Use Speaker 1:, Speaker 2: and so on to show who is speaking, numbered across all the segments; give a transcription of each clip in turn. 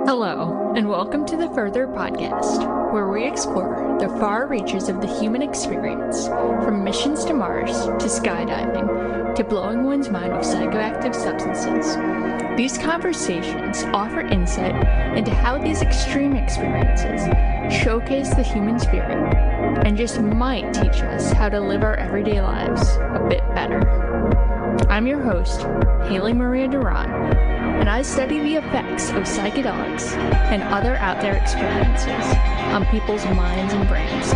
Speaker 1: Hello, and welcome to the Further podcast, where we explore the far reaches of the human experience, from missions to Mars to skydiving to blowing one's mind with psychoactive substances. These conversations offer insight into how these extreme experiences showcase the human spirit and just might teach us how to live our everyday lives a bit better. I'm your host, Haley Maria Duran, and I study the effects of psychedelics and other out-there experiences on people's minds and brains.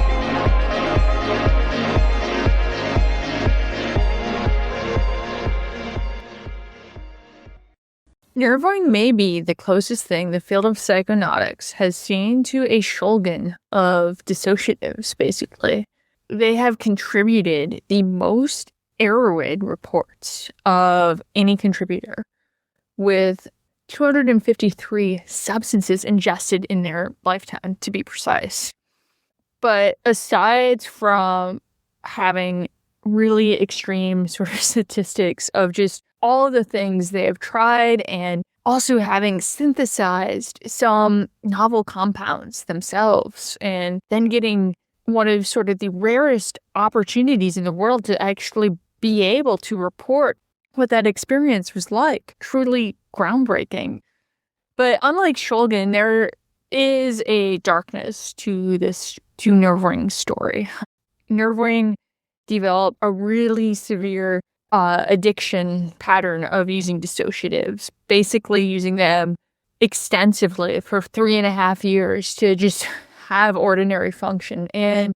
Speaker 1: Nervewing may be the closest thing the field of psychonautics has seen to a Shulgin of dissociatives, basically. They have contributed the most Erowid reports of any contributor, with 253 substances ingested in their lifetime, to be precise. But aside from having really extreme sort of statistics of just all of the things they have tried, and also having synthesized some novel compounds themselves, and then getting one of sort of the rarest opportunities in the world to actually be able to report what that experience was like. Truly groundbreaking. But unlike Shulgin, there is a darkness to Nervewing's story. Nervewing developed a really severe addiction pattern of using dissociatives, basically using them extensively for 3.5 years to just have ordinary function. And,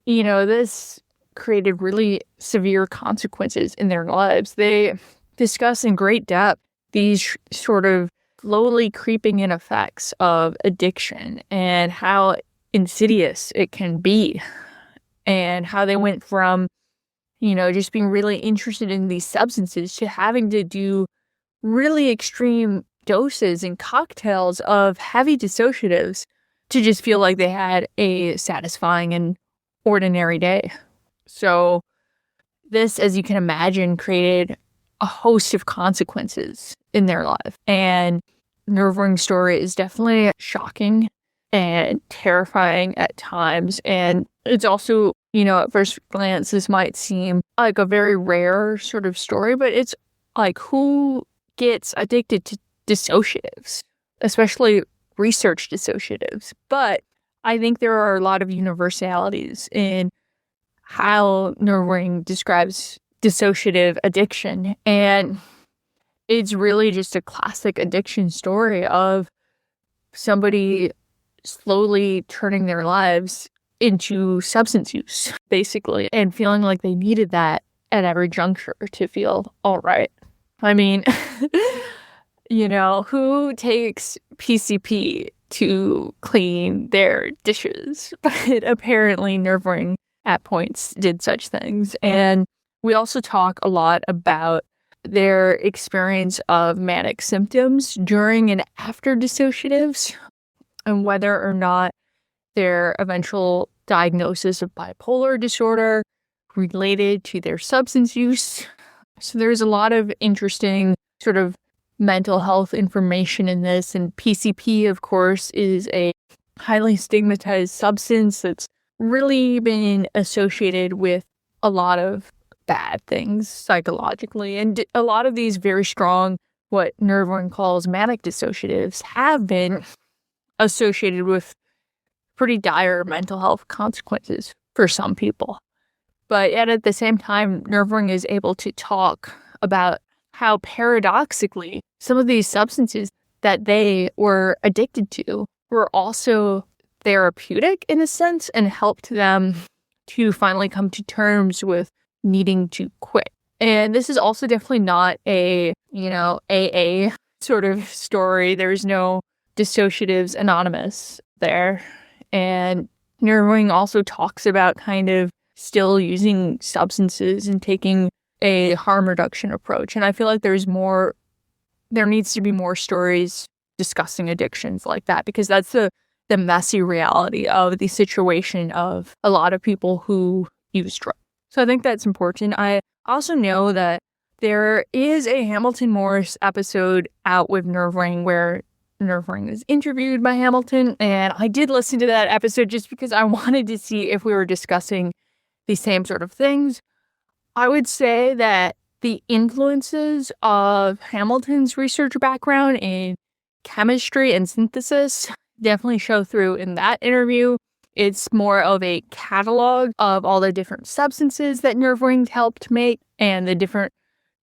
Speaker 1: this created really severe consequences in their lives. They discuss in great depth these sort of slowly creeping in effects of addiction and how insidious it can be, and how they went from, just being really interested in these substances to having to do really extreme doses and cocktails of heavy dissociatives to just feel like they had a satisfying and ordinary day. So this, as you can imagine, created a host of consequences in their life. And Nervewing's story is definitely shocking and terrifying at times. And it's also, at first glance, this might seem like a very rare sort of story, but it's like, who gets addicted to dissociatives, especially research dissociatives? But I think there are a lot of universalities in how Nervewing describes dissociative addiction, and it's really just a classic addiction story of somebody slowly turning their lives into substance use, basically, and feeling like they needed that at every juncture to feel all right. I mean, who takes PCP to clean their dishes? But apparently Nervewing at points did such things. And we also talk a lot about their experience of manic symptoms during and after dissociatives, and whether or not their eventual diagnosis of bipolar disorder related to their substance use. So there's a lot of interesting sort of mental health information in this. And PCP, of course, is a highly stigmatized substance that's really been associated with a lot of bad things psychologically. And a lot of these very strong, what Nervewing calls manic dissociatives, have been associated with pretty dire mental health consequences for some people. But yet at the same time, Nervewing is able to talk about how paradoxically some of these substances that they were addicted to were also therapeutic in a sense, and helped them to finally come to terms with needing to quit. And this is also definitely not a, AA sort of story. There's no Dissociatives Anonymous there. And Nervewing also talks about kind of still using substances and taking a harm reduction approach. And I feel like there needs to be more stories discussing addictions like that, because that's the messy reality of the situation of a lot of people who use drugs. So I think that's important. I also know that there is a Hamilton Morris episode out with Nervewing where Nervewing was interviewed by Hamilton, and I did listen to that episode just because I wanted to see if we were discussing the same sort of things. I would say that the influences of Hamilton's research background in chemistry and synthesis definitely show through in that interview. It's more of a catalog of all the different substances that Nervewing helped make and the different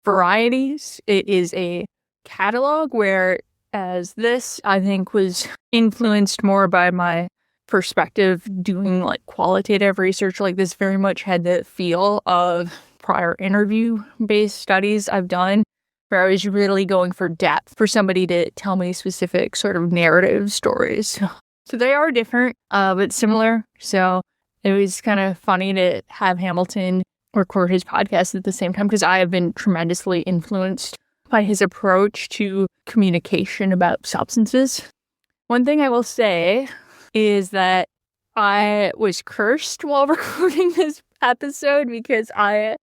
Speaker 1: varieties. It is a catalog, whereas this, I think, was influenced more by my perspective doing like qualitative research. Like this very much had the feel of prior interview-based studies I've done, where I was really going for depth for somebody to tell me specific sort of narrative stories. So they are different, but similar. So it was kind of funny to have Hamilton record his podcast at the same time, because I have been tremendously influenced by his approach to communication about substances. One thing I will say is that I was cursed while recording this episode because I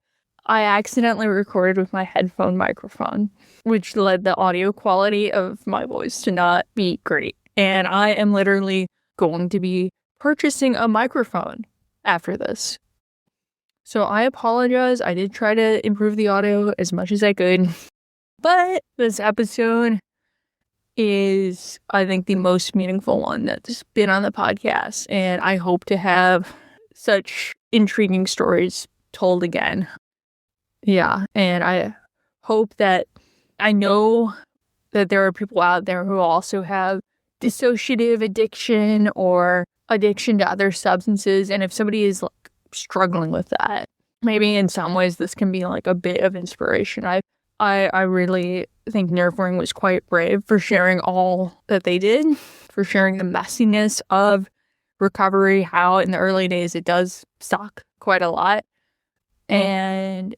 Speaker 1: accidentally recorded with my headphone microphone, which led the audio quality of my voice to not be great. And I am literally going to be purchasing a microphone after this. So I apologize. I did try to improve the audio as much as I could. But this episode is, I think, the most meaningful one that's been on the podcast. And I hope to have such intriguing stories told again. Yeah, and I hope that I know that there are people out there who also have dissociative addiction or addiction to other substances. And if somebody is like struggling with that, maybe in some ways this can be like a bit of inspiration. I really think Nervewing was quite brave for sharing all that they did, for sharing the messiness of recovery, how in the early days it does suck quite a lot. And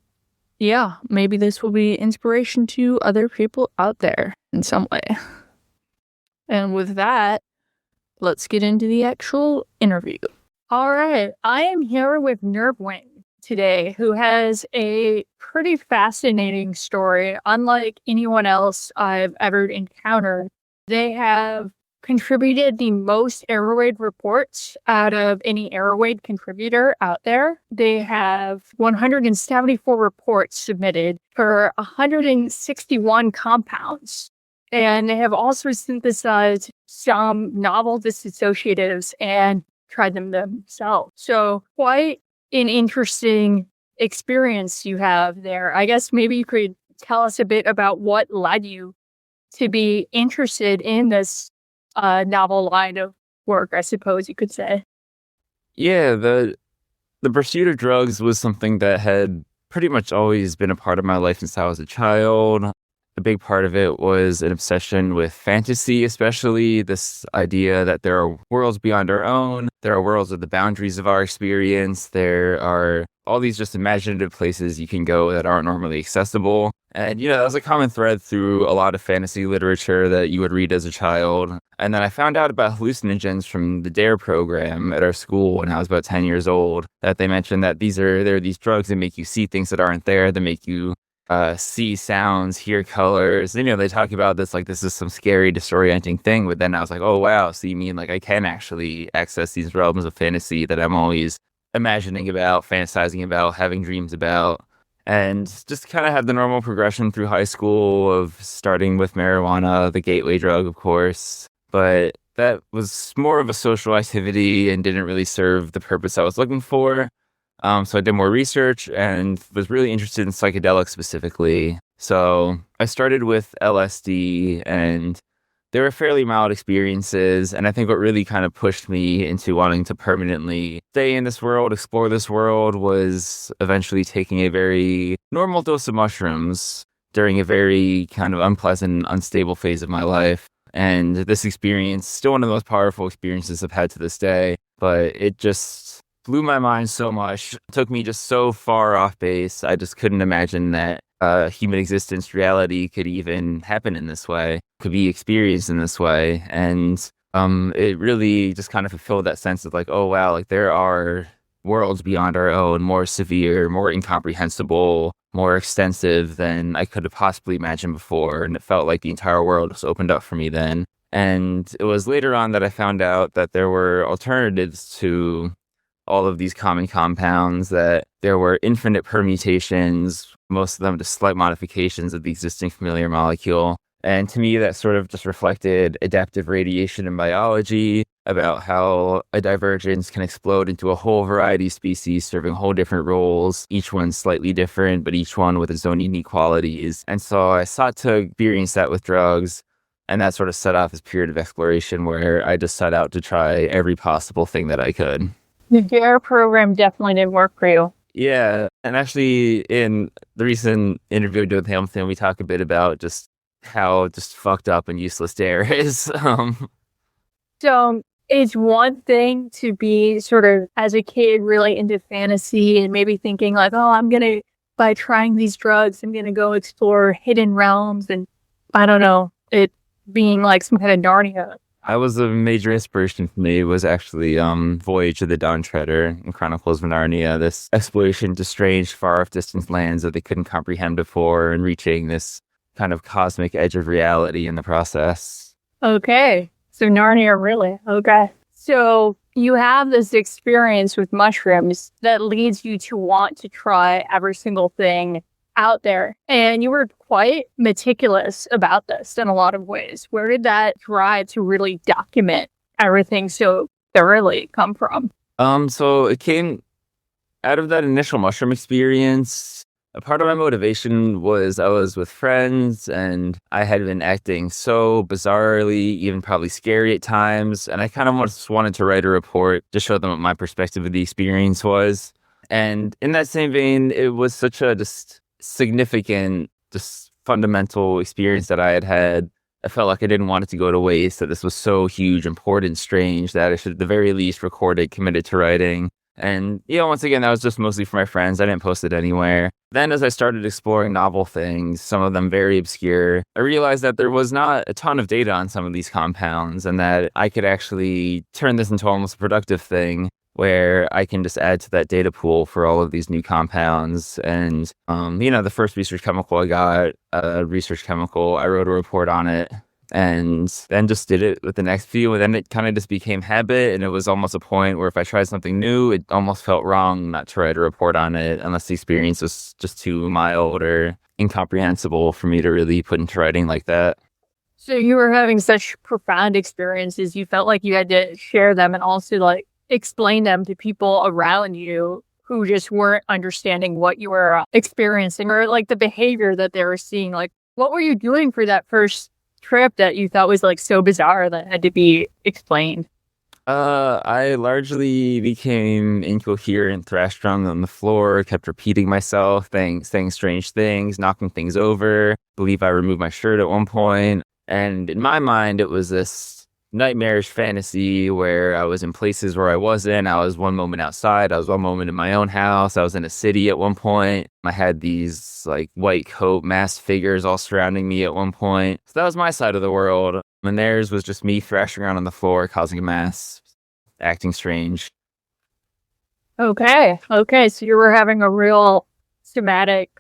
Speaker 1: yeah, maybe this will be inspiration to other people out there in some way. And with that, let's get into the actual interview. All right, I am here with Nervewing today, who has a pretty fascinating story, unlike anyone else I've ever encountered. They have contributed the most Erowid reports out of any Erowid contributor out there. They have 174 reports submitted for 161 compounds. And they have also synthesized some novel dissociatives and tried them themselves. So quite an interesting experience you have there. I guess maybe you could tell us a bit about what led you to be interested in this novel line of work, I suppose you could say.
Speaker 2: Yeah, the pursuit of drugs was something that had pretty much always been a part of my life since I was a child. A big part of it was an obsession with fantasy, especially this idea that there are worlds beyond our own. There are worlds at the boundaries of our experience. There are all these just imaginative places you can go that aren't normally accessible. And, that was a common thread through a lot of fantasy literature that you would read as a child. And then I found out about hallucinogens from the DARE program at our school when I was about 10 years old, that they mentioned that there are these drugs that make you see things that aren't there, that make you see sounds, hear colors. They talk about this like this is some scary, disorienting thing. But then I was like, oh, wow. So you mean like I can actually access these realms of fantasy that I'm always imagining about, fantasizing about, having dreams about. And just kind of had the normal progression through high school of starting with marijuana, the gateway drug, of course. But that was more of a social activity and didn't really serve the purpose I was looking for. So I did more research and was really interested in psychedelics specifically. So I started with LSD, and they were fairly mild experiences. And I think what really kind of pushed me into wanting to permanently stay in this world, explore this world, was eventually taking a very normal dose of mushrooms during a very kind of unpleasant, unstable phase of my life. And this experience, still one of the most powerful experiences I've had to this day, but it just blew my mind so much. It took me just so far off base. I just couldn't imagine that human existence, reality could even happen in this way, could be experienced in this way. And it really just kind of fulfilled that sense of like, oh, wow, like there are worlds beyond our own, more severe, more incomprehensible, more extensive than I could have possibly imagined before. And it felt like the entire world was opened up for me then. And it was later on that I found out that there were alternatives to all of these common compounds, that there were infinite permutations, most of them just slight modifications of the existing familiar molecule. And to me, that sort of just reflected adaptive radiation in biology, about how a divergence can explode into a whole variety of species serving whole different roles, each one slightly different, but each one with its own unique qualities. And so I sought to experience that with drugs. And that sort of set off this period of exploration where I just set out to try every possible thing that I could.
Speaker 1: The DARE program definitely didn't work for you.
Speaker 2: Yeah. And actually, in the recent interview I did with Hamilton, we talk a bit about just how just fucked up and useless DARE is.
Speaker 1: So it's one thing to be sort of, as a kid, really into fantasy and maybe thinking like, oh, by trying these drugs, I'm going to go explore hidden realms and I don't know, it being like some kind of Narnia.
Speaker 2: I was a major inspiration for me was actually Voyage of the Dawn Treader and Chronicles of Narnia, this exploration to strange, far-off distant lands that they couldn't comprehend before and reaching this kind of cosmic edge of reality in the process.
Speaker 1: Okay. So Narnia, really? Okay. So you have this experience with mushrooms that leads you to want to try every single thing out there. And you were quite meticulous about this in a lot of ways. Where did that drive to really document everything so thoroughly come from?
Speaker 2: So it came out of that initial mushroom experience. A part of my motivation was I was with friends and I had been acting so bizarrely, even probably scary at times. And I kind of just wanted to write a report to show them what my perspective of the experience was. And in that same vein, it was such a just significant, just fundamental experience that I had. I felt like I didn't want it to go to waste, that this was so huge, important, strange, that I should at the very least record it, committed to writing. And, once again, that was just mostly for my friends. I didn't post it anywhere. Then as I started exploring novel things, some of them very obscure, I realized that there was not a ton of data on some of these compounds and that I could actually turn this into almost a productive thing where I can just add to that data pool for all of these new compounds. And, the first research chemical I got, research chemical, I wrote a report on it. And then just did it with the next few. And then it kind of just became habit. And it was almost a point where if I tried something new, it almost felt wrong not to write a report on it unless the experience was just too mild or incomprehensible for me to really put into writing like that.
Speaker 1: So you were having such profound experiences, you felt like you had to share them and also like explain them to people around you who just weren't understanding what you were experiencing or like the behavior that they were seeing. Like, what were you doing for that first trip that you thought was like so bizarre that had to be explained?
Speaker 2: I largely became incoherent, thrash drummed on the floor, kept repeating myself, saying strange things, knocking things over. Believe I removed my shirt at one point. And in my mind, it was this nightmarish fantasy where I was in places where I wasn't. I was one moment outside. I was one moment in my own house. I was in a city at one point. I had these like white coat masked figures all surrounding me at one point. So that was my side of the world. And theirs was just me thrashing around on the floor, causing a mess, acting strange.
Speaker 1: Okay. So you were having a real somatic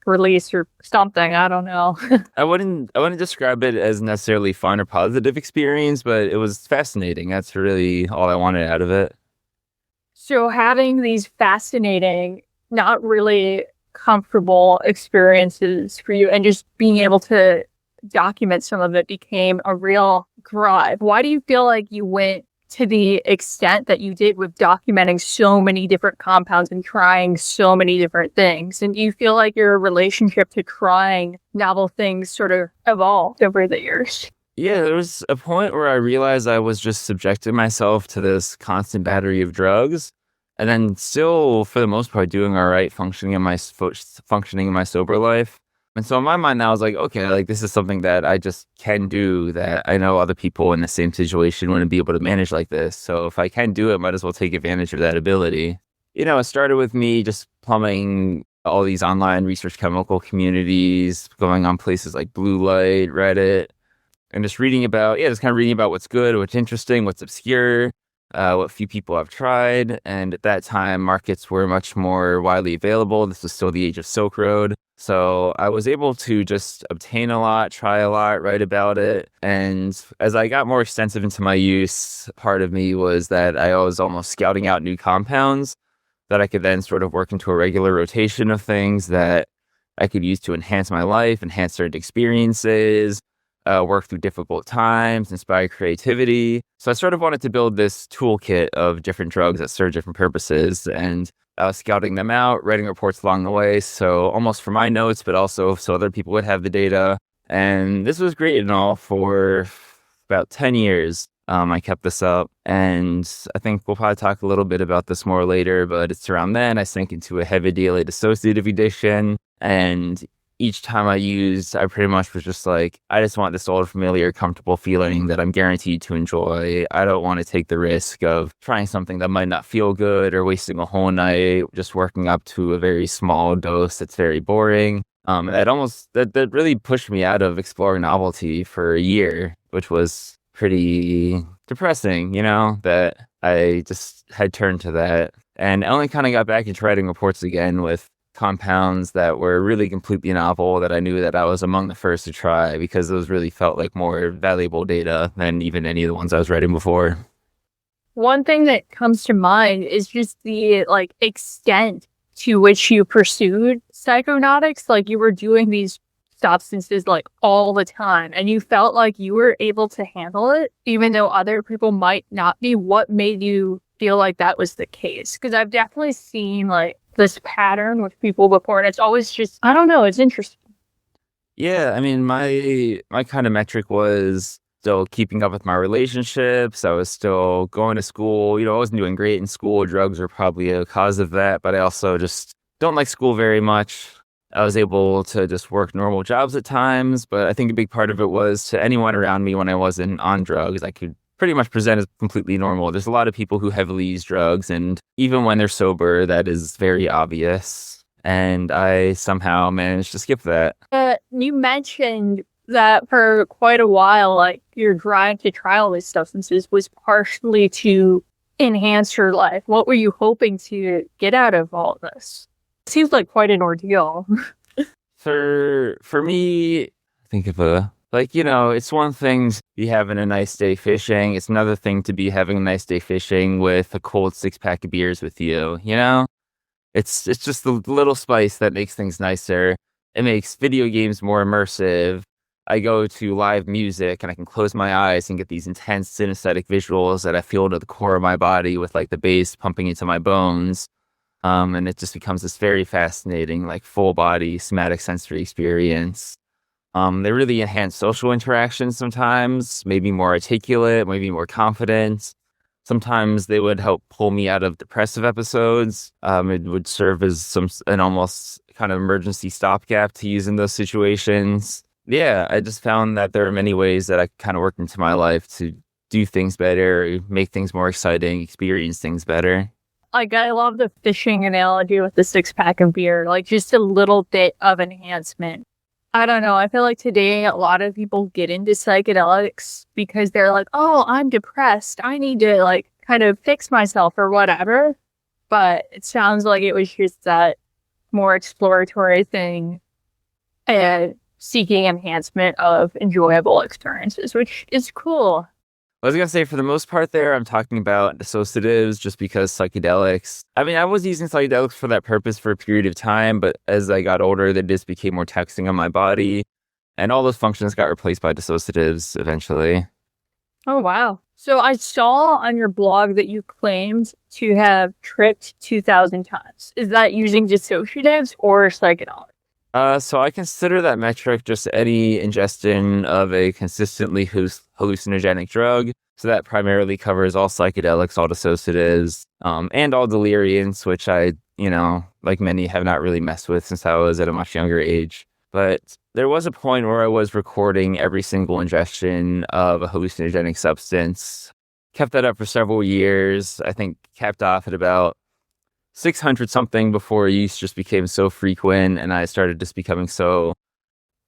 Speaker 1: release or something. I don't know.
Speaker 2: I wouldn't describe it as necessarily fun or positive experience, but it was fascinating. That's really all I wanted out of it.
Speaker 1: So having these fascinating, not really comfortable experiences for you and just being able to document some of it became a real drive. Why do you feel like you went to the extent that you did with documenting so many different compounds and trying so many different things? And do you feel like your relationship to trying novel things sort of evolved over the years?
Speaker 2: Yeah, there was a point where I realized I was just subjecting myself to this constant battery of drugs and then still, for the most part, doing all right, functioning in my sober life. And so in my mind now, I was like, okay, like this is something that I just can do, that I know other people in the same situation wouldn't be able to manage like this. So if I can do it, might as well take advantage of that ability. It started with me just plumbing all these online research chemical communities, going on places like Blue Light, Reddit, and just reading about what's good, what's interesting, what's obscure. what few people have tried. And at that time, markets were much more widely available. This was still the age of Silk Road. So I was able to just obtain a lot, try a lot, write about it. And as I got more extensive into my use, part of me was that I was almost scouting out new compounds that I could then sort of work into a regular rotation of things that I could use to enhance my life, enhance certain experiences, work through difficult times, inspire creativity. So I sort of wanted to build this toolkit of different drugs that serve different purposes, and I was scouting them out, writing reports along the way, so almost for my notes, but also so other people would have the data. And this was great and all for about 10 years. I kept this up, and I think we'll probably talk a little bit about this more later, but it's around then I sank into a heavy daily dissociative addiction, and each time I used, I pretty much was just like, I just want this old, familiar, comfortable feeling that I'm guaranteed to enjoy. I don't want to take the risk of trying something that might not feel good or wasting a whole night just working up to a very small dose that's very boring. That really pushed me out of exploring novelty for a year, which was pretty depressing, that I just had turned to that. And I only kind of got back into writing reports again with compounds that were really completely novel that I knew that I was among the first to try, because those really felt like more valuable data than even any of the ones I was writing before.
Speaker 1: One thing that comes to mind is just the extent to which you pursued psychonautics. Like, you were doing these substances all the time, and you felt like you were able to handle it even though other people might not be. What made you feel like that was the case? Because I've definitely seen this pattern with people before, and it's always just, I don't know, it's interesting.
Speaker 2: Yeah, I mean, my kind of metric was still keeping up with my relationships. I was still going to school. I wasn't doing great in school. Drugs were probably a cause of that, but I also just don't like school very much. I was able to just work normal jobs at times, but I think a big part of it was to anyone around me when I wasn't on drugs, I could pretty much present as completely normal. There's a lot of people who heavily use drugs, and even when they're sober, that is very obvious. And I somehow managed to skip that.
Speaker 1: You mentioned that for quite a while, your drive to try all these substances was partially to enhance your life. What were you hoping to get out of all of this? It seems like quite an ordeal.
Speaker 2: For me, think of it's one thing to be having a nice day fishing. It's another thing to be having a nice day fishing with a cold 6-pack of beers with you, It's just the little spice that makes things nicer. It makes video games more immersive. I go to live music and I can close my eyes and get these intense synesthetic visuals that I feel to the core of my body with the bass pumping into my bones. And it just becomes this very fascinating, full body somatic sensory experience. They really enhance social interactions sometimes, maybe more articulate, maybe more confident. Sometimes they would help pull me out of depressive episodes. It would serve as an almost kind of emergency stopgap to use in those situations. Yeah, I just found that there are many ways that I kind of worked into my life to do things better, make things more exciting, experience things better.
Speaker 1: I love the fishing analogy with the 6-pack of beer, just a little bit of enhancement. I don't know. I feel like today a lot of people get into psychedelics because they're like, oh, I'm depressed. I need to kind of fix myself or whatever. But it sounds like it was just that more exploratory thing and seeking enhancement of enjoyable experiences, which is cool.
Speaker 2: I was going to say, for the most part there, I'm talking about dissociatives just because psychedelics. I mean, I was using psychedelics for that purpose for a period of time, but as I got older, they just became more taxing on my body, and all those functions got replaced by dissociatives eventually.
Speaker 1: Oh, wow. So I saw on your blog that you claimed to have tripped 2,000 times. Is that using dissociatives or psychedelics?
Speaker 2: So I consider that metric just any ingestion of a consistently hallucinogenic drug. So that primarily covers all psychedelics, all dissociatives, and all deliriants, which I, like many, have not really messed with since I was at a much younger age. But there was a point where I was recording every single ingestion of a hallucinogenic substance. Kept that up for several years. I think capped off at about 600 something before use just became so frequent, and I started just becoming so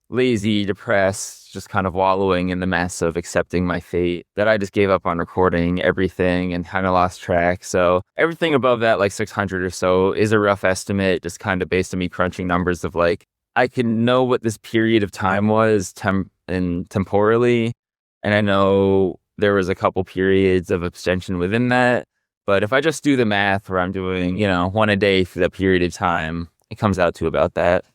Speaker 2: lazy, depressed, just kind of wallowing in the mess of accepting my fate, that I just gave up on recording everything and kind of lost track. So everything above that, like 600 or so, is a rough estimate, just kind of based on me crunching numbers of like, I can know what this period of time was temporally, and I know there was a couple periods of abstention within that. But if I just do the math where I'm doing, one a day for that period of time, it comes out to about that.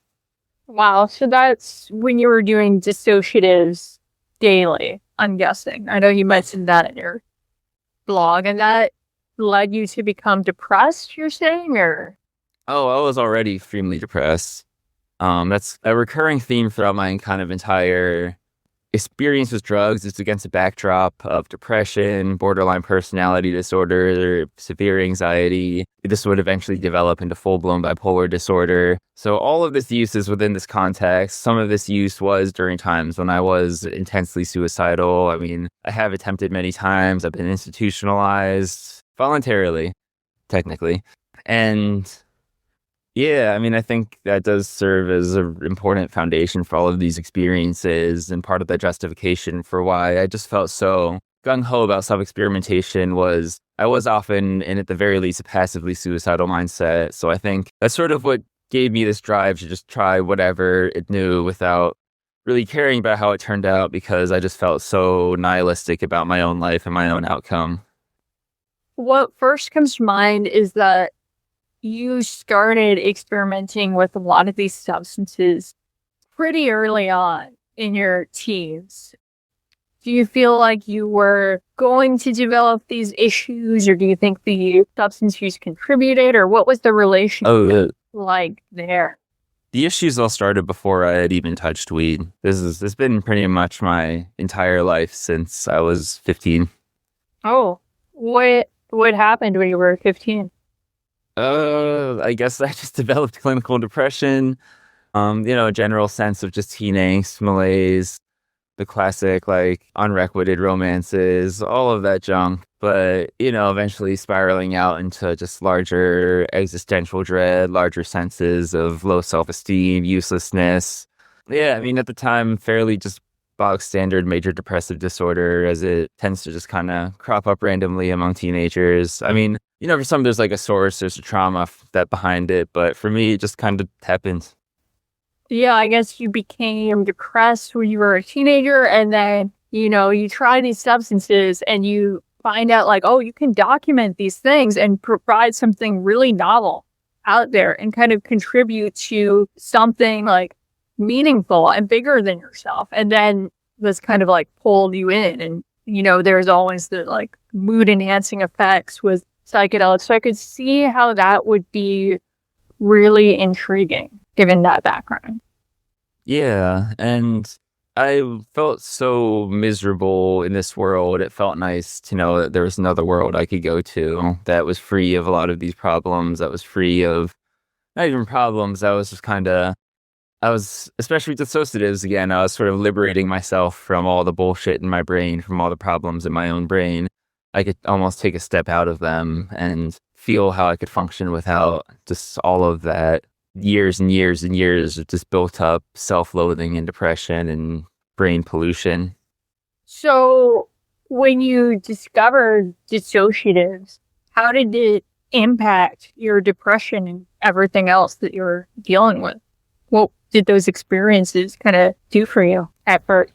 Speaker 1: Wow. So that's when you were doing dissociatives daily, I'm guessing. I know you mentioned that in your blog, and that led you to become depressed, you're saying, or?
Speaker 2: Oh, I was already extremely depressed. That's a recurring theme throughout my kind of entire experience with drugs. It's against a backdrop of depression, borderline personality disorder, severe anxiety. This would eventually develop into full-blown bipolar disorder. So all of this use is within this context. Some of this use was during times when I was intensely suicidal. I mean, I have attempted many times. I've been institutionalized voluntarily, technically. And yeah, I mean, I think that does serve as an important foundation for all of these experiences, and part of the justification for why I just felt so gung-ho about self-experimentation was I was often in, at the very least, a passively suicidal mindset. So I think that's sort of what gave me this drive to just try whatever it knew without really caring about how it turned out, because I just felt so nihilistic about my own life and my own outcome.
Speaker 1: What first comes to mind is that you started experimenting with a lot of these substances pretty early on in your teens. Do you feel like you were going to develop these issues, or do you think the substance use contributed, or what was the relationship like there?
Speaker 2: The issues all started before I had even touched weed. This has been pretty much my entire life since I was 15.
Speaker 1: Oh, what happened when you were 15?
Speaker 2: I guess I just developed clinical depression, a general sense of just teen angst, malaise, the classic, like, unrequited romances, all of that junk. But, eventually spiraling out into just larger existential dread, larger senses of low self-esteem, uselessness. Yeah, I mean, at the time, fairly just bog standard major depressive disorder, as it tends to just kind of crop up randomly among teenagers. I mean, for some there's like a source, there's a trauma that behind it, but for me it just kind of happens.
Speaker 1: Yeah, I guess you became depressed when you were a teenager, and then, you try these substances and you find out like, oh, you can document these things and provide something really novel out there and kind of contribute to something like meaningful and bigger than yourself. And then this kind of like pulled you in, and, there's always the like mood enhancing effects with psychedelics. So I could see how that would be really intriguing given that background.
Speaker 2: Yeah, and I felt so miserable in this world. It felt nice to know that there was another world I could go to that was free of a lot of these problems, that was free of not even problems. I was, especially with dissociatives again, I was sort of liberating myself from all the bullshit in my brain, from all the problems in my own brain. I could almost take a step out of them and feel how I could function without just all of that years and years and years of just built up self-loathing and depression and brain pollution.
Speaker 1: So when you discovered dissociatives, how did it impact your depression and everything else that you're dealing with? What did those experiences kind of do for you at first?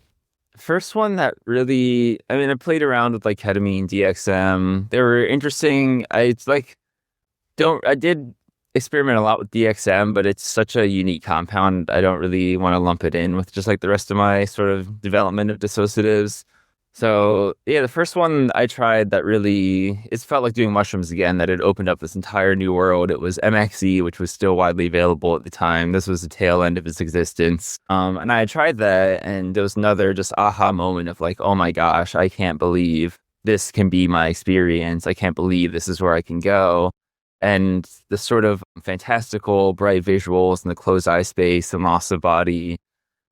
Speaker 2: First one that really, I played around with like ketamine, DXM. They were interesting. I did experiment a lot with DXM, but it's such a unique compound. I don't really want to lump it in with just like the rest of my sort of development of dissociatives. So yeah, the first one I tried that really, it felt like doing mushrooms again, that it opened up this entire new world. It was MXE, which was still widely available at the time. This was the tail end of its existence. And I tried that, and there was another just aha moment of like, oh my gosh, I can't believe this can be my experience. I can't believe this is where I can go. And the sort of fantastical, bright visuals and the closed eye space and loss of body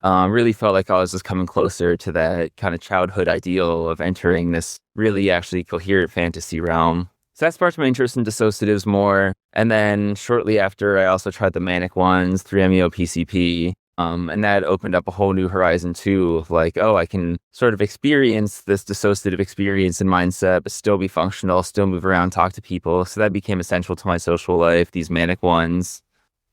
Speaker 2: really felt like I was just coming closer to that kind of childhood ideal of entering this really actually coherent fantasy realm. So that sparked my interest in dissociatives more. And then shortly after, I also tried the manic ones, 3-MeO-PCP. And that opened up a whole new horizon too, of like, oh, I can sort of experience this dissociative experience and mindset, but still be functional, still move around, talk to people. So that became essential to my social life, these manic ones.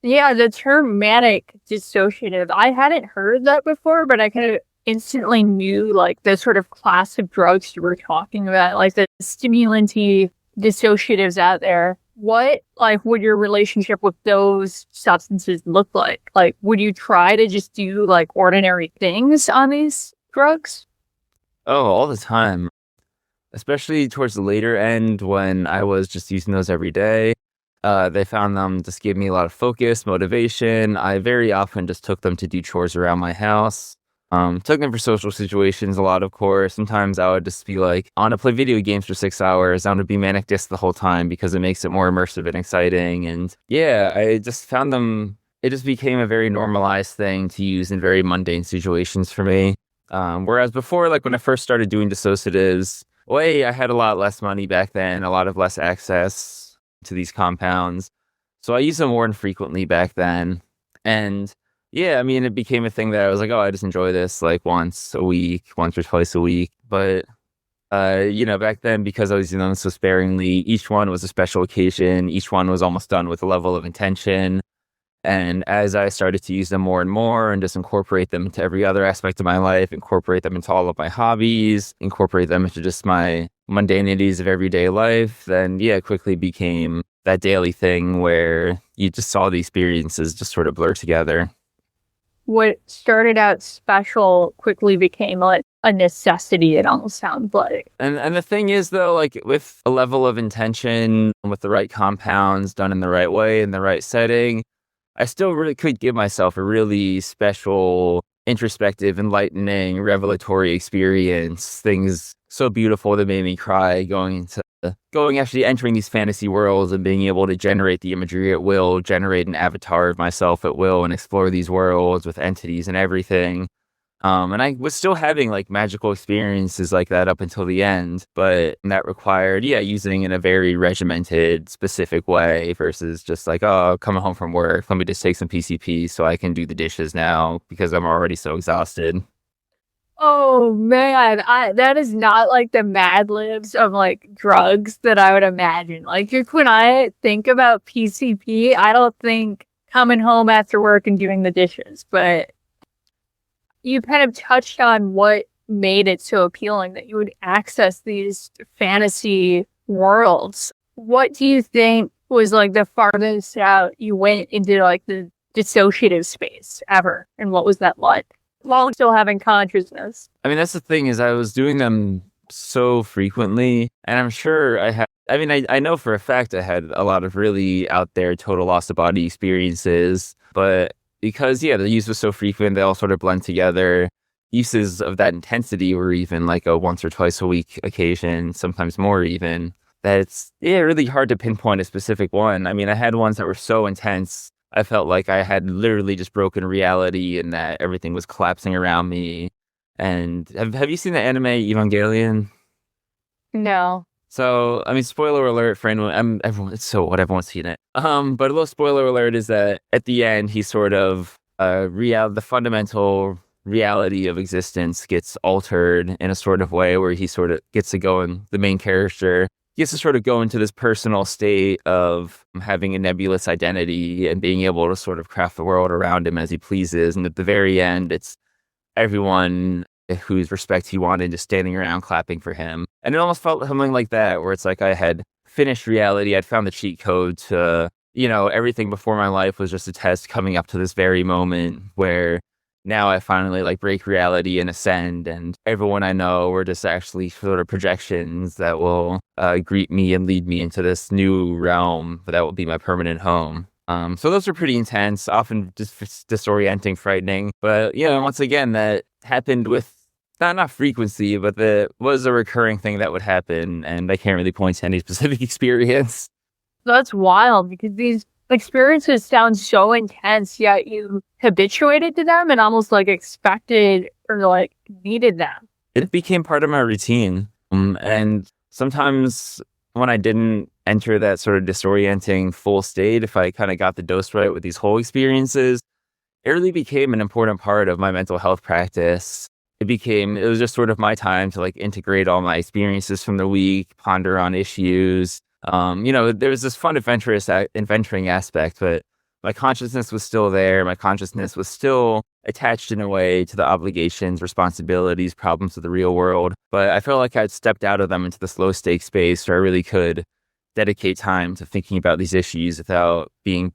Speaker 1: Yeah, the term manic dissociative, I hadn't heard that before, but I kind of instantly knew like the sort of class of drugs you were talking about, like the stimulanty dissociatives out there. What like would your relationship with those substances look like? Like, would you try to just do like ordinary things on these drugs?
Speaker 2: Oh, all the time, especially towards the later end when I was just using those every day. They found them just gave me a lot of focus, motivation. I very often just took them to do chores around my house. Took them for social situations a lot, of course. Sometimes I would just be like, I want to play video games for 6 hours. I want to be manic disc the whole time because it makes it more immersive and exciting. And yeah, I just found them, it just became a very normalized thing to use in very mundane situations for me. Whereas before, like when I first started doing dissociatives, I had a lot less money back then, a lot of less access to these compounds. So I used them more infrequently back then. And yeah, I mean, it became a thing that I was like, oh, I just enjoy this like once a week, once or twice a week. But, back then, because I was using them so sparingly, each one was a special occasion. Each one was almost done with a level of intention. And as I started to use them more and more and just incorporate them into every other aspect of my life, incorporate them into all of my hobbies, incorporate them into just my mundanities of everyday life, then yeah, it quickly became that daily thing where you just saw the experiences just sort of blur together.
Speaker 1: What started out special quickly became like a necessity, it almost sounds like.
Speaker 2: And the thing is, though, like with a level of intention, with the right compounds done in the right way, in the right setting, I still really could give myself a really special, introspective, enlightening, revelatory experience. Things so beautiful that made me cry actually entering these fantasy worlds and being able to generate the imagery at will, generate an avatar of myself at will and explore these worlds with entities and everything. And I was still having like magical experiences like that up until the end, but that required, using in a very regimented, specific way versus just like, oh, coming home from work, let me just take some PCP so I can do the dishes now because I'm already so exhausted.
Speaker 1: Oh man, that is not like the Mad Libs of like drugs that I would imagine. Like when I think about PCP, I don't think coming home after work and doing the dishes, but you kind of touched on what made it so appealing that you would access these fantasy worlds. What do you think was like the farthest out you went into like the dissociative space ever? And what was that like? While still having consciousness.
Speaker 2: I mean, that's the thing is I was doing them so frequently, and I'm sure I know for a fact I had a lot of really out there total loss of body experiences, but because, the use was so frequent, they all sort of blend together. Uses of that intensity were even like a once or twice a week occasion, sometimes more even, that it's really hard to pinpoint a specific one. I mean, I had ones that were so intense, I felt like I had literally just broken reality and that everything was collapsing around me. And have you seen the anime Evangelion?
Speaker 1: No.
Speaker 2: So, I mean, spoiler alert for anyone. Everyone's seen it. But a little spoiler alert is that at the end, he sort of the fundamental reality of existence gets altered in a sort of way where he sort of gets to go in the main character. He gets to sort of go into this personal state of having a nebulous identity and being able to sort of craft the world around him as he pleases. And at the very end, it's everyone whose respect he wanted just standing around clapping for him. And it almost felt something like that, where it's like I had finished reality. I'd found the cheat code to, everything before my life was just a test coming up to this very moment where now I finally like break reality and ascend, and everyone I know were just actually sort of projections that will greet me and lead me into this new realm that will be my permanent home. So those were pretty intense, often just disorienting, frightening. But, once again, that happened with not frequency, but that was a recurring thing that would happen. And I can't really point to any specific experience.
Speaker 1: That's wild because these experiences sound so intense, yet you habituated to them and almost like expected or like needed them.
Speaker 2: It became part of my routine. And sometimes when I didn't enter that sort of disorienting full state, if I kind of got the dose right with these whole experiences, it really became an important part of my mental health practice. It was just sort of my time to like integrate all my experiences from the week, ponder on issues. There was this fun adventuring aspect, but my consciousness was still there. My consciousness was still attached in a way to the obligations, responsibilities, problems of the real world. But I felt like I'd stepped out of them into the slow stake space where I really could dedicate time to thinking about these issues without being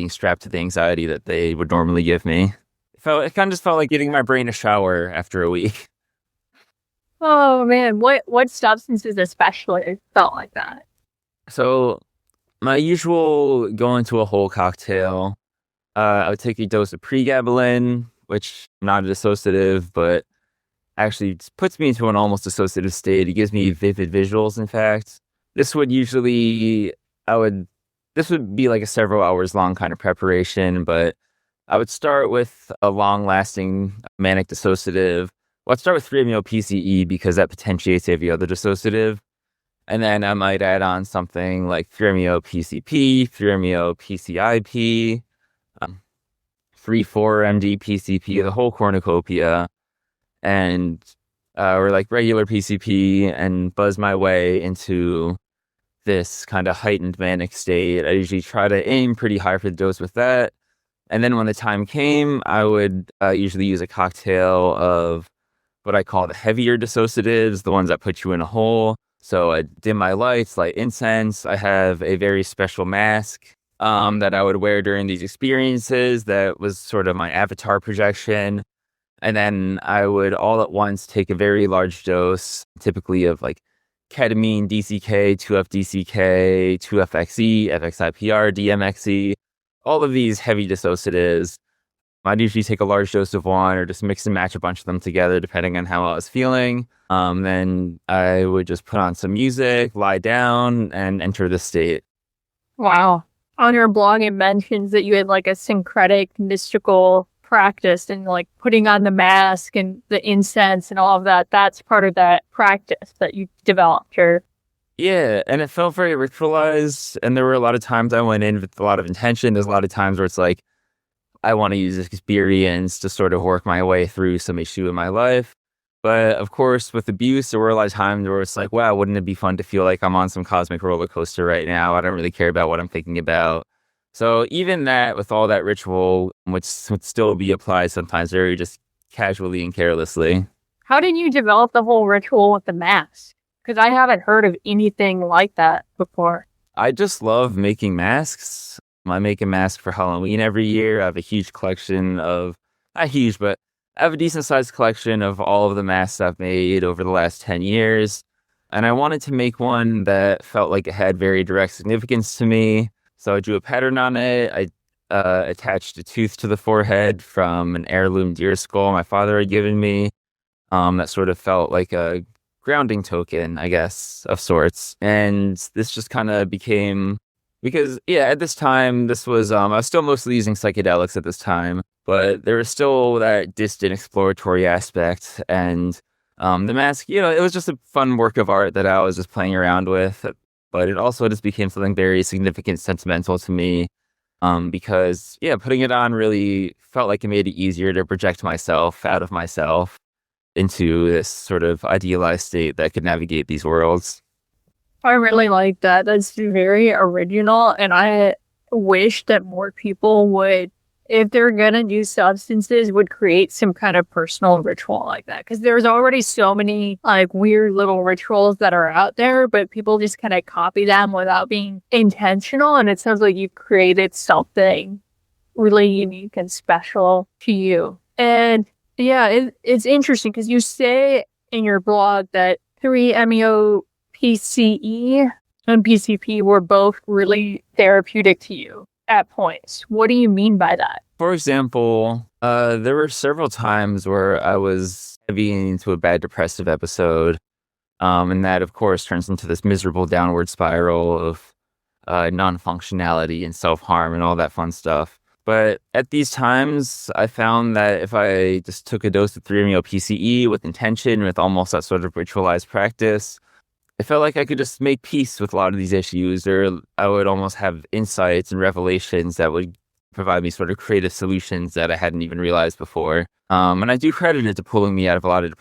Speaker 2: strapped to the anxiety that they would normally give me. It kind of just felt like giving my brain a shower after a week.
Speaker 1: Oh man, what substances especially felt like that?
Speaker 2: So my usual going to a whole cocktail, I would take a dose of pregabalin, which I'm not a dissociative, but actually puts me into an almost dissociative state. It gives me vivid visuals, in fact. This would be like a several hours long kind of preparation, but I would start with a long-lasting manic dissociative. Well, I'd start with 3-MeO-PCE because that potentiates every other dissociative. And then I might add on something like 3-MeO-PCP, 3-MeO-PCIP, 3,4-MD-PCP, the whole cornucopia, or like regular PCP, and buzz my way into this kind of heightened manic state. I usually try to aim pretty high for the dose with that. And then when the time came, I would usually use a cocktail of what I call the heavier dissociatives, the ones that put you in a hole. So I dim my lights, light incense. I have a very special mask that I would wear during these experiences that was sort of my avatar projection. And then I would all at once take a very large dose, typically of like ketamine, DCK, 2F-DCK, 2FXE, FXIPR, DMXE, all of these heavy dissociatives. I'd usually take a large dose of one or just mix and match a bunch of them together depending on how I was feeling. Then I would just put on some music, lie down, and enter the state.
Speaker 1: Wow. On your blog, it mentions that you had like a syncretic mystical practice and like putting on the mask and the incense and all of that. That's part of that practice that you developed.
Speaker 2: Yeah, and it felt very ritualized. And there were a lot of times I went in with a lot of intention. There's a lot of times where it's like, I want to use this experience to sort of work my way through some issue in my life. But of course, with abuse, there were a lot of times where it's like, wow, wouldn't it be fun to feel like I'm on some cosmic roller coaster right now? I don't really care about what I'm thinking about. So even that, with all that ritual, which would still be applied sometimes very just casually and carelessly.
Speaker 1: How did you develop the whole ritual with the mask? Because I haven't heard of anything like that before.
Speaker 2: I just love making masks. I make a mask for Halloween every year. I have a huge collection of, not huge, but I have a decent sized collection of all of the masks I've made over the last 10 years. And I wanted to make one that felt like it had very direct significance to me. So I drew a pattern on it. I attached a tooth to the forehead from an heirloom deer skull my father had given me. That sort of felt like a grounding token, I guess, of sorts. And this just kind of became, because, yeah, at this time, I was still mostly using psychedelics at this time, but there was still that distant exploratory aspect. And the mask, it was just a fun work of art that I was just playing around with. But it also just became something very significant, sentimental to me. Because, putting it on really felt like it made it easier to project myself out of myself into this sort of idealized state that could navigate these worlds.
Speaker 1: I really like that. That's very original. And I wish that more people would, if they're going to use substances, would create some kind of personal ritual like that. Because there's already so many like weird little rituals that are out there, but people just kind of copy them without being intentional. And it sounds like you've created something really unique and special to you. And yeah, it's interesting because you say in your blog that 3-MeO-PCE and PCP were both really therapeutic to you at points. What do you mean by that?
Speaker 2: For example, there were several times where I was heavy into a bad depressive episode. And that, of course, turns into this miserable downward spiral of non-functionality and self-harm and all that fun stuff. But at these times, I found that if I just took a dose of 3-MeO-PCE with intention, with almost that sort of ritualized practice, it felt like I could just make peace with a lot of these issues, or I would almost have insights and revelations that would provide me sort of creative solutions that I hadn't even realized before. And I do credit it to pulling me out of a lot of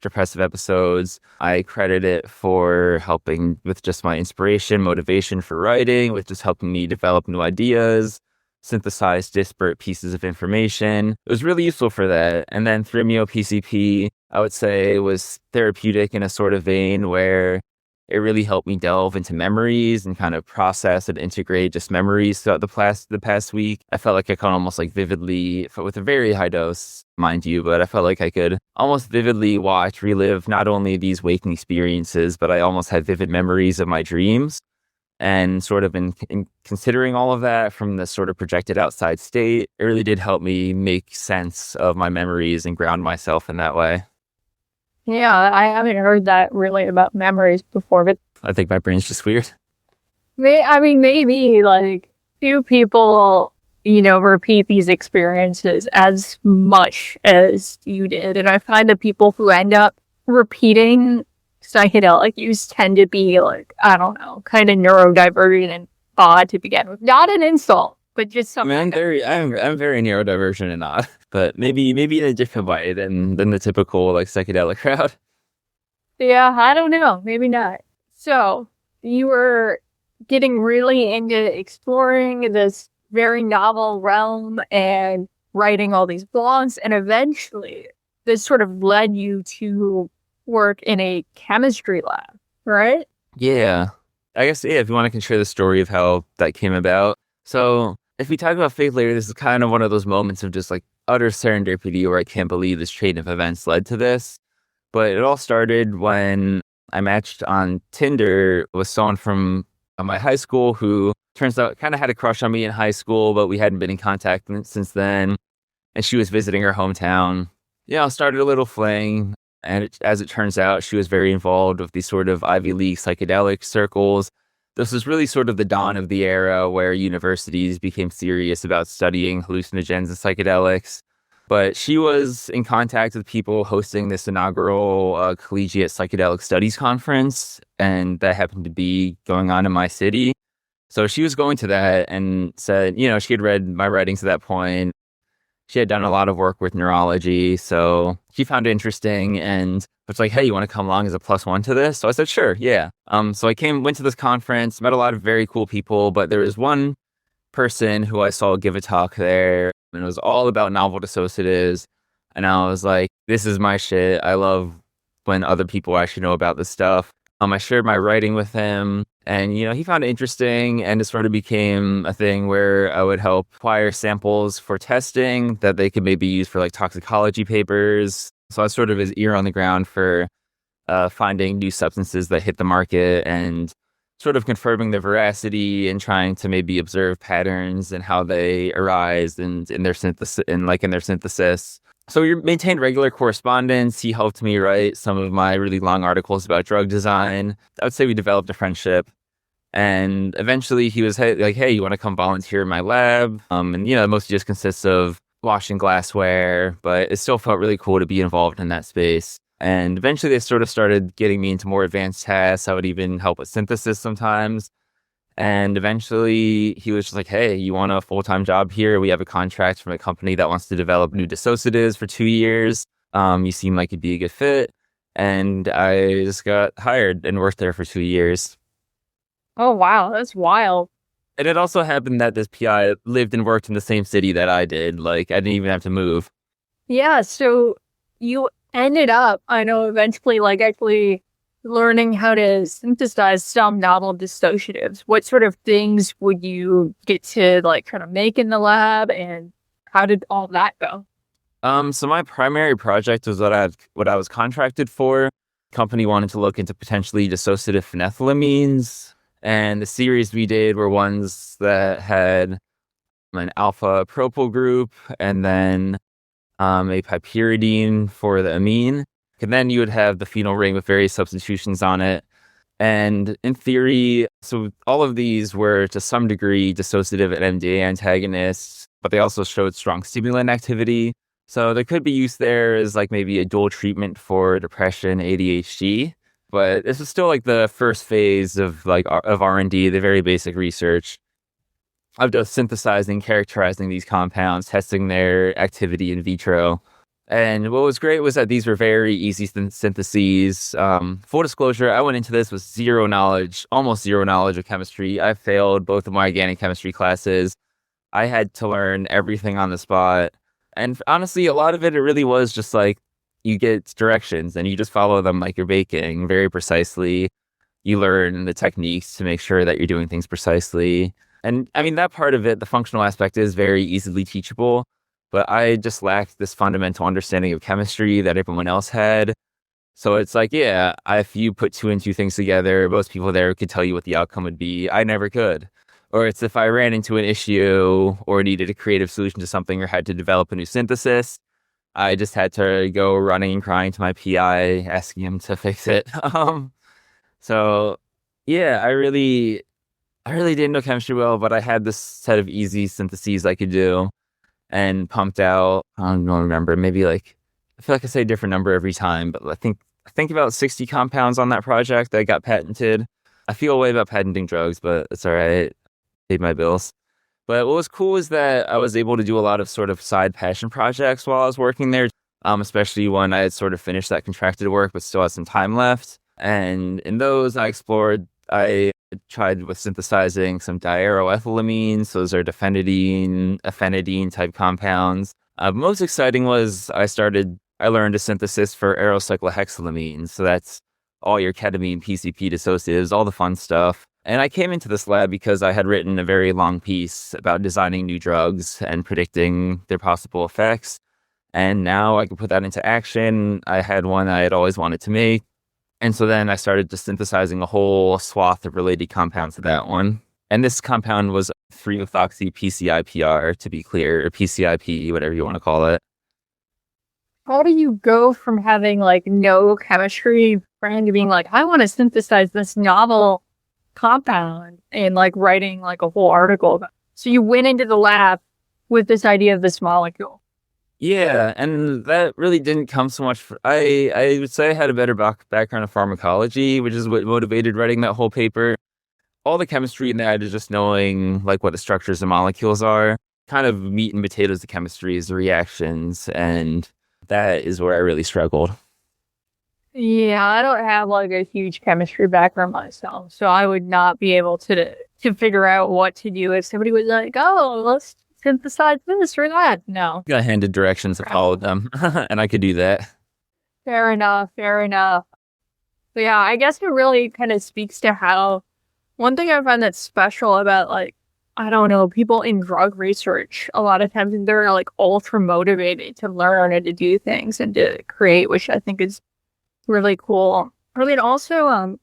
Speaker 2: depressive episodes. I credit it for helping with just my inspiration, motivation for writing, with just helping me develop new ideas, synthesize disparate pieces of information. It was really useful for that. And then Thromio PCP, I would say, was therapeutic in a sort of vein where it really helped me delve into memories and kind of process and integrate just memories throughout the past week. I felt like I could almost like vividly, with a very high dose, mind you, but I felt like I could almost vividly relive not only these waking experiences, but I almost had vivid memories of my dreams. And sort of in considering all of that from the sort of projected outside state, it really did help me make sense of my memories and ground myself in that way.
Speaker 1: Yeah, I haven't heard that really about memories before, but
Speaker 2: I think my brain's just weird.
Speaker 1: maybe like few people, repeat these experiences as much as you did. And I find that people who end up repeating psychedelic use tend to be like, I don't know, kind of neurodivergent and odd to begin with. Not an insult, but just something.
Speaker 2: I'm very neurodivergent and odd, but maybe in a different way than the typical like psychedelic crowd.
Speaker 1: Yeah, I don't know, maybe not. So you were getting really into exploring this very novel realm and writing all these blogs, and eventually this sort of led you to work in a chemistry lab, right?
Speaker 2: Yeah. I guess, if you want, I can share the story of how that came about. So if we talk about faith later, this is kind of one of those moments of just like utter serendipity where I can't believe this chain of events led to this. But it all started when I matched on Tinder with someone from my high school who turns out kind of had a crush on me in high school, but we hadn't been in contact since then. And she was visiting her hometown. Started a little fling. And as it turns out, she was very involved with these sort of Ivy League psychedelic circles. This was really sort of the dawn of the era where universities became serious about studying hallucinogens and psychedelics. But she was in contact with people hosting this inaugural collegiate psychedelic studies conference, and that happened to be going on in my city. So she was going to that and said, she had read my writings at that point. She had done a lot of work with neurology, so she found it interesting and was like, hey, you want to come along as a +1 to this? So I said, sure, yeah. So I went to this conference, met a lot of very cool people, but there was one person who I saw give a talk there, and it was all about novel dissociatives. And I was like, this is my shit. I love when other people actually know about this stuff. I shared my writing with him, and he found it interesting, and it sort of became a thing where I would help acquire samples for testing that they could maybe use for like toxicology papers. So I was sort of his ear on the ground for finding new substances that hit the market and sort of confirming their veracity and trying to maybe observe patterns and how they arise and in their synthesis. So we maintained regular correspondence. He helped me write some of my really long articles about drug design. I would say we developed a friendship. And eventually he was like, hey, you want to come volunteer in my lab? And it mostly just consists of washing glassware, but it still felt really cool to be involved in that space. And eventually they sort of started getting me into more advanced tasks. I would even help with synthesis sometimes. And eventually he was just like, hey, you want a full-time job here? We have a contract from a company that wants to develop new dissociatives for 2 years. You seem like you'd be a good fit. And I just got hired and worked there for 2 years.
Speaker 1: Oh, wow. That's wild.
Speaker 2: And it also happened that this PI lived and worked in the same city that I did. Like, I didn't even have to move.
Speaker 1: Yeah, so you ended up, I know, eventually, like, actually learning how to synthesize some novel dissociatives. What sort of things would you get to like kind of make in the lab, and how did all that go?
Speaker 2: So my primary project was what I was contracted for. The company wanted to look into potentially dissociative phenethylamines, and the series we did were ones that had an alpha propyl group and then a piperidine for the amine. And then you would have the phenyl ring with various substitutions on it. And in theory, so all of these were to some degree dissociative and MDA antagonists, but they also showed strong stimulant activity. So there could be use there as like maybe a dual treatment for depression, ADHD. But this is still like the first phase of R&D, the very basic research. of just synthesizing, characterizing these compounds, testing their activity in vitro. And what was great was that these were very easy syntheses. Full disclosure, I went into this with zero knowledge, almost zero knowledge of chemistry. I failed both of my organic chemistry classes. I had to learn everything on the spot. And honestly, a lot of it really was just like you get directions and you just follow them like you're baking very precisely. You learn the techniques to make sure that you're doing things precisely. And I mean, that part of it, the functional aspect, is very easily teachable. But I just lacked this fundamental understanding of chemistry that everyone else had. So it's like, yeah, if you put two and two things together, most people there could tell you what the outcome would be. I never could. Or it's if I ran into an issue or needed a creative solution to something or had to develop a new synthesis, I just had to go running and crying to my PI, asking him to fix it. So yeah, I really didn't know chemistry well, but I had this set of easy syntheses I could do and pumped out, I don't remember, maybe like, I feel like I say a different number every time, but I think about 60 compounds on that project that got patented. I feel a way about patenting drugs, but it's all right. Paid my bills. But what was cool is that I was able to do a lot of sort of side passion projects while I was working there, especially when I had sort of finished that contracted work but still had some time left. And in those, I tried with synthesizing some diaroethylamines. Those are diphenidine, ephenidine type compounds. Most exciting was I learned a synthesis for aerocyclohexylamine. So that's all your ketamine, PCP dissociatives, all the fun stuff. And I came into this lab because I had written a very long piece about designing new drugs and predicting their possible effects. And now I could put that into action. I had one I had always wanted to make. And so then I started just synthesizing a whole swath of related compounds to that one. And this compound was 3-methoxy PCIPR, to be clear, or PCIP, whatever you want to call it.
Speaker 1: How do you go from having like no chemistry friend to being like, I want to synthesize this novel compound and like writing like a whole article about it? So you went into the lab with this idea of this molecule.
Speaker 2: Yeah, and that really didn't come so much. I would say I had a better background in pharmacology, which is what motivated writing that whole paper. All the chemistry in that is just knowing like what the structures of molecules are. Kind of meat and potatoes of chemistry is the reactions, and that is where I really struggled.
Speaker 1: Yeah, I don't have like a huge chemistry background myself, so I would not be able to figure out what to do if somebody was like, "Oh, let's synthesize this or that." No.
Speaker 2: Got handed directions, I followed them, and I could do that.
Speaker 1: Fair enough. But yeah, I guess it really kind of speaks to how one thing I find that's special about like, I don't know, people in drug research, a lot of times they're like ultra motivated to learn and to do things and to create, which I think is really cool. I mean, also,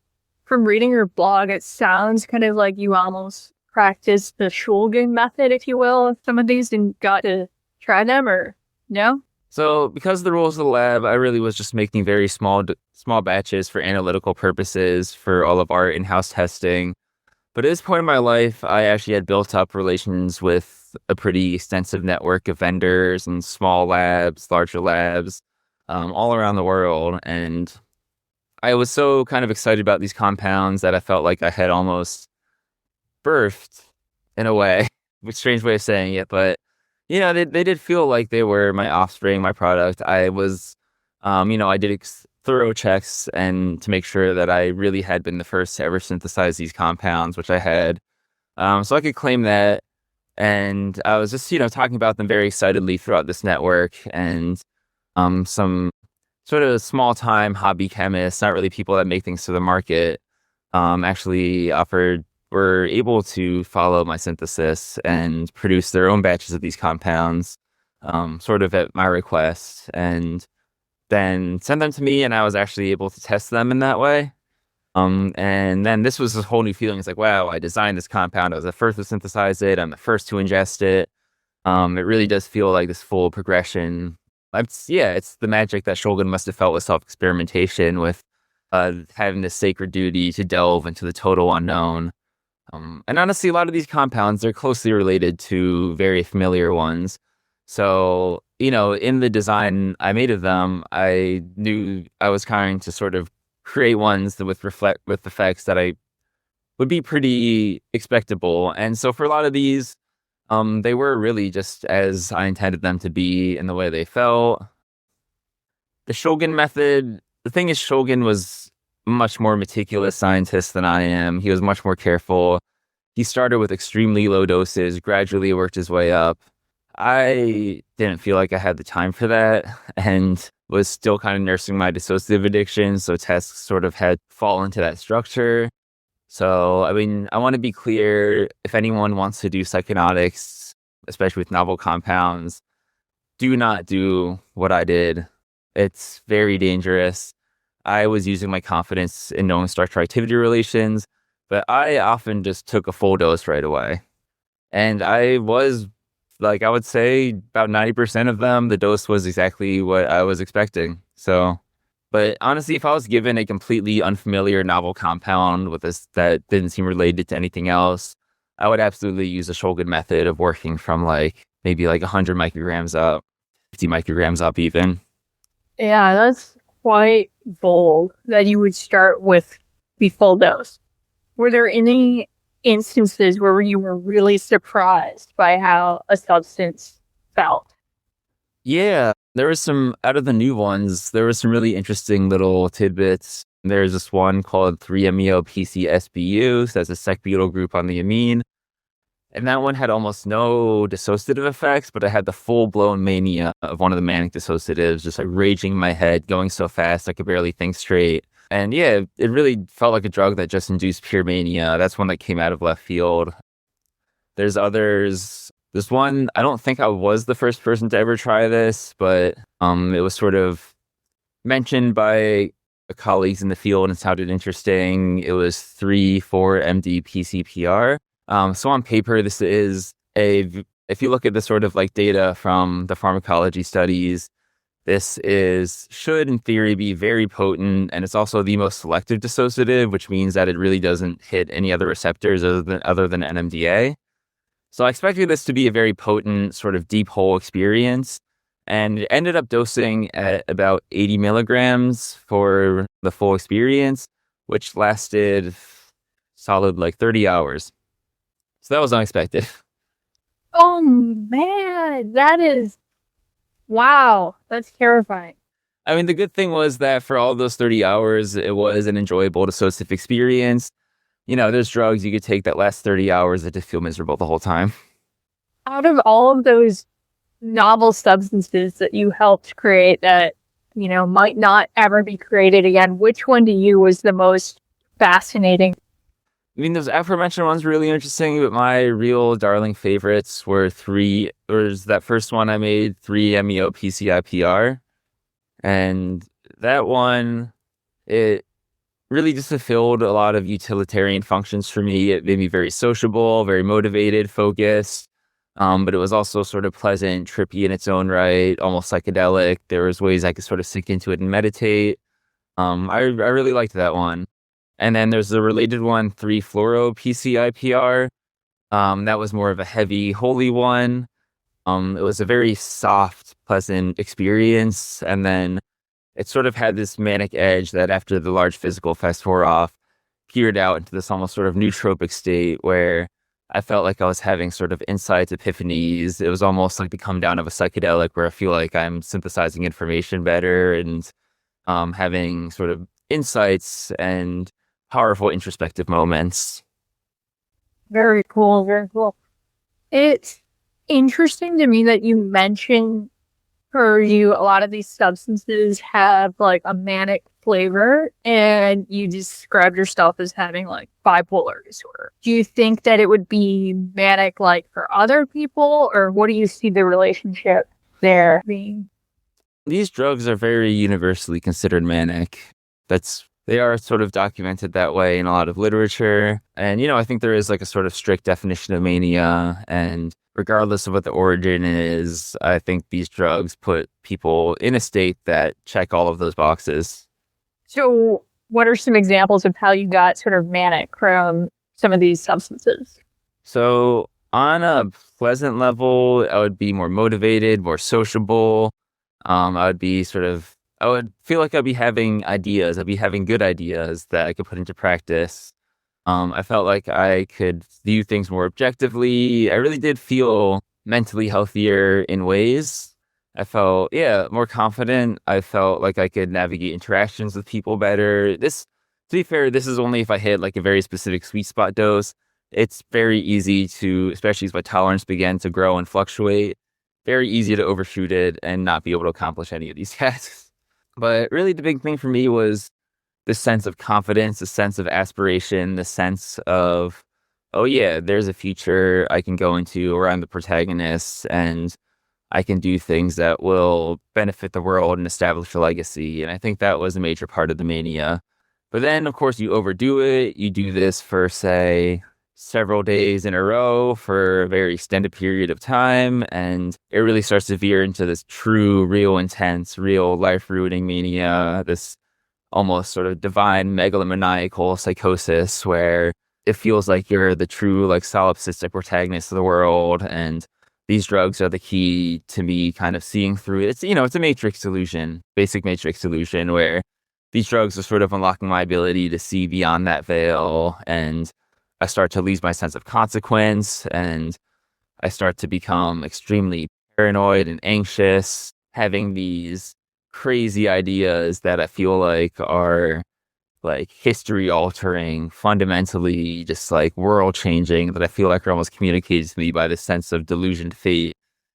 Speaker 1: from reading your blog, it sounds kind of like you almost practiced the Shulgin method, if you will, of some of these and got to try them, or no?
Speaker 2: So because of the rules of the lab, I really was just making very small batches for analytical purposes for all of our in-house testing. But at this point in my life, I actually had built up relations with a pretty extensive network of vendors and small labs, larger labs, all around the world. And I was so kind of excited about these compounds that I felt like I had almost birthed, in a way, a strange way of saying it, but they did feel like they were my offspring, my product. I was, I did thorough checks and to make sure that I really had been the first to ever synthesize these compounds, which I had. So I could claim that. And I was just, talking about them very excitedly throughout this network. And some sort of small time hobby chemists, not really people that make things to the market, actually were able to follow my synthesis and produce their own batches of these compounds, sort of at my request, and then send them to me, and I was actually able to test them in that way. And then this was a whole new feeling. It's like, wow, I designed this compound. I was the first to synthesize it. I'm the first to ingest it. It really does feel like this full progression. It's the magic that Shulgin must have felt with self-experimentation, with having this sacred duty to delve into the total unknown. And honestly, a lot of these compounds are closely related to very familiar ones. So, in the design I made of them, I knew I was trying to sort of create ones that with effects that I would be pretty expectable. And so for a lot of these, They were really just as I intended them to be in the way they felt. The Shulgin method, the thing is, Shulgin was a much more meticulous scientist than I am. He was much more careful. He started with extremely low doses, gradually worked his way up. I didn't feel like I had the time for that and was still kind of nursing my dissociative addiction, so tests sort of had fallen into that structure. So, I mean, I want to be clear, if anyone wants to do psychonautics, especially with novel compounds, do not do what I did. It's very dangerous. I was using my confidence in knowing structure-activity relations, but I often just took a full dose right away. And I was, I would say about 90% of them, the dose was exactly what I was expecting. So, but honestly, if I was given a completely unfamiliar novel compound with this that didn't seem related to anything else, I would absolutely use a Shulgin method of working from maybe 100 micrograms up, 50 micrograms up even.
Speaker 1: Yeah, that's quite bold that you would start with the full dose. Were there any instances where you were really surprised by how a substance felt?
Speaker 2: Yeah, there was some, out of the new ones, there was some really interesting little tidbits. There's this one called 3-MeO-PCSBU, so that's a sec-butyl group on the amine. And that one had almost no dissociative effects, but I had the full-blown mania of one of the manic dissociatives, just raging in my head, going so fast I could barely think straight. And yeah, it really felt like a drug that just induced pure mania. That's one that came out of left field. There's others. There's one, I don't think I was the first person to ever try this, but it was sort of mentioned by colleagues in the field and sounded interesting. It was 3,4-MD-PCPR. So on paper, this is if you look at the sort of data from the pharmacology studies, this should in theory be very potent, and it's also the most selective dissociative, which means that it really doesn't hit any other receptors other than NMDA. So I expected this to be a very potent sort of deep hole experience, and it ended up dosing at about 80 milligrams for the full experience, which lasted solid 30 hours. So that was unexpected.
Speaker 1: Oh man, wow, that's terrifying.
Speaker 2: I mean, the good thing was that for all those 30 hours, it was an enjoyable dissociative experience. There's drugs you could take that last 30 hours that just feel miserable the whole time.
Speaker 1: Out of all of those novel substances that you helped create that, might not ever be created again, which one to you was the most fascinating?
Speaker 2: I mean, those aforementioned ones were really interesting, but my real darling favorites were that first one I made, 3-MeO-PCIPR. And that one, it really just fulfilled a lot of utilitarian functions for me. It made me very sociable, very motivated, focused. But it was also sort of pleasant, trippy in its own right, almost psychedelic. There was ways I could sort of sink into it and meditate. I really liked that one. And then there's the related one, 3-fluoro-PCIPR. That was more of a heavy, holy one. It was a very soft, pleasant experience. And then it sort of had this manic edge that after the large physical effects wore off, peered out into this almost sort of nootropic state where I felt like I was having sort of insights, epiphanies. It was almost like the come down of a psychedelic where I feel like I'm synthesizing information better and having sort of insights and powerful introspective moments.
Speaker 1: Very cool, very cool. It's interesting to me that you mentioned for you, a lot of these substances have a manic flavor, and you described yourself as having bipolar disorder. Do you think that it would be manic for other people, or what do you see the relationship there being?
Speaker 2: These drugs are very universally considered manic. They are sort of documented that way in a lot of literature. And, I think there is a sort of strict definition of mania. And regardless of what the origin is, I think these drugs put people in a state that check all of those boxes.
Speaker 1: So what are some examples of how you got sort of manic from some of these substances?
Speaker 2: So on a pleasant level, I would be more motivated, more sociable. I would feel like I'd be having ideas. I'd be having good ideas that I could put into practice. I felt like I could view things more objectively. I really did feel mentally healthier in ways. I felt, yeah, more confident. I felt like I could navigate interactions with people better. To be fair, this is only if I hit like a very specific sweet spot dose. It's very easy to, especially as my tolerance began to grow and fluctuate, very easy to overshoot it and not be able to accomplish any of these tasks. But really, the big thing for me was this sense of confidence, this sense of aspiration, the sense of, oh yeah, there's a future I can go into where I'm the protagonist and I can do things that will benefit the world and establish a legacy. And I think that was a major part of the mania. But then, of course, you overdo it. You do this for, say, several days in a row for a very extended period of time. And it really starts to veer into this true, real intense, real life-ruining mania, this almost sort of divine megalomaniacal psychosis where it feels like you're the true, like, solipsistic protagonist of the world. And these drugs are the key to me kind of seeing through it. It's a matrix illusion, basic matrix illusion, where these drugs are sort of unlocking my ability to see beyond that veil. And I start to lose my sense of consequence. And I start to become extremely paranoid and anxious, having these crazy ideas that I feel like are like history altering, fundamentally just like world changing, that I feel like are almost communicated to me by this sense of delusioned fate.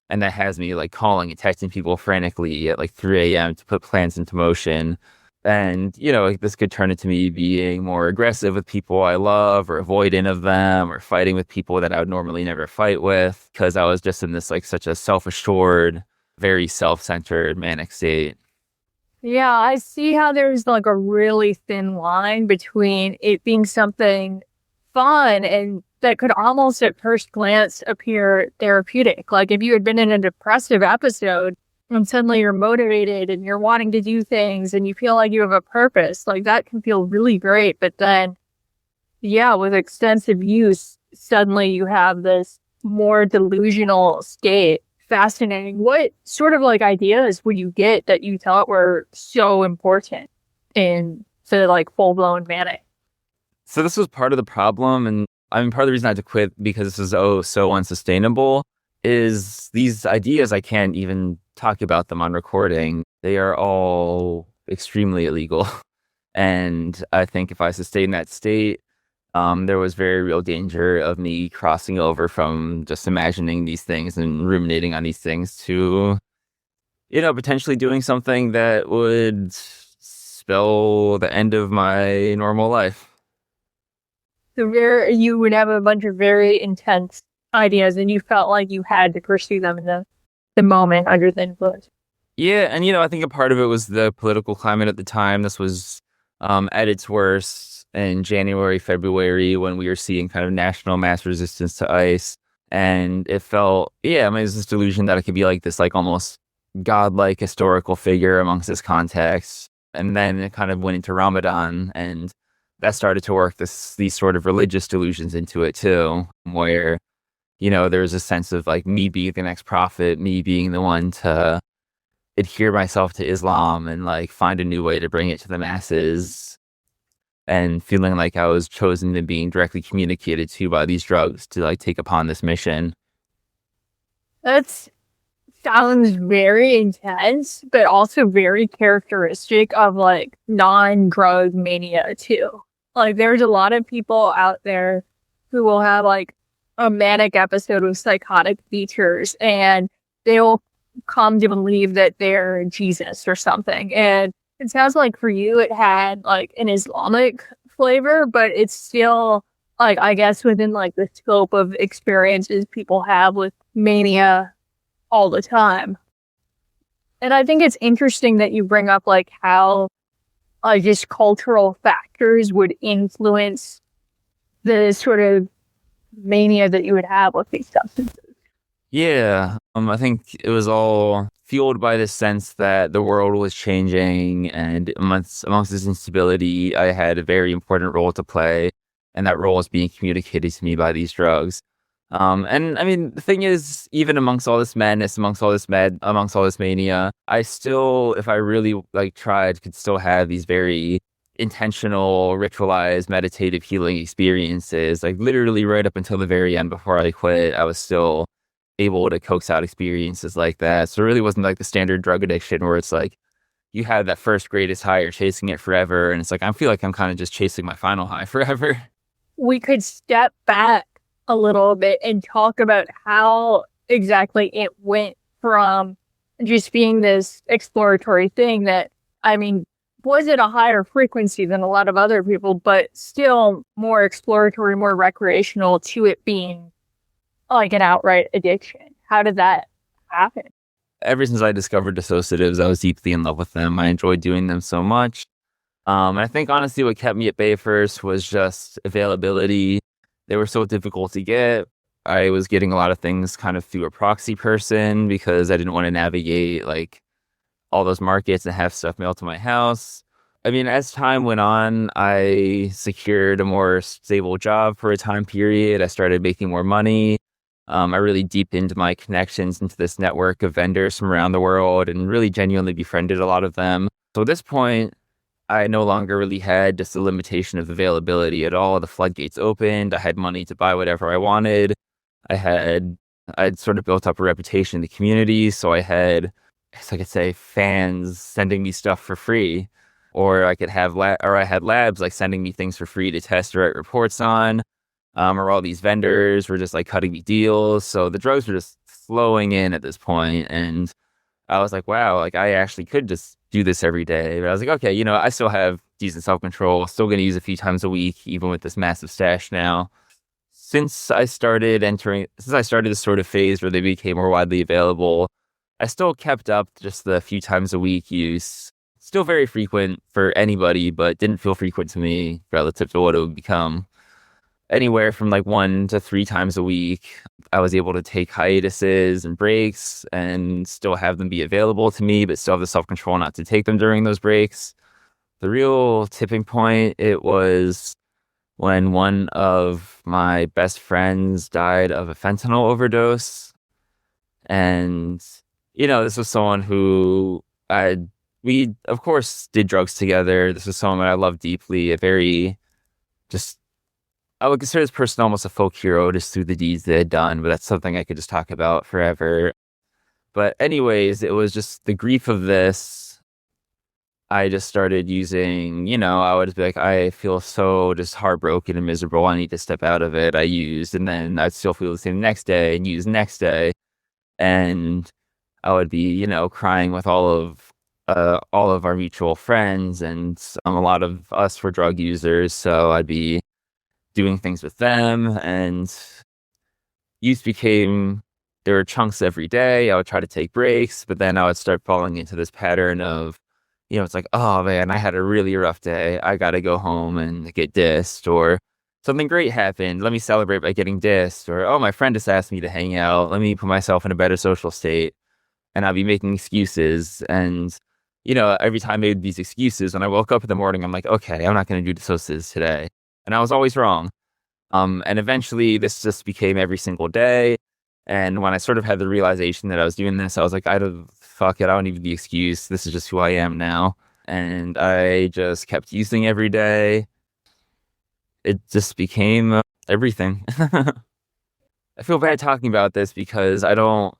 Speaker 2: And that has me like calling and texting people frantically at like 3 a.m. to put plans into motion. And, like this could turn into me being more aggressive with people I love or avoidant of them or fighting with people that I would normally never fight with because I was just in this like such a self-assured, very self-centered manic state.
Speaker 1: Yeah, I see how there's like a really thin line between it being something fun and that could almost at first glance appear therapeutic. Like if you had been in a depressive episode and suddenly you're motivated and you're wanting to do things and you feel like you have a purpose, like that can feel really great. But then, yeah, with extensive use, suddenly you have this more delusional state. Fascinating. What sort of like ideas would you get that you thought were so important in the like full-blown manic?
Speaker 2: So this was part of the problem, and I mean part of the reason I had to quit because this is so unsustainable is these ideas I can't even talk about them on recording. They are all extremely illegal. And I think if I sustain that state, there was very real danger of me crossing over from just imagining these things and ruminating on these things to, potentially doing something that would spell the end of my normal life.
Speaker 1: So you would have a bunch of very intense ideas and you felt like you had to pursue them in the moment under the influence.
Speaker 2: Yeah, and I think a part of it was the political climate at the time. This was at its worst in January, February, when we were seeing kind of national mass resistance to ICE. And it felt, it was this delusion that I could be like this, like almost godlike historical figure amongst this context. And then it kind of went into Ramadan, and that started to work these sort of religious delusions into it too, where, there's a sense of like me being the next prophet, me being the one to adhere myself to Islam and like find a new way to bring it to the masses, and feeling like I was chosen and being directly communicated to by these drugs to like take upon this mission.
Speaker 1: That sounds very intense, but also very characteristic of like non-drug mania too. Like there's a lot of people out there who will have like a manic episode with psychotic features and they'll come to believe that they're Jesus or something. And it sounds like for you, it had like an Islamic flavor, but it's still like, I guess within like the scope of experiences people have with mania all the time. And I think it's interesting that you bring up like how just cultural factors would influence the sort of mania that you would have with these substances.
Speaker 2: Yeah, I think it was all fueled by this sense that the world was changing, and amongst this instability, I had a very important role to play, and that role was being communicated to me by these drugs. And I mean, the thing is, even amongst all this madness, amongst all this mania, I still, if I really like tried, could still have these very intentional, ritualized, meditative healing experiences. Like literally right up until the very end before I quit, I was still able to coax out experiences like that. So it really wasn't like the standard drug addiction where it's like you had that first greatest high, you're chasing it forever. And it's like, I feel like I'm kind of just chasing my final high forever.
Speaker 1: We could step back a little bit and talk about how exactly it went from just being this exploratory thing that, I mean, was at a higher frequency than a lot of other people, but still more exploratory, more recreational, to it being like an outright addiction. How did that happen?
Speaker 2: Ever since I discovered dissociatives, I was deeply in love with them. I enjoyed doing them so much. I think honestly what kept me at bay first was just availability. They were so difficult to get. I was getting a lot of things kind of through a proxy person because I didn't want to navigate like all those markets and have stuff mailed to my house. I mean, as time went on, I secured a more stable job for a time period. I started making more money. I really deepened my connections into this network of vendors from around the world and really genuinely befriended a lot of them. So at this point, I no longer really had just a limitation of availability at all. The floodgates opened. I had money to buy whatever I wanted. I'd sort of built up a reputation in the community. So I had, so I could say, fans sending me stuff for free, or I could have I had labs like sending me things for free to test or write reports on, or all these vendors were just like cutting me deals. So the drugs were just flowing in at this point, and I was like, wow, like I actually could just do this every day. But I was like, okay, I still have decent self-control, still going to use a few times a week, even with this massive stash now. Since I started this sort of phase where they became more widely available, I still kept up just the few times a week use. Still very frequent for anybody, but didn't feel frequent to me relative to what it would become. Anywhere from like 1 to 3 times a week, I was able to take hiatuses and breaks and still have them be available to me, but still have the self-control not to take them during those breaks. The real tipping point, it was when one of my best friends died of a fentanyl overdose. And, this was someone who we of course did drugs together. This was someone that I loved deeply, I would consider this person almost a folk hero just through the deeds they had done, but that's something I could just talk about forever. But anyways, it was just the grief of this. I just started using, I would just be like, I feel so just heartbroken and miserable. I need to step out of it. I used, and then I'd still feel the same next day and use next day. And I would be, crying with all of our mutual friends, and a lot of us were drug users. So I'd be doing things with them, and there were chunks every day. I would try to take breaks, but then I would start falling into this pattern of, it's like, oh man, I had a really rough day. I got to go home and get dissed, or something great happened. Let me celebrate by getting dissed, or, oh, my friend just asked me to hang out. Let me put myself in a better social state. And I'll be making excuses. And, every time I made these excuses, when I woke up in the morning, I'm like, okay, I'm not going to do dissociatives today. And I was always wrong. And eventually this just became every single day. And when I sort of had the realization that I was doing this, I was like, fuck it, I don't need the excuse. This is just who I am now. And I just kept using every day. It just became everything. I feel bad talking about this because I don't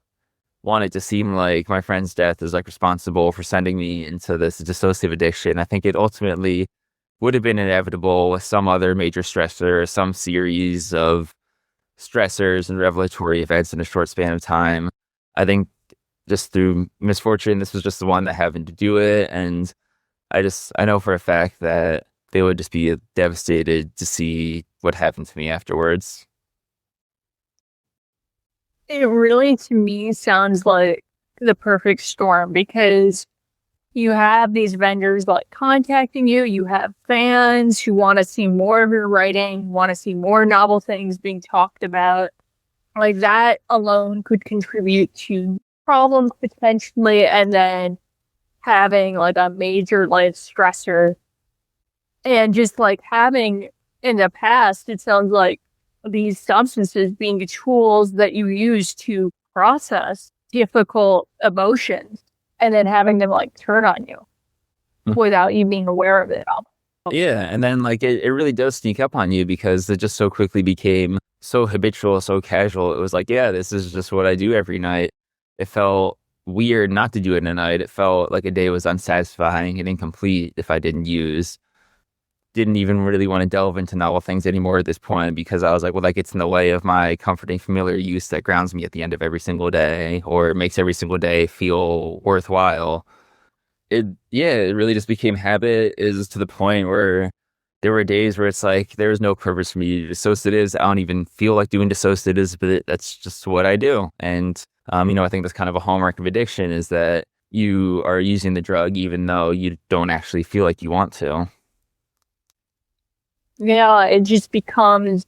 Speaker 2: want it to seem like my friend's death is like responsible for sending me into this dissociative addiction. I think it ultimately would have been inevitable with some other major stressor, some series of stressors and revelatory events in a short span of time. I think just through misfortune, this was just the one that happened to do it. And I know for a fact that they would just be devastated to see what happened to me afterwards.
Speaker 1: It really, to me, sounds like the perfect storm, because you have these vendors like contacting you. You have fans who want to see more of your writing, want to see more novel things being talked about. Like that alone could contribute to problems potentially, and then having like a major life stressor. And just like having in the past, it sounds like these substances being the tools that you use to process difficult emotions, and then having them like turn on you without you being aware of it all.
Speaker 2: Yeah, and then like it really does sneak up on you because it just so quickly became so habitual, so casual. It was like, yeah, this is just what I do every night. It felt weird not to do it at night. It felt like a day was unsatisfying and incomplete if I didn't use. Didn't even really want to delve into novel things anymore at this point because I was like, well, that gets in the way of my comforting, familiar use that grounds me at the end of every single day or makes every single day feel worthwhile. It really just became habit, is to the point where there were days where it's like there was no purpose for me to do dissociatives. I don't even feel like doing dissociatives, but that's just what I do. And I think that's kind of a hallmark of addiction, is that you are using the drug even though you don't actually feel like you want to.
Speaker 1: Yeah, it just becomes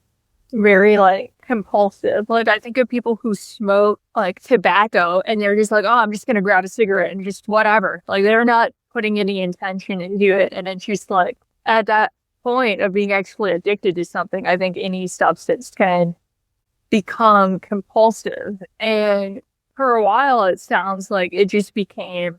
Speaker 1: very like compulsive. Like I think of people who smoke like tobacco and they're just like, oh, I'm just gonna grab a cigarette and just whatever. Like they're not putting any intention into it. And it's just like at that point of being actually addicted to something, I think any substance can become compulsive. And for a while it sounds like it just became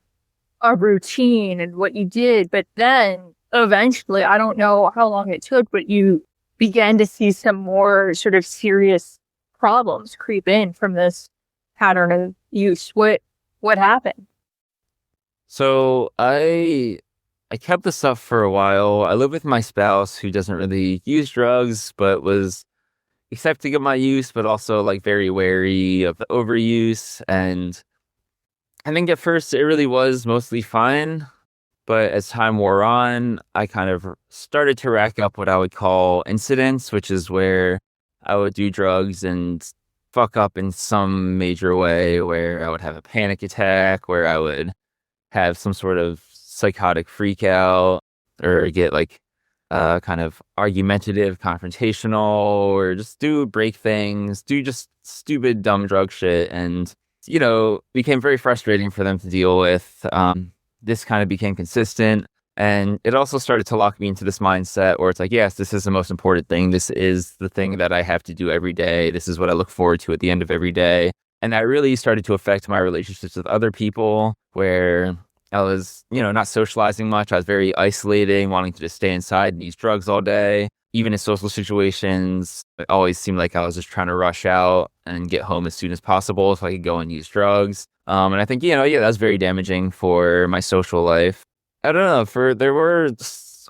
Speaker 1: a routine and what you did. But then eventually, I don't know how long it took, but you began to see some more sort of serious problems creep in from this pattern of use. What happened?
Speaker 2: So I kept this up for a while. I live with my spouse who doesn't really use drugs, but was accepting of my use, but also like very wary of the overuse. And I think at first it really was mostly fine. But as time wore on, I kind of started to rack up what I would call incidents, which is where I would do drugs and fuck up in some major way, where I would have a panic attack, where I would have some sort of psychotic freak out, or get like kind of argumentative, confrontational, or just break things, do just stupid, dumb drug shit. And, became very frustrating for them to deal with. This kind of became consistent, and it also started to lock me into this mindset where it's like, yes, this is the most important thing. This is the thing that I have to do every day. This is what I look forward to at the end of every day. And that really started to affect my relationships with other people, where I was, not socializing much. I was very isolating, wanting to just stay inside and use drugs all day. Even in social situations, it always seemed like I was just trying to rush out and get home as soon as possible so I could go and use drugs. And I think, that was very damaging for my social life. I don't know, there were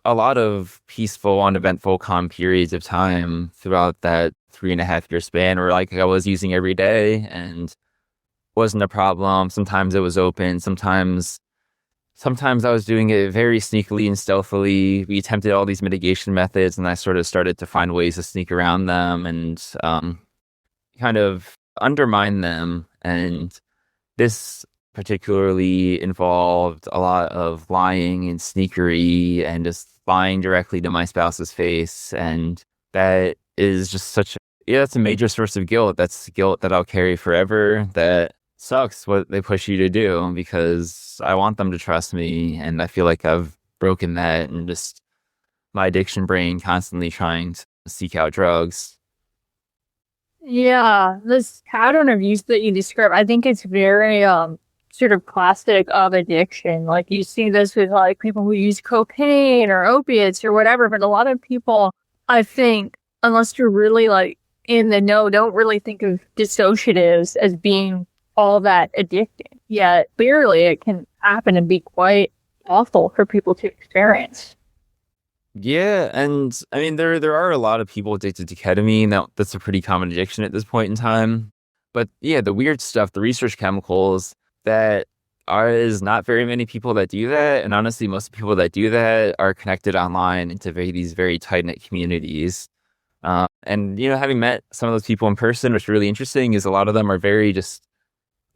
Speaker 2: a lot of peaceful, uneventful, calm periods of time throughout that 3.5 year span where like I was using every day and wasn't a problem. Sometimes it was open. Sometimes I was doing it very sneakily and stealthily. We attempted all these mitigation methods, and I sort of started to find ways to sneak around them and kind of undermine them. And this particularly involved a lot of lying and sneakery and just lying directly to my spouse's face. And that is just that's a major source of guilt. That's guilt that I'll carry forever. That sucks what they push you to do, because I want them to trust me. And I feel like I've broken that, and just my addiction brain constantly trying to seek out drugs.
Speaker 1: Yeah, this pattern of use that you describe, I think it's very sort of classic of addiction. Like you see this with like people who use cocaine or opiates or whatever, but a lot of people, I think, unless you're really like in the know, don't really think of dissociatives as being all that addicting. Yet clearly it can happen and be quite awful for people to experience.
Speaker 2: Yeah, and I mean there are a lot of people addicted to ketamine. That's a pretty common addiction at this point in time. But yeah, the weird stuff, the research chemicals, is not very many people that do that. And honestly, most of the people that do that are connected online into these very tight-knit communities. And having met some of those people in person, what's really interesting is a lot of them are very just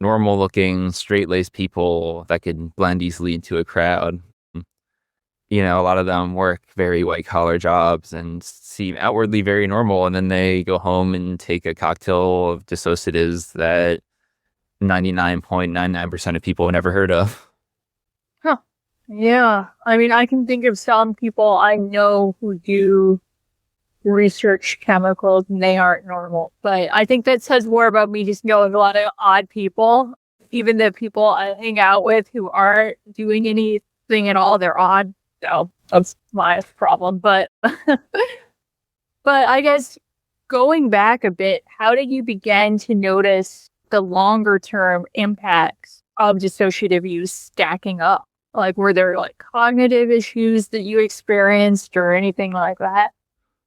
Speaker 2: normal-looking, straight-laced people that could blend easily into a crowd. A lot of them work very white-collar jobs and seem outwardly very normal, and then they go home and take a cocktail of dissociatives that 99.99% of people have never heard of.
Speaker 1: Huh. Yeah. I mean, I can think of some people I know who do research chemicals and they aren't normal. But I think that says more about me just knowing a lot of odd people. Even the people I hang out with who aren't doing anything at all, they're odd. So that's my problem. But but I guess going back a bit, how did you begin to notice the longer term impacts of dissociative use stacking up? Like, were there like cognitive issues that you experienced or anything like that?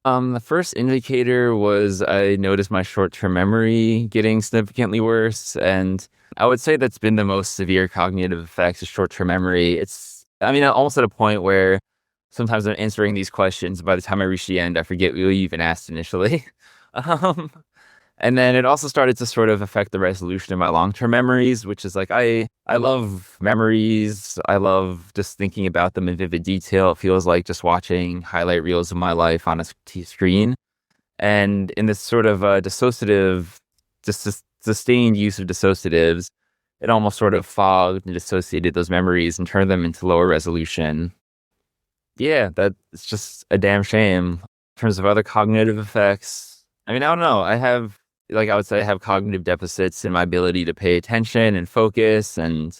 Speaker 2: The first indicator was I noticed my short-term memory getting significantly worse, and I would say that's been the most severe cognitive effects of short-term memory. I mean, almost at a point where sometimes I'm answering these questions, by the time I reach the end, I forget what you even asked initially. Um, and then it also started to sort of affect the resolution of my long-term memories, which is like, I love memories. I love just thinking about them in vivid detail. It feels like just watching highlight reels of my life on a screen. And in this sort of sustained use of dissociatives, it almost sort of fogged and dissociated those memories and turned them into lower resolution. Yeah, it's just a damn shame. In terms of other cognitive effects, I mean, I don't know. I would say I have cognitive deficits in my ability to pay attention and focus and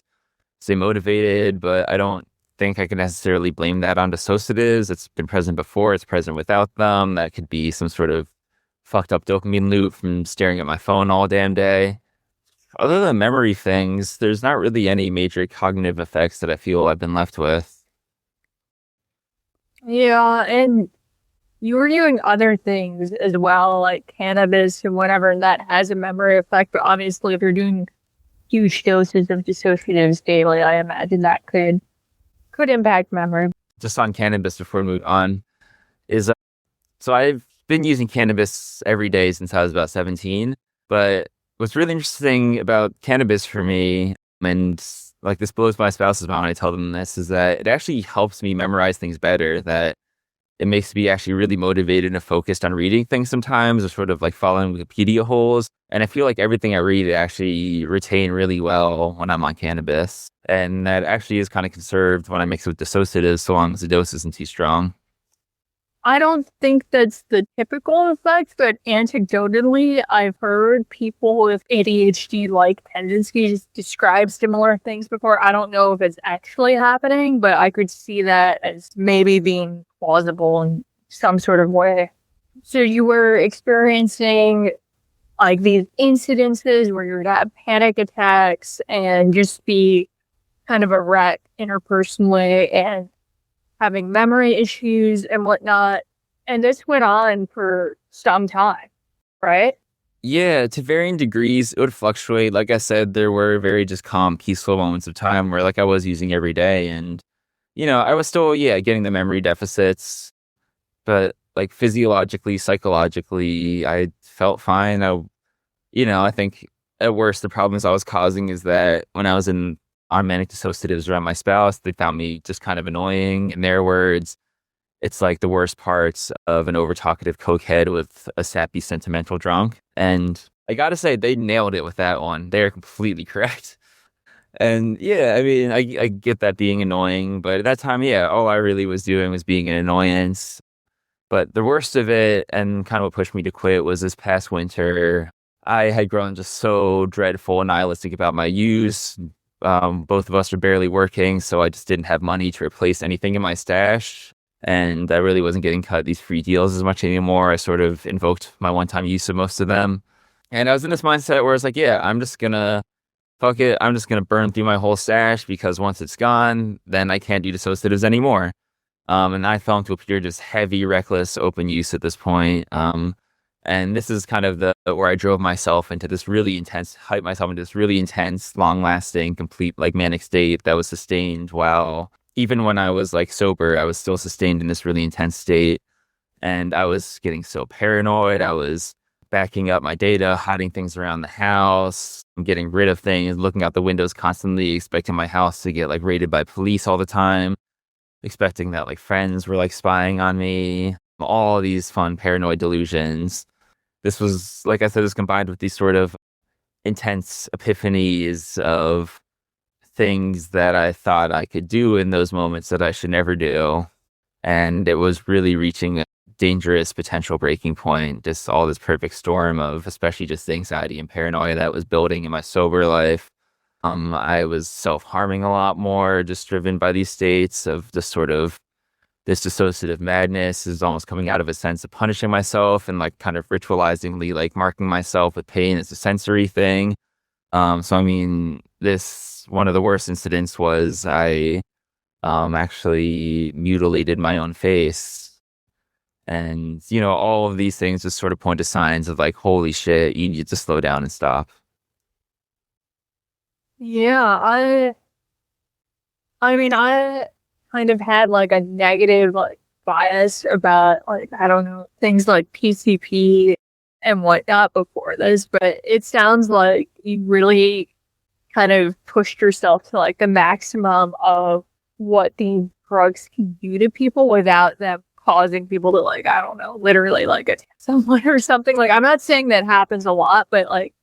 Speaker 2: stay motivated, but I don't think I can necessarily blame that on dissociatives. It's been present before, it's present without them. That could be some sort of fucked up dopamine loop from staring at my phone all damn day. Other than memory things, there's not really any major cognitive effects that I feel I've been left with.
Speaker 1: Yeah, and you were doing other things as well, like cannabis and whatever, and that has a memory effect. But obviously, if you're doing huge doses of dissociatives daily, I imagine that could impact memory.
Speaker 2: Just on cannabis before we move on, is so I've been using cannabis every day since I was about 17. But what's really interesting about cannabis for me, and like this blows my spouse's mind when I tell them this, is that it actually helps me memorize things better. That it makes me actually really motivated and focused on reading things sometimes, or sort of like following Wikipedia holes. And I feel like everything I read, I actually retain really well when I'm on cannabis. And that actually is kind of conserved when I mix it with dissociatives, so long as the dose isn't too strong.
Speaker 1: I don't think that's the typical effect, but anecdotally, I've heard people with ADHD-like tendencies describe similar things before. I don't know if it's actually happening, but I could see that as maybe being plausible in some sort of way. So you were experiencing like these incidences where you would have panic attacks and just be kind of a wreck interpersonally and having memory issues and whatnot. And this went on for some time, right?
Speaker 2: Yeah, to varying degrees, it would fluctuate. Like I said, there were very just calm, peaceful moments of time where like I was using every day. And, I was still, getting the memory deficits. But like physiologically, psychologically, I felt fine. I think at worst, the problems I was causing is that when I was on manic dissociatives around my spouse, they found me just kind of annoying. In their words, it's like the worst parts of an overtalkative cokehead with a sappy sentimental drunk. And I gotta say, they nailed it with that one. They're completely correct. And yeah, I mean, I get that being annoying, but at that time, all I really was doing was being an annoyance. But the worst of it, and kind of what pushed me to quit, was this past winter. I had grown just so dreadful and nihilistic about my use. Both of us were barely working, so I just didn't have money to replace anything in my stash. And I really wasn't getting cut these free deals as much anymore. I sort of invoked my one-time use of most of them. And I was in this mindset where it's like, I'm just gonna fuck it. I'm just gonna burn through my whole stash, because once it's gone, then I can't do dissociatives anymore. And I fell into a period of just heavy, reckless, open use at this point. And this is kind of where I drove myself into this really intense, hyped myself into this really intense, long-lasting, complete like manic state that was sustained while, even when I was like sober, I was still sustained in this really intense state. And I was getting so paranoid. I was backing up my data, hiding things around the house, getting rid of things, looking out the windows constantly, expecting my house to get like raided by police all the time, expecting that like friends were like spying on me, all these fun paranoid delusions. This was, like I said, was combined with these sort of intense epiphanies of things that I thought I could do in those moments that I should never do. And it was really reaching a dangerous potential breaking point. Just all this perfect storm of especially just anxiety and paranoia that was building in my sober life. I was self-harming a lot more, just driven by these states of just sort of this dissociative madness is almost coming out of a sense of punishing myself and like kind of ritualizingly like marking myself with pain as a sensory thing. So I mean, this one of the worst incidents was I actually mutilated my own face. And, you know, all of these things just sort of point to signs of like, holy shit, you need to slow down and stop.
Speaker 1: Yeah, I mean, I kind of had like a negative like bias about like I don't know things like PCP and whatnot before this, but it sounds like you really kind of pushed yourself to like the maximum of what these drugs can do to people without them causing people to like I don't know literally like attack someone or something. Like I'm not saying that happens a lot, but like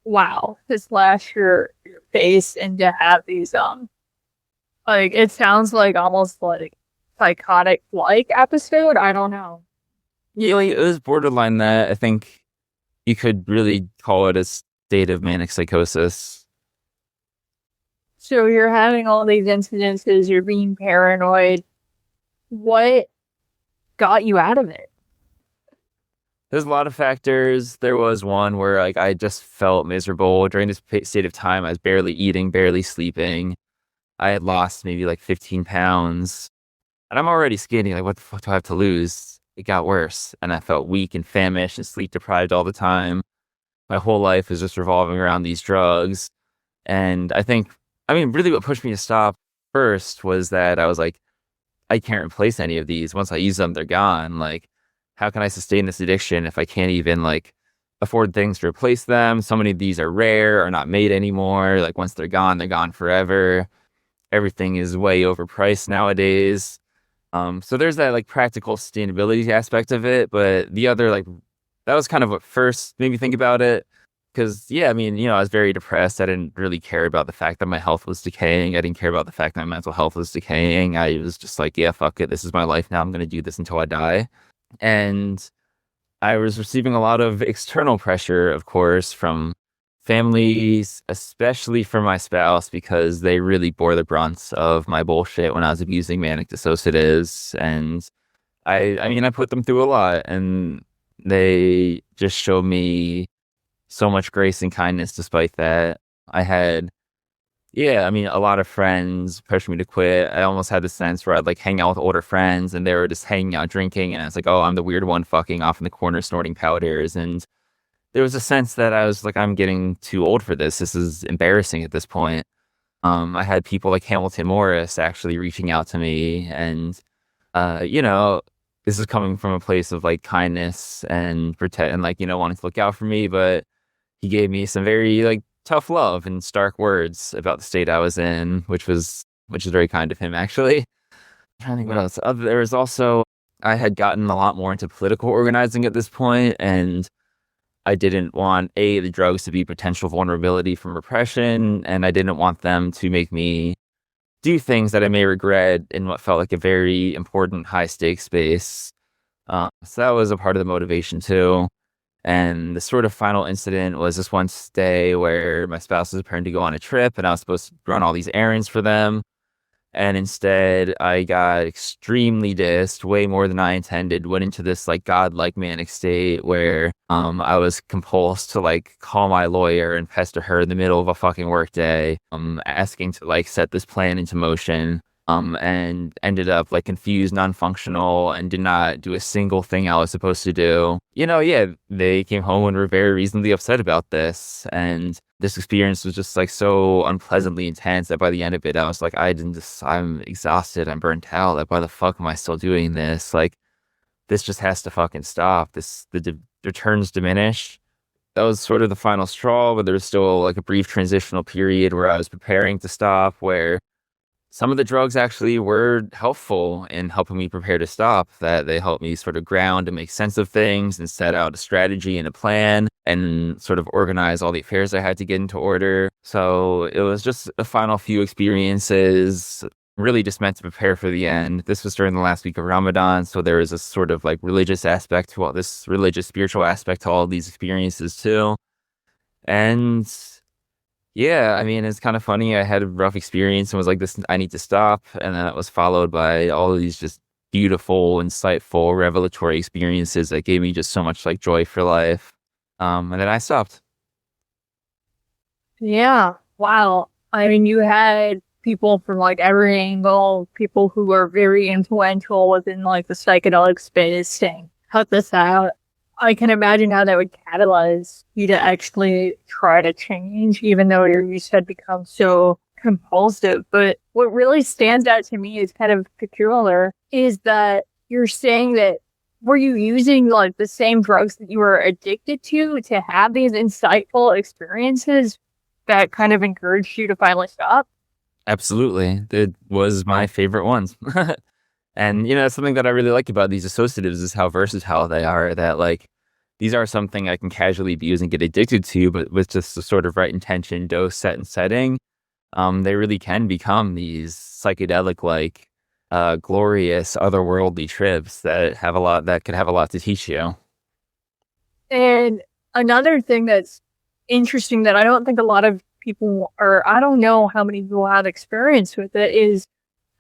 Speaker 1: wow, to slash your face and to have these like it sounds like almost like psychotic like episode. I don't know.
Speaker 2: Yeah, like, it was borderline that. I think you could really call it a state of manic psychosis.
Speaker 1: So you're having all these incidences, you're being paranoid. What got you out of it?
Speaker 2: There's a lot of factors. There was one where like I just felt miserable during this state of time. I was barely eating, barely sleeping. I had lost maybe like 15 pounds, and I'm already skinny. Like, what the fuck do I have to lose? It got worse, and I felt weak and famished and sleep deprived all the time. My whole life was just revolving around these drugs. And I think, I mean, really what pushed me to stop first was that I was like, I can't replace any of these. Once I use them, they're gone. Like, how can I sustain this addiction if I can't even like afford things to replace them? So many of these are rare or not made anymore. Like once they're gone forever. Everything is way overpriced nowadays. So there's that like practical sustainability aspect of it. But the other like that was kind of what first made me think about it. Because, yeah, I mean, you know, I was very depressed. I didn't really care about the fact that my health was decaying. I didn't care about the fact that my mental health was decaying. I was just like, yeah, fuck it. This is my life now. I'm going to do this until I die. And I was receiving a lot of external pressure, of course, from families, especially from my spouse, because they really bore the brunt of my bullshit when I was abusing manic dissociatives. And I mean, I put them through a lot, and they just showed me so much grace and kindness despite that. I had, yeah, I mean, a lot of friends pressured me to quit. I almost had the sense where I'd like hang out with older friends and they were just hanging out drinking. And I was like, oh, I'm the weird one fucking off in the corner snorting powders. And there was a sense that I was like, I'm getting too old for this. This is embarrassing at this point. I had people like Hamilton Morris actually reaching out to me. And, you know, this is coming from a place of like kindness and protect and like, you know, wanting to look out for me. But he gave me some very like tough love and stark words about the state I was in, which is very kind of him, actually. I'm trying to think what else. There was also, I had gotten a lot more into political organizing at this point, and I didn't want the drugs to be potential vulnerability from repression, and I didn't want them to make me do things that I may regret in what felt like a very important high stakes space. So that was a part of the motivation too. And the sort of final incident was this one day where my spouse was preparing to go on a trip, and I was supposed to run all these errands for them. And instead, I got extremely dissed, way more than I intended, went into this like godlike manic state where I was compulsed to like call my lawyer and pester her in the middle of a fucking workday, asking to like set this plan into motion. And ended up like confused, non-functional, and did not do a single thing I was supposed to do. You know, yeah, they came home and were very reasonably upset about this. And this experience was just like so unpleasantly intense that by the end of it, I was like, I'm exhausted, I'm burnt out. Like, why the fuck am I still doing this? Like, this just has to fucking stop. The returns diminish. That was sort of the final straw, but there was still like a brief transitional period where I was preparing to stop, where some of the drugs actually were helpful in helping me prepare to stop, that they helped me sort of ground and make sense of things and set out a strategy and a plan and sort of organize all the affairs I had to get into order. So it was just the final few experiences, really just meant to prepare for the end. This was during the last week of Ramadan, so there was a sort of like religious aspect to all this, religious, spiritual aspect to all of these experiences too. And yeah, I mean, it's kind of funny. I had a rough experience and was like, this, I need to stop. And then it was followed by all of these just beautiful, insightful, revelatory experiences that gave me just so much like joy for life. And then I stopped.
Speaker 1: Yeah. Wow. I mean, you had people from like every angle, people who were very influential within like the psychedelic space saying, cut this out. I can imagine how that would catalyze you to actually try to change, even though your use had become so compulsive. But what really stands out to me is kind of peculiar is that you're saying that were you using like the same drugs that you were addicted to have these insightful experiences that kind of encouraged you to finally stop?
Speaker 2: Absolutely. It was my favorite ones. And, something that I really like about these dissociatives is how versatile they are, that like these are something I can casually abuse and get addicted to, but with just the sort of right intention, dose, set, and setting, they really can become these psychedelic, like glorious, otherworldly trips that could have a lot to teach you.
Speaker 1: And another thing that's interesting that I don't think a lot of people, or I don't know how many people have experience with it, is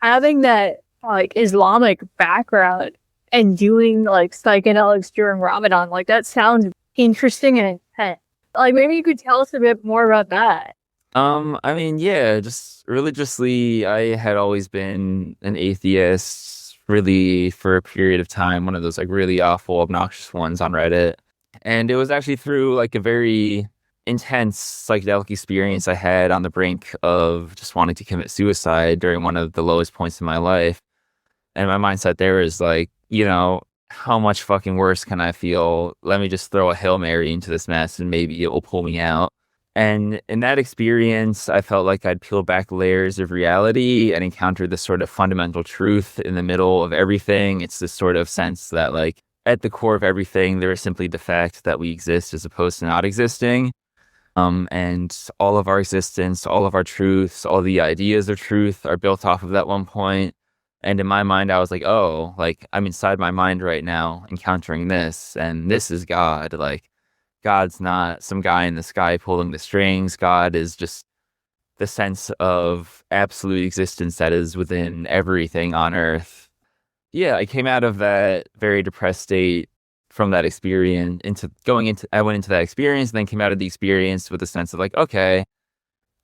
Speaker 1: having that like Islamic background and doing like psychedelics during Ramadan. Like that sounds interesting and intense. Like maybe you could tell us a bit more about that.
Speaker 2: I mean, yeah, just religiously, I had always been an atheist, really, for a period of time, one of those like really awful, obnoxious ones on Reddit. And it was actually through like a very intense psychedelic experience I had on the brink of just wanting to commit suicide during one of the lowest points in my life. And my mindset there is like, how much fucking worse can I feel? Let me just throw a Hail Mary into this mess and maybe it will pull me out. And in that experience, I felt like I'd peel back layers of reality and encounter this sort of fundamental truth in the middle of everything. It's this sort of sense that like at the core of everything, there is simply the fact that we exist as opposed to not existing. And all of our existence, all of our truths, all the ideas of truth are built off of that one point. And in my mind, I was like, oh, like I'm inside my mind right now encountering this, and this is God. Like God's not some guy in the sky pulling the strings. God is just the sense of absolute existence that is within everything on earth. Yeah, I came out of that very depressed state from that experience I went into that experience and then came out of the experience with a sense of like, okay,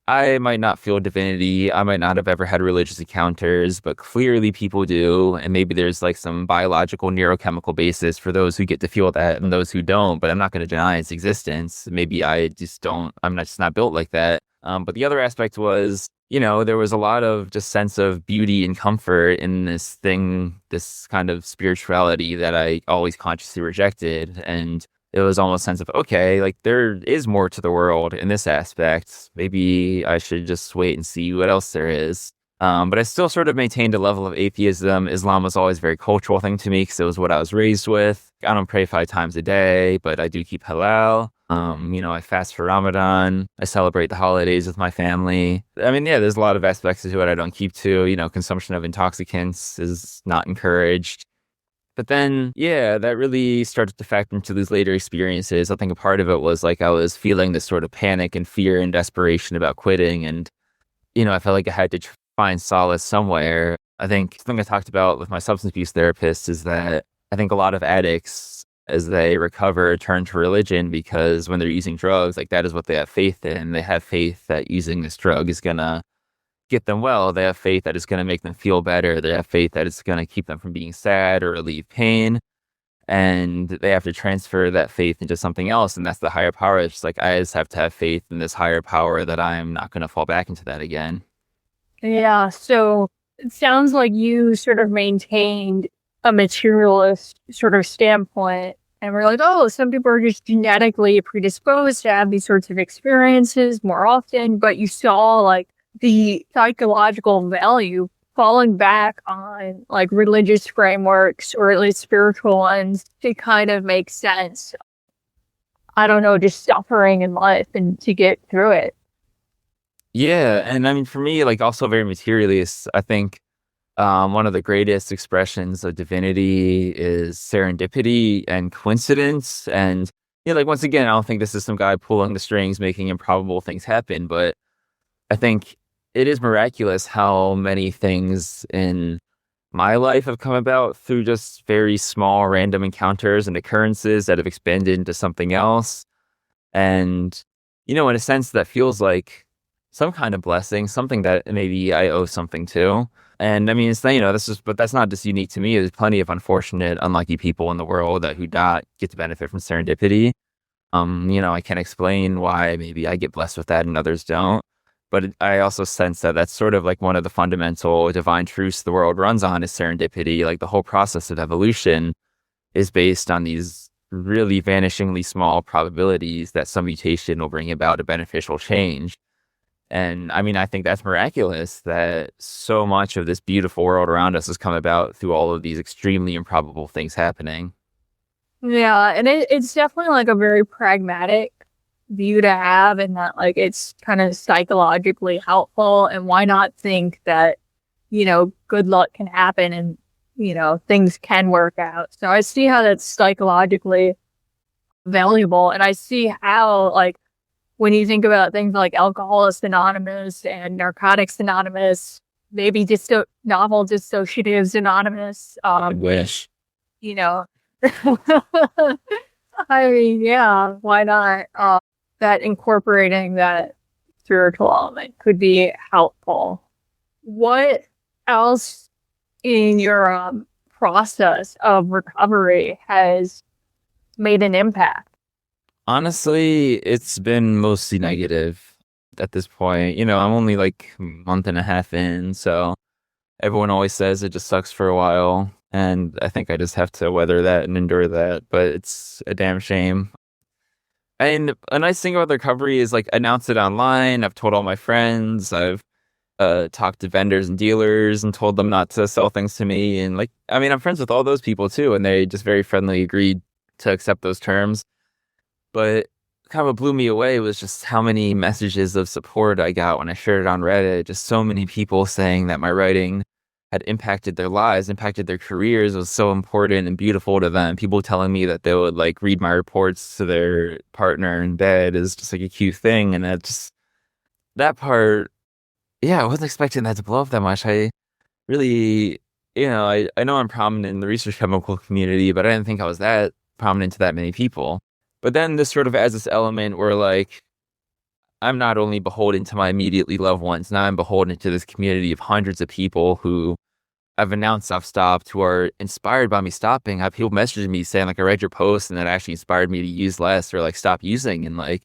Speaker 2: I might not feel divinity. I might not have ever had religious encounters, but clearly people do. And maybe there's like some biological neurochemical basis for those who get to feel that and those who don't, but I'm not going to deny its existence. Maybe I'm not just not built like that. But the other aspect was, there was a lot of just sense of beauty and comfort in this kind of spirituality that I always consciously rejected. And it was almost a sense of, okay, like there is more to the world in this aspect. Maybe I should just wait and see what else there is. But I still sort of maintained a level of atheism. Islam was always a very cultural thing to me because it was what I was raised with. I don't pray 5 times a day, but I do keep halal. I fast for Ramadan. I celebrate the holidays with my family. I mean, yeah, there's a lot of aspects to it I don't keep to. Consumption of intoxicants is not encouraged. But then, yeah, that really started to factor into these later experiences. I think a part of it was like I was feeling this sort of panic and fear and desperation about quitting. And, I felt like I had to find solace somewhere. I think something I talked about with my substance abuse therapist is that I think a lot of addicts, as they recover, turn to religion because when they're using drugs, like that is what they have faith in. They have faith that using this drug is going to get them well. They have faith that it's going to make them feel better. They have faith that it's going to keep them from being sad or relieve pain. And they have to transfer that faith into something else. And that's the higher power. It's just like, I just have to have faith in this higher power that I'm not going to fall back into that again.
Speaker 1: Yeah. So it sounds like you sort of maintained a materialist sort of standpoint. And we're like, oh, some people are just genetically predisposed to have these sorts of experiences more often. But you saw like the psychological value falling back on like religious frameworks or at least spiritual ones to kind of make sense. I don't know, just suffering in life and to get through it.
Speaker 2: Yeah. And I mean, for me, like also very materialist, I think one of the greatest expressions of divinity is serendipity and coincidence. And, like once again, I don't think this is some guy pulling the strings, making improbable things happen, but I think it is miraculous how many things in my life have come about through just very small random encounters and occurrences that have expanded into something else. And, in a sense, that feels like some kind of blessing, something that maybe I owe something to. And I mean, it's, but that's not just unique to me. There's plenty of unfortunate, unlucky people in the world who not get to benefit from serendipity. I can't explain why maybe I get blessed with that and others don't. But I also sense that that's sort of like one of the fundamental divine truths the world runs on is serendipity. Like the whole process of evolution is based on these really vanishingly small probabilities that some mutation will bring about a beneficial change. And I mean, I think that's miraculous that so much of this beautiful world around us has come about through all of these extremely improbable things happening.
Speaker 1: Yeah, and it's definitely like a very pragmatic view to have, and that like it's kind of psychologically helpful. And why not think that, good luck can happen and, things can work out. So I see how that's psychologically valuable. And I see how, like, when you think about things like Alcoholics Anonymous and Narcotics Anonymous, maybe novel Dissociatives Anonymous.
Speaker 2: I wish.
Speaker 1: I mean, yeah, why not? That incorporating that spiritual element could be helpful. What else in your process of recovery has made an impact?
Speaker 2: Honestly, it's been mostly negative at this point. I'm only like a month and a half in, so everyone always says it just sucks for a while. And I think I just have to weather that and endure that, but it's a damn shame. And a nice thing about the recovery is like announce it online. I've told all my friends. I've talked to vendors and dealers and told them not to sell things to me. And like, I mean, I'm friends with all those people too, and they just very friendly agreed to accept those terms. But kind of what blew me away was just how many messages of support I got when I shared it on Reddit. Just so many people saying that my writing had impacted their lives, impacted their careers, was so important and beautiful to them. People telling me that they would like read my reports to their partner in bed is just like a cute thing. And that part, yeah, I wasn't expecting that to blow up that much. I really, I know I'm prominent in the research chemical community, but I didn't think I was that prominent to that many people. But then this sort of adds this element where like, I'm not only beholden to my immediately loved ones, now I'm beholden to this community of hundreds of people who I've announced I've stopped, who are inspired by me stopping. I have people messaging me saying like, I read your post and that actually inspired me to use less or like stop using. And like,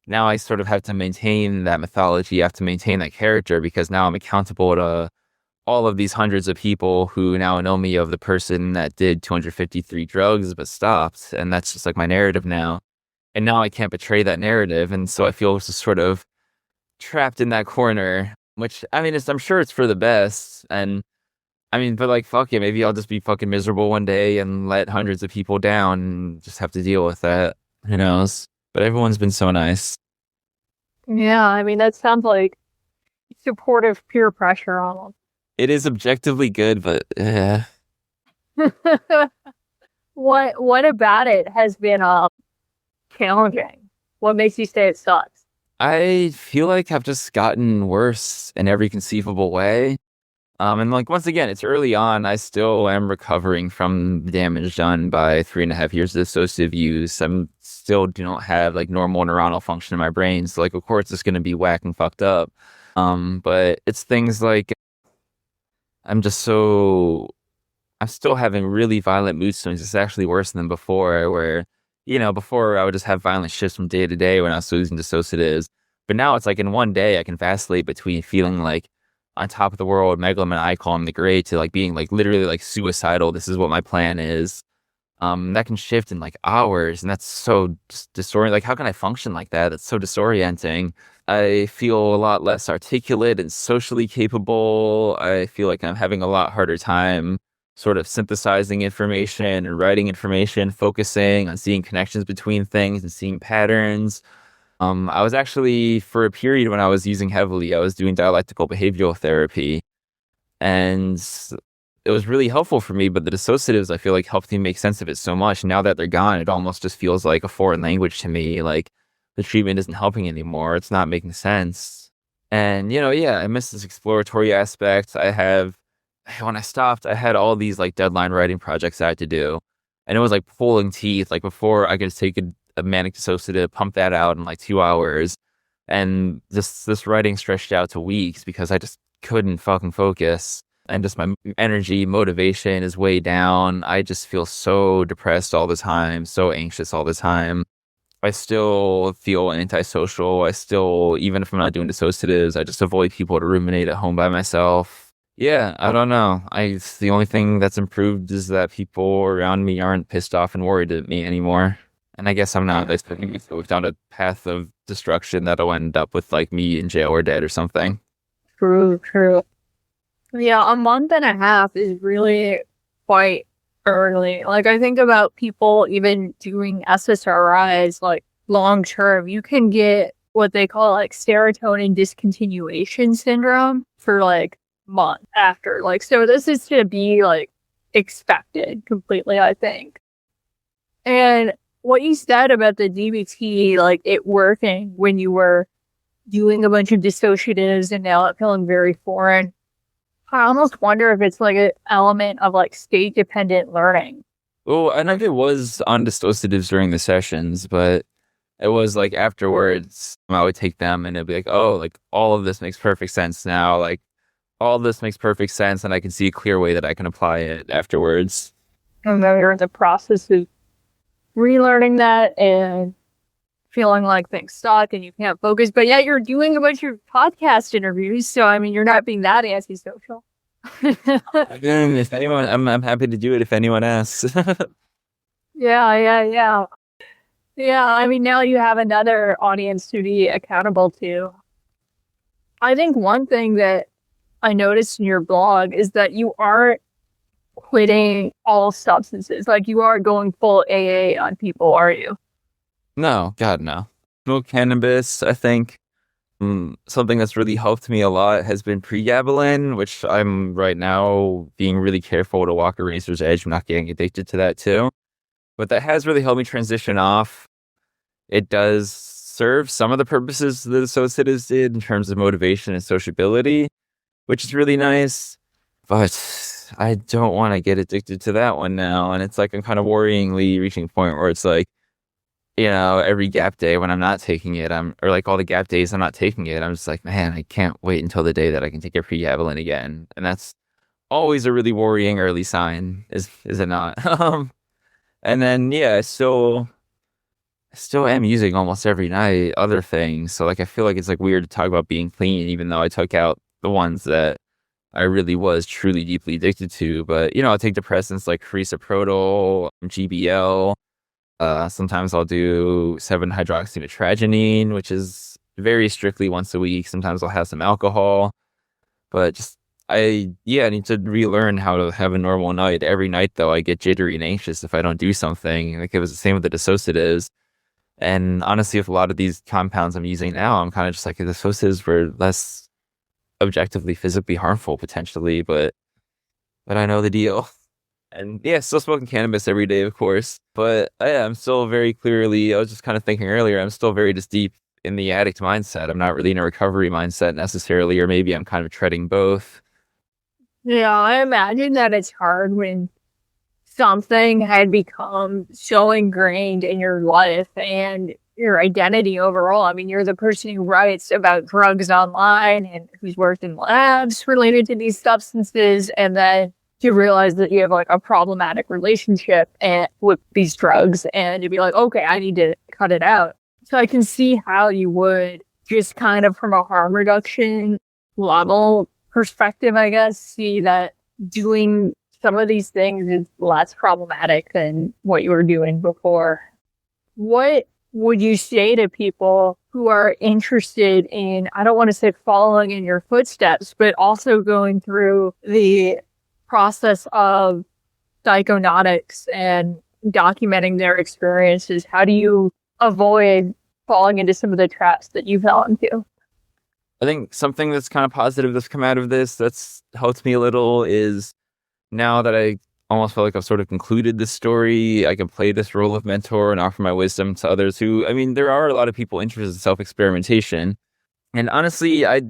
Speaker 2: now I sort of have to maintain that mythology. I have to maintain that character because now I'm accountable to all of these hundreds of people who now know me of the person that did 253 drugs but stopped. And that's just like my narrative now. And now I can't betray that narrative. And so I feel just sort of trapped in that corner, which I mean, I'm sure it's for the best. And I mean, but like, fuck it, maybe I'll just be fucking miserable one day and let hundreds of people down and just have to deal with that. Who knows? But everyone's been so nice.
Speaker 1: Yeah, I mean, that sounds like supportive peer pressure almost.
Speaker 2: It is objectively good, but yeah.
Speaker 1: What about it has been challenging? What makes you say it sucks?
Speaker 2: I feel like I've just gotten worse in every conceivable way. And like, once again, it's early on. I still am recovering from the damage done by 3.5 years of dissociative use. I'm still do not have like normal neuronal function in my brain. So like, of course, it's going to be whack and fucked up. But it's things like I'm still having really violent mood swings. It's actually worse than before where, before I would just have violent shifts from day to day when I was still using dissociatives. But now it's like in one day, I can vacillate between feeling like on top of the world, megalomaniacal, I'm the great, to like being like literally like suicidal. This is what my plan is. That can shift in like hours, and that's so disorienting. Like, how can I function like that? That's so disorienting. I feel a lot less articulate and socially capable. I feel like I'm having a lot harder time sort of synthesizing information and writing information, focusing on seeing connections between things and seeing patterns. I was actually, for a period when I was using heavily, I was doing dialectical behavioral therapy, and it was really helpful for me, but the dissociatives, I feel like, helped me make sense of it so much. Now that they're gone, it almost just feels like a foreign language to me. Like, the treatment isn't helping anymore. It's not making sense. And, yeah, I miss this exploratory aspect. I have when I stopped, I had all these like deadline writing projects I had to do. And it was like pulling teeth. Like before I could take a manic dissociative, pump that out in like 2 hours. And this writing stretched out to weeks because I just couldn't fucking focus. And just my energy, motivation is way down. I just feel so depressed all the time, so anxious all the time. I still feel antisocial. I still, even if I'm not doing dissociatives, I just avoid people to ruminate at home by myself. Yeah, I don't know. The only thing that's improved is that people around me aren't pissed off and worried at me anymore. And I guess I'm not. I think we've found a path of destruction that'll end up with like me in jail or dead or something.
Speaker 1: True. Yeah, a month and a half is really quite early. Like, I think about people even doing SSRIs, like, long term. You can get what they call, like, serotonin discontinuation syndrome for, like, months after. Like, so this is to be, like, expected completely, I think. And what you said about the DBT, like, it working when you were doing a bunch of dissociatives and now it feeling very foreign, I almost wonder if it's like an element of like state dependent learning.
Speaker 2: Well, I know it was on dissociatives during the sessions, but it was like afterwards, I would take them and it'd be like, oh, like all of this makes perfect sense now. Like all of this makes perfect sense and I can see a clear way that I can apply it afterwards.
Speaker 1: And then you're in the process of relearning that and feeling like things suck and you can't focus, but yet you're doing a bunch of podcast interviews. So, I mean, you're not being that antisocial.
Speaker 2: If anyone, I'm happy to do it if anyone asks.
Speaker 1: Yeah. Yeah, I mean, now you have another audience to be accountable to. I think one thing that I noticed in your blog is that you aren't quitting all substances. Like, you aren't going full AA on people, are you?
Speaker 2: No, God, no. Smoke cannabis, I think. Something that's really helped me a lot has been pregabalin, which I'm right now being really careful to walk a razor's edge. I'm not getting addicted to that too. But that has really helped me transition off. It does serve some of the purposes that the dissociatives did in terms of motivation and sociability, which is really nice. But I don't want to get addicted to that one now. And it's like I'm kind of worryingly reaching a point where it's like, every gap day when I'm not taking it, or like all the gap days I'm not taking it, I'm just like, man, I can't wait until the day that I can take a pregabalin again. And that's always a really worrying early sign, is it not? And then, yeah, I still am using almost every night other things. So like, I feel like it's like weird to talk about being clean, even though I took out the ones that I really was truly deeply addicted to. But, I'll take depressants like Frisoprodol, GBL. Sometimes I'll do 7-hydroxymetragenine, which is very strictly once a week. Sometimes I'll have some alcohol, but I need to relearn how to have a normal night. Every night, though, I get jittery and anxious if I don't do something. Like, it was the same with the dissociatives. And honestly, with a lot of these compounds I'm using now, I'm kind of just like, the dissociatives were less objectively physically harmful potentially, but I know the deal. And yeah, still smoking cannabis every day, of course. But I'm still very clearly, I was just kind of thinking earlier, I'm still very just deep in the addict mindset. I'm not really in a recovery mindset necessarily, or maybe I'm kind of treading both.
Speaker 1: Yeah, I imagine that it's hard when something had become so ingrained in your life and your identity overall. I mean, you're the person who writes about drugs online and who's worked in labs related to these substances, and then to realize that you have like a problematic relationship with these drugs and to be like, okay, I need to cut it out. So I can see how you would just kind of from a harm reduction level perspective, I guess, see that doing some of these things is less problematic than what you were doing before. What would you say to people who are interested in, I don't want to say following in your footsteps, but also going through the process of psychonautics and documenting their experiences? How do you avoid falling into some of the traps that you fell into?
Speaker 2: I think something that's kind of positive that's come out of this that's helped me a little is now that I almost feel like I've sort of concluded this story, I can play this role of mentor and offer my wisdom to others who, I mean, there are a lot of people interested in self-experimentation. And honestly, I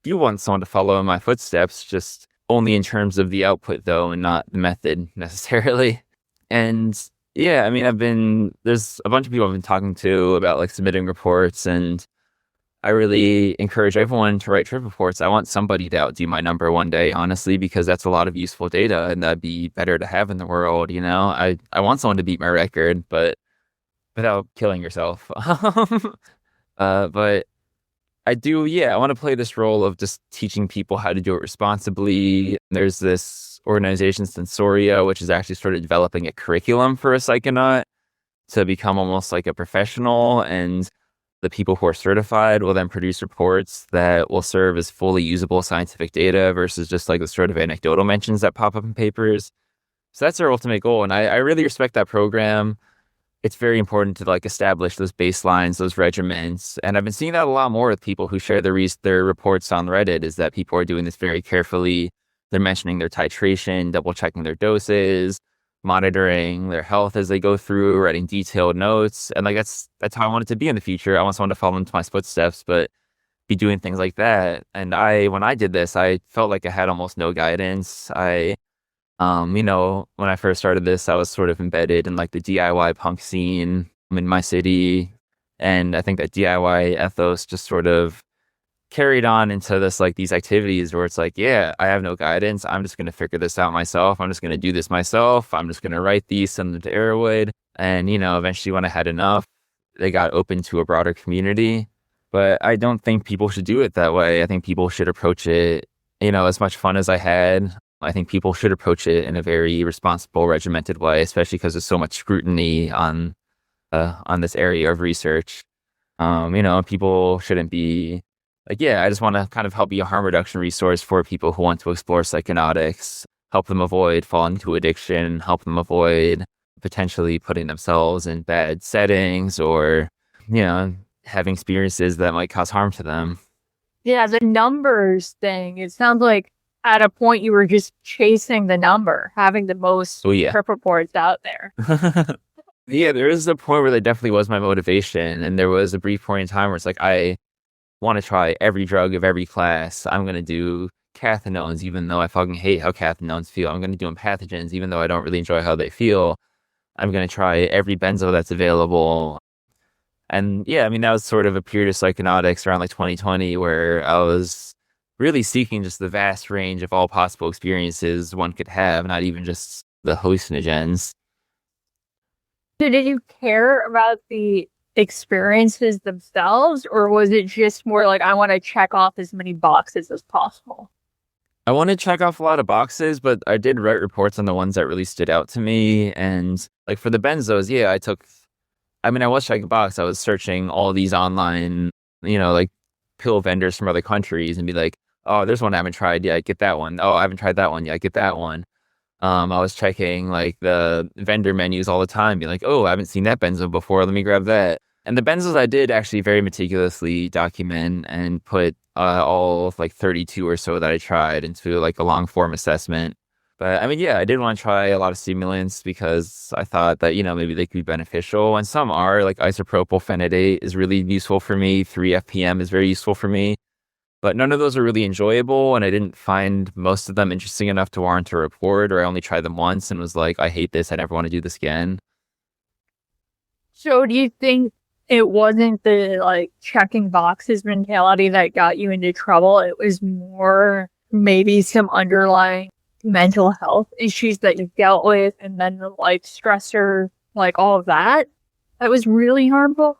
Speaker 2: do want someone to follow in my footsteps, just only in terms of the output though, and not the method necessarily. And yeah, I mean, there's a bunch of people I've been talking to about like submitting reports, and I really encourage everyone to write trip reports. I want somebody to outdo my number one day, honestly, because that's a lot of useful data and that'd be better to have in the world, you know? I want someone to beat my record, but without killing yourself. But I do, yeah, I want to play this role of just teaching people how to do it responsibly. There's this organization, Sensoria, which is actually sort of developing a curriculum for a psychonaut to become almost like a professional, and the people who are certified will then produce reports that will serve as fully usable scientific data versus just like the sort of anecdotal mentions that pop up in papers. So that's our ultimate goal. And I really respect that program. It's very important to like establish those baselines, those regimens. And I've been seeing that a lot more with people who share their reports on Reddit, is that people are doing this very carefully. They're mentioning their titration, double checking their doses, monitoring their health as they go through, writing detailed notes. And like that's how I want it to be in the future. I want someone to follow into my footsteps, but be doing things like that. And when I did this, I felt like I had almost no guidance. When I first started this, I was sort of embedded in like the DIY punk scene in my city. And I think that DIY ethos just sort of carried on into this, like these activities where it's like, yeah, I have no guidance. I'm just going to figure this out myself. I'm just going to do this myself. I'm just going to write these, send them to Erowid. And, eventually when I had enough, they got open to a broader community. But I don't think people should do it that way. I think people should approach it, as much fun as I had. I think people should approach it in a very responsible, regimented way, especially because there's so much scrutiny on this area of research. People shouldn't be like, yeah, I just want to kind of help be a harm reduction resource for people who want to explore psychonautics, help them avoid falling into addiction, help them avoid potentially putting themselves in bad settings or, having experiences that might cause harm to them.
Speaker 1: Yeah, the numbers thing, it sounds like at a point you were just chasing the number, having the most trip reports out there.
Speaker 2: Yeah, there is a point where that definitely was my motivation. And there was a brief point in time where it's like, I want to try every drug of every class. I'm going to do cathinones, even though I fucking hate how cathinones feel. I'm going to do empathogens, even though I don't really enjoy how they feel. I'm going to try every benzo that's available. And yeah, I mean, that was sort of a period of psychonautics around like 2020 where I was really seeking just the vast range of all possible experiences one could have, not even just the hallucinogens.
Speaker 1: So did you care about the experiences themselves, or was it just more like, I want to check off as many boxes as possible?
Speaker 2: I want to check off a lot of boxes, but I did write reports on the ones that really stood out to me. And like for the benzos, yeah, I was checking a box. I was searching all these online, like pill vendors from other countries and be like, oh, there's one I haven't tried yet. Get that one. Oh, I haven't tried that one yet. Get that one. I was checking like the vendor menus all the time. Be like, oh, I haven't seen that benzo before. Let me grab that. And the benzos I did actually very meticulously document and put all of like 32 or so that I tried into like a long form assessment. But I mean, yeah, I did want to try a lot of stimulants because I thought that, maybe they could be beneficial. And some are, like isopropyl phenidate is really useful for me. 3-FPM is very useful for me. But none of those are really enjoyable. And I didn't find most of them interesting enough to warrant a report, or I only tried them once and was like, I hate this. I never want to do this again.
Speaker 1: So do you think it wasn't the like checking boxes mentality that got you into trouble? It was more maybe some underlying mental health issues that you dealt with, and then the like stressor, like all of that was really harmful?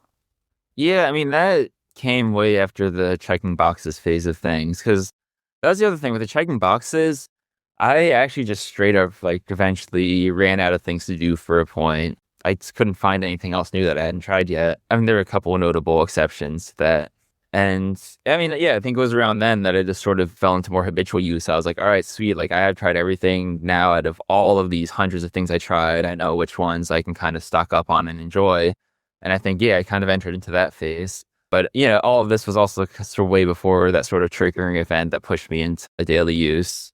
Speaker 2: Yeah, I mean, that came way after the checking boxes phase of things, because that was the other thing with the checking boxes. I actually just straight up like eventually ran out of things to do for a point. I just couldn't find anything else new that I hadn't tried yet. I mean, there were a couple of notable exceptions to that. And I mean, yeah, I think it was around then that I just sort of fell into more habitual use. I was like, all right, sweet. Like I have tried everything now. Out of all of these hundreds of things I tried, I know which ones I can kind of stock up on and enjoy. And I think, yeah, I kind of entered into that phase. But, all of this was also sort of way before that sort of triggering event that pushed me into a daily use.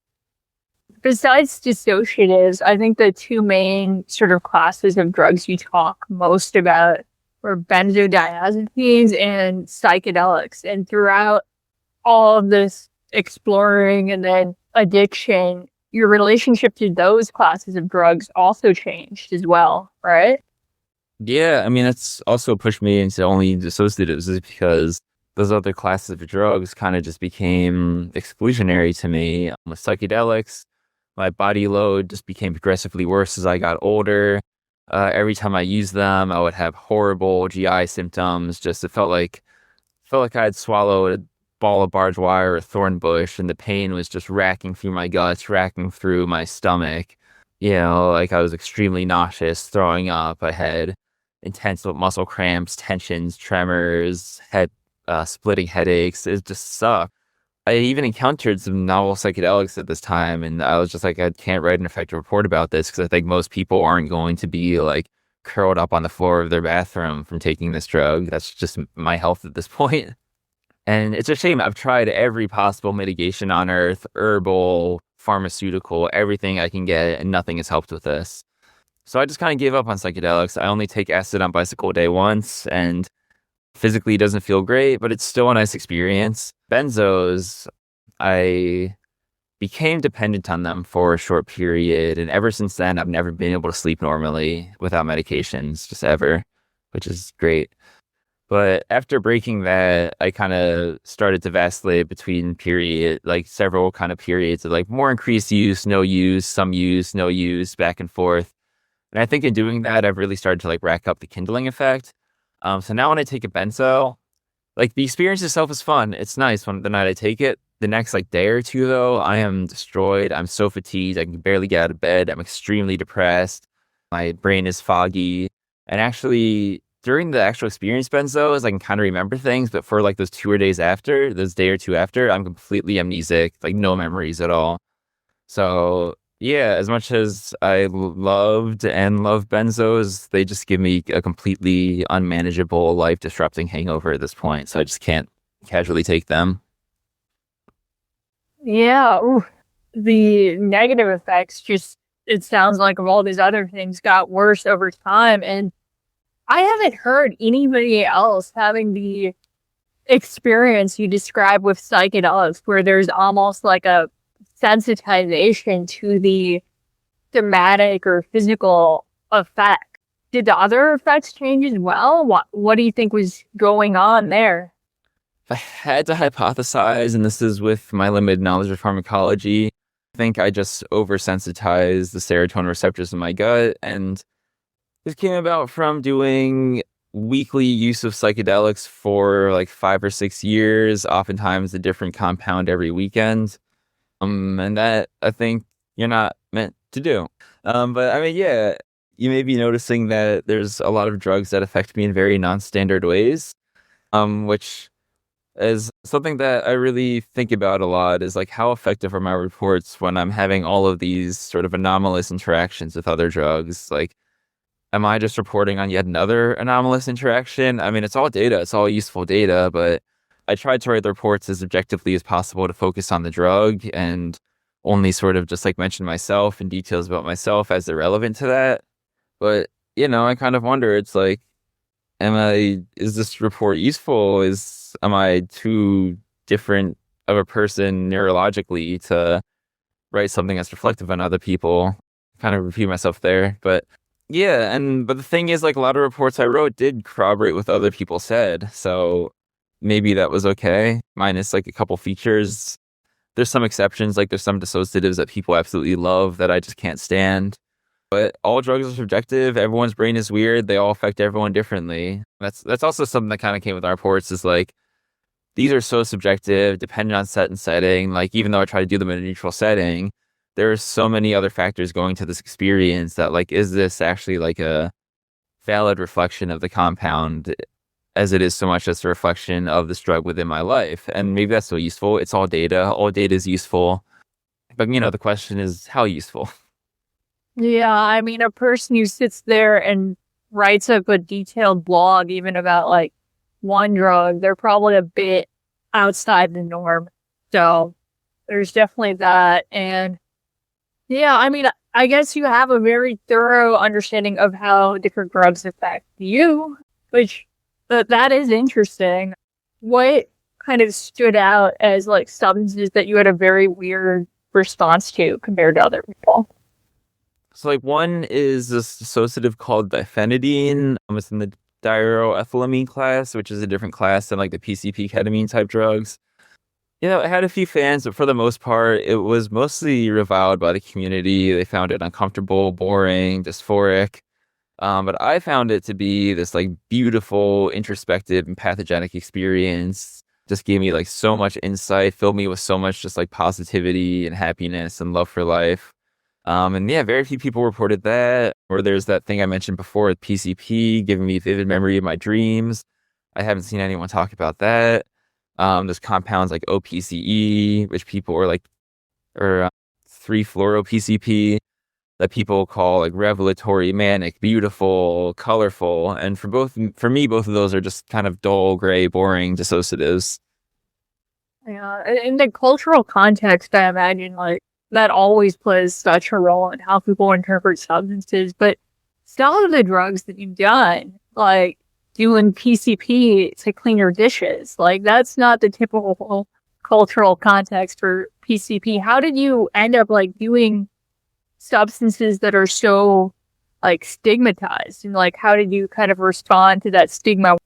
Speaker 1: Besides dissociatives, I think the two main sort of classes of drugs you talk most about were benzodiazepines and psychedelics. And throughout all of this exploring and then addiction, your relationship to those classes of drugs also changed as well, right?
Speaker 2: Yeah, I mean, that's also pushed me into only dissociatives is because those other classes of drugs kind of just became exclusionary to me. With psychedelics, my body load just became progressively worse as I got older. Every time I used them, I would have horrible GI symptoms. Just it felt like I had swallowed a ball of barbed wire or a thorn bush, and the pain was just racking through my guts, racking through my stomach. Like I was extremely nauseous, throwing up. I had intense muscle cramps, tensions, tremors, head splitting headaches. It just sucked. I even encountered some novel psychedelics at this time, and I was just like, I can't write an effective report about this because I think most people aren't going to be like curled up on the floor of their bathroom from taking this drug. That's just my health at this point. And it's a shame. I've tried every possible mitigation on earth, herbal, pharmaceutical, everything I can get, and nothing has helped with this. So I just kind of gave up on psychedelics. I only take acid on bicycle day once, and physically doesn't feel great, but it's still a nice experience. Benzos, I became dependent on them for a short period, and ever since then, I've never been able to sleep normally without medications, just ever, which is great. But after breaking that, I kind of started to vacillate between several kind of periods of like more increased use, no use, some use, no use, back and forth. And I think in doing that, I've really started to like rack up the kindling effect. So now when I take a benzo, like the experience itself is fun. It's nice when the night I take it. The next like day or two though, I am destroyed. I'm so fatigued. I can barely get out of bed. I'm extremely depressed. My brain is foggy. And actually during the actual experience benzos, I can kind of remember things, but for like those those day or two after, I'm completely amnesic, like no memories at all. So yeah, as much as I loved and love benzos, they just give me a completely unmanageable, life-disrupting hangover at this point. So I just can't casually take them.
Speaker 1: Yeah, ooh, the negative effects just, it sounds like of all these other things got worse over time. And I haven't heard anybody else having the experience you describe with psychedelics, where there's almost like a sensitization to the thematic or physical effect. Did the other effects change as well? What do you think was going on there?
Speaker 2: If I had to hypothesize, and this is with my limited knowledge of pharmacology, I think I just oversensitized the serotonin receptors in my gut. And this came about from doing weekly use of psychedelics for like 5 or 6 years, oftentimes a different compound every weekend. And that I think you're not meant to do. But I mean, yeah, you may be noticing that there's a lot of drugs that affect me in very non-standard ways, which is something that I really think about a lot is like how effective are my reports when I'm having all of these sort of anomalous interactions with other drugs? Like, am I just reporting on yet another anomalous interaction? I mean, it's all data, it's all useful data, but I tried to write the reports as objectively as possible to focus on the drug and only sort of just like mention myself and details about myself as they're relevant to that. But, I kind of wonder, it's like, is this report useful? Am I too different of a person neurologically to write something that's reflective on other people? Kind of repeat myself there, but yeah. But the thing is, like a lot of reports I wrote did corroborate what other people said. So maybe that was okay, minus like a couple features. There's some exceptions, like there's some dissociatives that people absolutely love that I just can't stand. But all drugs are subjective. Everyone's brain is weird. They all affect everyone differently. That's also something that kind of came with our reports is like, these are so subjective, dependent on set and setting. Like, even though I try to do them in a neutral setting, there are so many other factors going to this experience that like, is this actually like a valid reflection of the compound as it is so much as a reflection of this drug within my life? And maybe that's so useful. It's all data. All data is useful. But, the question is how useful?
Speaker 1: Yeah, I mean, a person who sits there and writes up a detailed blog, even about like one drug, they're probably a bit outside the norm. So there's definitely that. And yeah, I mean, I guess you have a very thorough understanding of how different drugs affect you, which that is interesting. What kind of stood out as like substances that you had a very weird response to compared to other people?
Speaker 2: So like one is this dissociative called diphenidine. It's in the diaroethylamine class, which is a different class than like the PCP ketamine type drugs. I had a few fans, but for the most part, it was mostly reviled by the community. They found it uncomfortable, boring, dysphoric. But I found it to be this like beautiful, introspective, and pathogenic experience. Just gave me like so much insight, filled me with so much just like positivity and happiness and love for life. And yeah, very few people reported that. Or there's that thing I mentioned before with PCP, giving me vivid memory of my dreams. I haven't seen anyone talk about that. There's compounds like OPCE, which people are like, or 3-fluoro-PCP, that people call like revelatory, manic, beautiful, colorful. And for me, both of those are just kind of dull, gray, boring dissociatives.
Speaker 1: Yeah, in the cultural context, I imagine like that always plays such a role in how people interpret substances. But some of the drugs that you've done, like doing PCP to clean your dishes, like that's not the typical cultural context for PCP. How did you end up like doing substances that are so like stigmatized, and like how did you kind of respond to that stigma?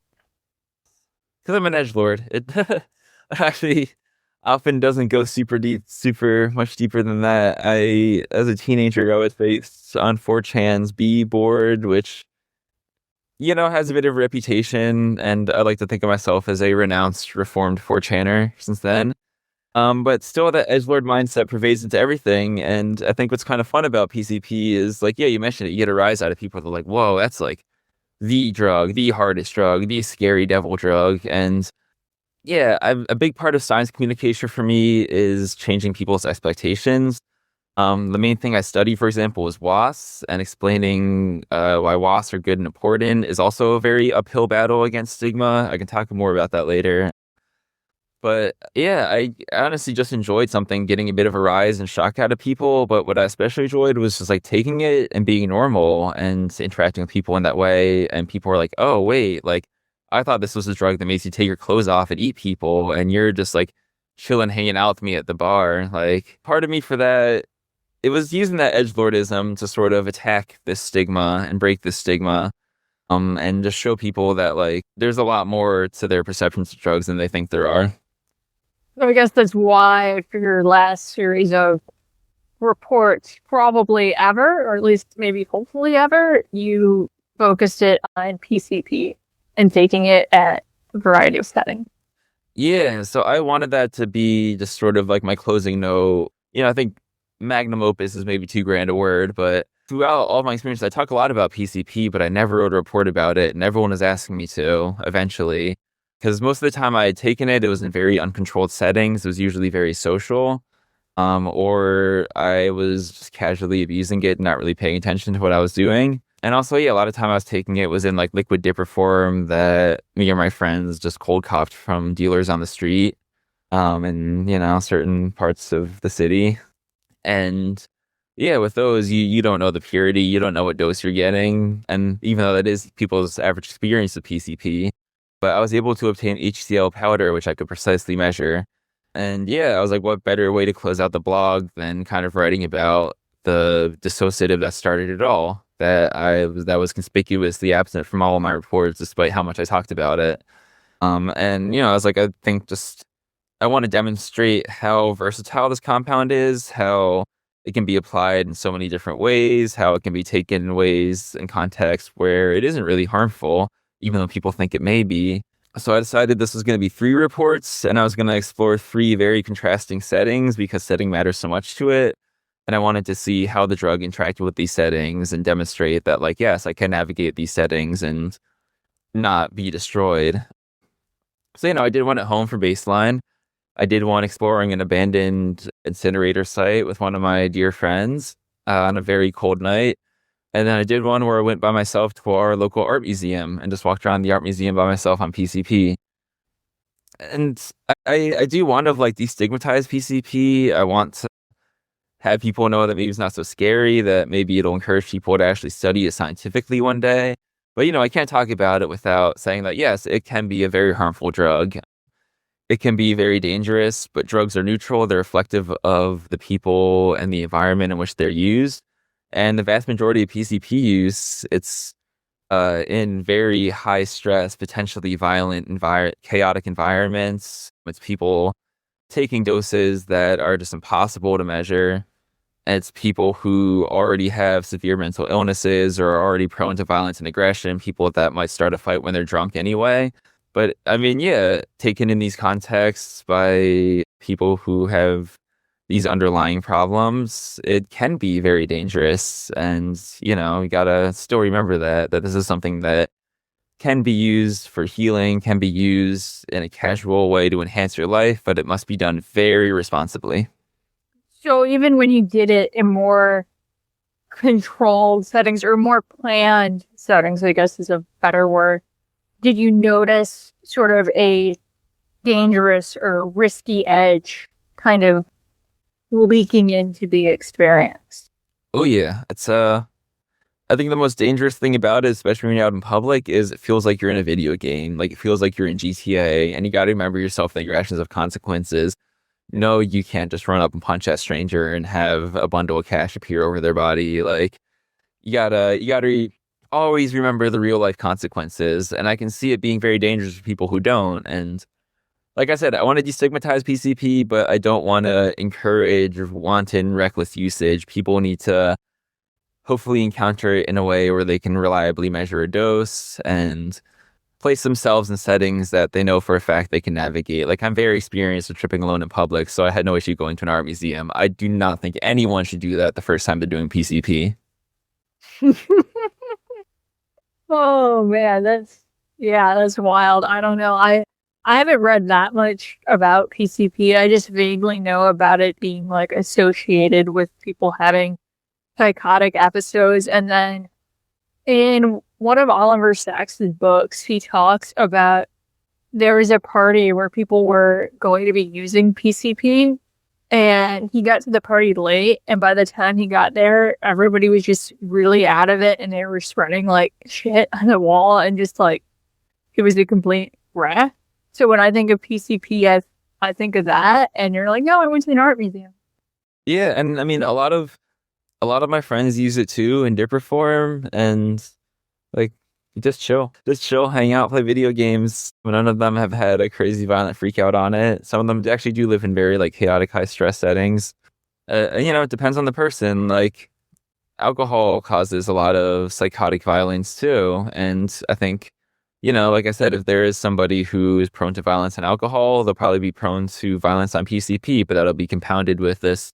Speaker 2: Because I'm an edgelord. It actually often doesn't go super much deeper than that. As a teenager, I was based on 4chan's B board, which has a bit of a reputation, and I like to think of myself as a renounced reformed 4chaner since then. But still, that edgelord mindset pervades into everything. And I think what's kind of fun about PCP is like, yeah, you mentioned it, you get a rise out of people that are like, whoa, that's like the drug, the hardest drug, the scary devil drug. And yeah, a big part of science communication for me is changing people's expectations. The main thing I study, for example, is wasps, and explaining why wasps are good and important is also a very uphill battle against stigma. I can talk more about that later. But yeah, I honestly just enjoyed something, getting a bit of a rise and shock out of people. But what I especially enjoyed was just like taking it and being normal and interacting with people in that way. And people were like, oh, wait, like I thought this was a drug that makes you take your clothes off and eat people. And you're just like chilling, hanging out with me at the bar. Like part of me for that, it was using that edgelordism to sort of attack this stigma and break this stigma. And just show people that like there's a lot more to their perceptions of drugs than they think there are.
Speaker 1: So I guess that's why for your last series of reports, probably ever, or at least maybe hopefully ever, you focused it on PCP and taking it at a variety of settings.
Speaker 2: Yeah, so I wanted that to be just sort of like my closing note. I think magnum opus is maybe too grand a word, but throughout all my experience, I talk a lot about PCP, but I never wrote a report about it, and everyone was asking me to eventually. Because most of the time I had taken it, it was in very uncontrolled settings. It was usually very social, or I was just casually abusing it, not really paying attention to what I was doing. And also, yeah, a lot of time I was taking it was in like liquid dipper form that me or my friends just cold copped from dealers on the street, in certain parts of the city. And yeah, with those, you don't know the purity, you don't know what dose you're getting. And even though that is people's average experience of PCP, but I was able to obtain HCl powder, which I could precisely measure. And yeah, I was like, what better way to close out the blog than kind of writing about the dissociative that started it all, that was conspicuously absent from all of my reports, despite how much I talked about it. And I was like, I think just I want to demonstrate how versatile this compound is, how it can be applied in so many different ways, how it can be taken in ways and contexts where it isn't really harmful, even though people think it may be. So I decided this was going to be 3 reports, and I was going to explore 3 very contrasting settings because setting matters so much to it. And I wanted to see how the drug interacted with these settings and demonstrate that, like, yes, I can navigate these settings and not be destroyed. So, I did one at home for baseline. I did one exploring an abandoned incinerator site with one of my dear friends on a very cold night. And then I did one where I went by myself to our local art museum and just walked around the art museum by myself on PCP. And I do want to like destigmatize PCP. I want to have people know that maybe it's not so scary, that maybe it'll encourage people to actually study it scientifically one day. But, I can't talk about it without saying that, yes, it can be a very harmful drug. it can be very dangerous, but drugs are neutral. They're reflective of the people and the environment in which they're used. And the vast majority of PCP use, it's in very high stress, potentially violent, chaotic environments. It's people taking doses that are just impossible to measure. And it's people who already have severe mental illnesses or are already prone to violence and aggression, people that might start a fight when they're drunk anyway. But I mean, yeah, taken in these contexts by people who have these underlying problems, it can be very dangerous. And, you gotta still remember that this is something that can be used for healing, can be used in a casual way to enhance your life, but it must be done very responsibly.
Speaker 1: So even when you did it in more controlled settings or more planned settings, I guess is a better word, did you notice sort of a dangerous or risky edge kind of leaking into the experience?
Speaker 2: Oh yeah, it's I think the most dangerous thing about it, especially when you're out in public, is it feels like you're in a video game. Like it feels like you're in GTA, and you got to remember yourself that your actions have consequences. No, you can't just run up and punch that stranger and have a bundle of cash appear over their body. Like you gotta always remember the real life consequences. And I can see it being very dangerous for people who don't. And like I said, I want to destigmatize PCP, but I don't want to encourage wanton, reckless usage. People need to hopefully encounter it in a way where they can reliably measure a dose and place themselves in settings that they know for a fact they can navigate. Like, I'm very experienced with tripping alone in public, so I had no issue going to an art museum. I do not think anyone should do that the first time they're doing PCP.
Speaker 1: Oh man, that's wild. I don't know. I haven't read that much about PCP. I just vaguely know about it being like associated with people having psychotic episodes. And then in one of Oliver Sacks's books, he talks about there was a party where people were going to be using PCP, and he got to the party late, and by the time he got there, everybody was just really out of it, and they were spreading like shit on the wall, and just like it was a complete wreck. So when I think of PCP, I think of that, and you're like, no, I went to an art museum.
Speaker 2: Yeah, and I mean, a lot of my friends use it too in different form, and like just chill, hang out, play video games. None of them have had a crazy violent freak out on it. Some of them actually do live in very like chaotic, high stress settings. It depends on the person. Like alcohol causes a lot of psychotic violence too, and I think, like I said, if there is somebody who is prone to violence on alcohol, they'll probably be prone to violence on PCP, but that'll be compounded with this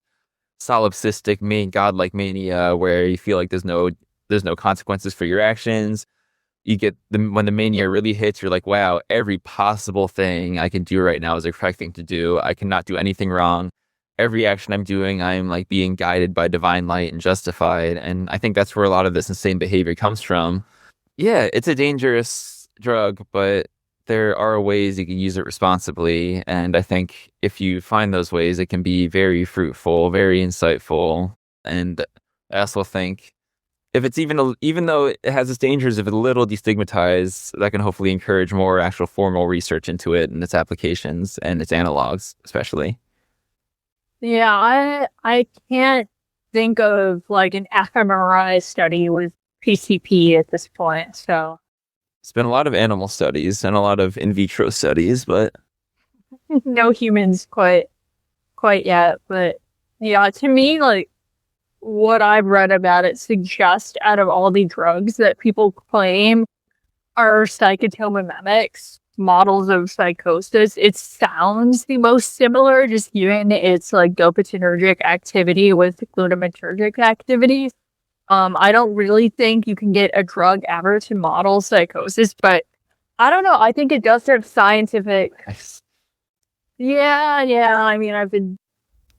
Speaker 2: solipsistic, godlike mania where you feel like there's no consequences for your actions. You get when the mania really hits, you're like, wow, every possible thing I can do right now is the correct thing to do. I cannot do anything wrong. Every action I'm doing, I'm like being guided by divine light and justified. And I think that's where a lot of this insane behavior comes from. Yeah, it's a dangerous drug, but there are ways you can use it responsibly. And I think if you find those ways, it can be very fruitful, very insightful. And I also think if it's even though it has its dangers, if it's a little destigmatized, that can hopefully encourage more actual formal research into it and its applications and its analogs, especially.
Speaker 1: Yeah, I can't think of like an fMRI study with PCP at this point. So
Speaker 2: it's been a lot of animal studies and a lot of in vitro studies, but
Speaker 1: no humans quite yet. But yeah, to me, like what I've read about it suggests out of all the drugs that people claim are psychotomimetics, models of psychosis, it sounds the most similar, just given its like dopaminergic activity with glutamatergic activity. I don't really think you can get a drug ever to model psychosis, but I don't know. I think it does have scientific. Yeah. I mean, I've been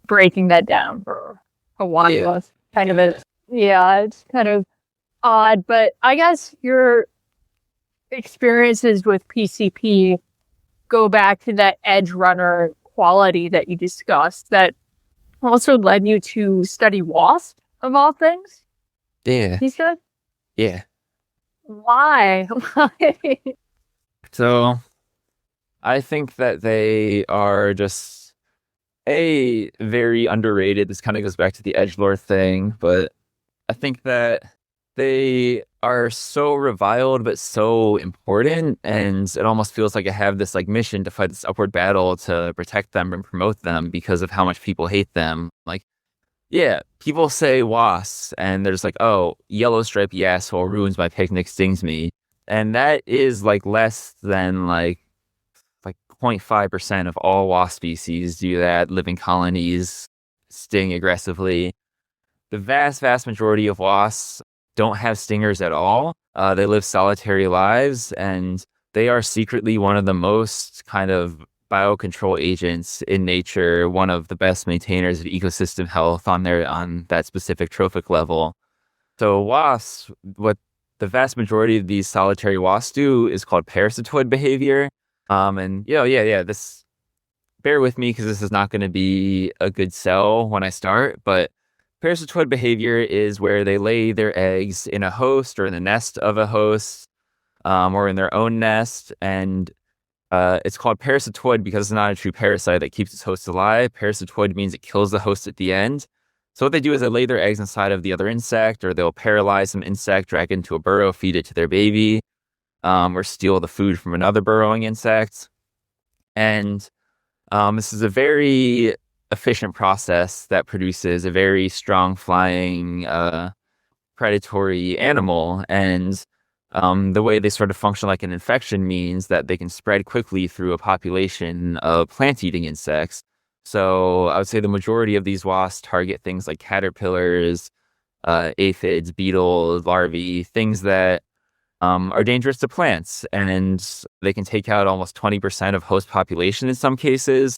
Speaker 1: breaking that down for a while. Yeah. It's kind of odd, but I guess your experiences with PCP go back to that edge runner quality that you discussed that also led you to study WASP, of all things.
Speaker 2: Yeah.
Speaker 1: You said?
Speaker 2: Yeah.
Speaker 1: Why?
Speaker 2: So I think that they are just a very underrated. This kind of goes back to the edgelord thing, but I think that they are so reviled but so important, and it almost feels like I have this like mission to fight this upward battle to protect them and promote them because of how much people hate them. Like, yeah, people say wasps, and there's like, oh, yellow stripy asshole ruins my picnic, stings me, and that is like less than like 0.5% of all wasp species do that. Living colonies sting aggressively. The vast majority of wasps don't have stingers at all. They live solitary lives, and they are secretly one of the most kind of biocontrol agents in nature, one of the best maintainers of ecosystem health on that specific trophic level. So wasps, what the vast majority of these solitary wasps do is called parasitoid behavior. And this bear with me because this is not going to be a good sell when I start, but parasitoid behavior is where they lay their eggs in a host or in the nest of a host, or in their own nest. And it's called parasitoid because it's not a true parasite that keeps its host alive. Parasitoid means it kills the host at the end. So what they do is they lay their eggs inside of the other insect, or they'll paralyze some insect, drag it into a burrow, feed it to their baby, or steal the food from another burrowing insect. And this is a very efficient process that produces a very strong flying predatory animal. And the way they sort of function like an infection means that they can spread quickly through a population of plant-eating insects. So I would say the majority of these wasps target things like caterpillars, aphids, beetles, larvae, things that are dangerous to plants. And they can take out almost 20% of host population in some cases.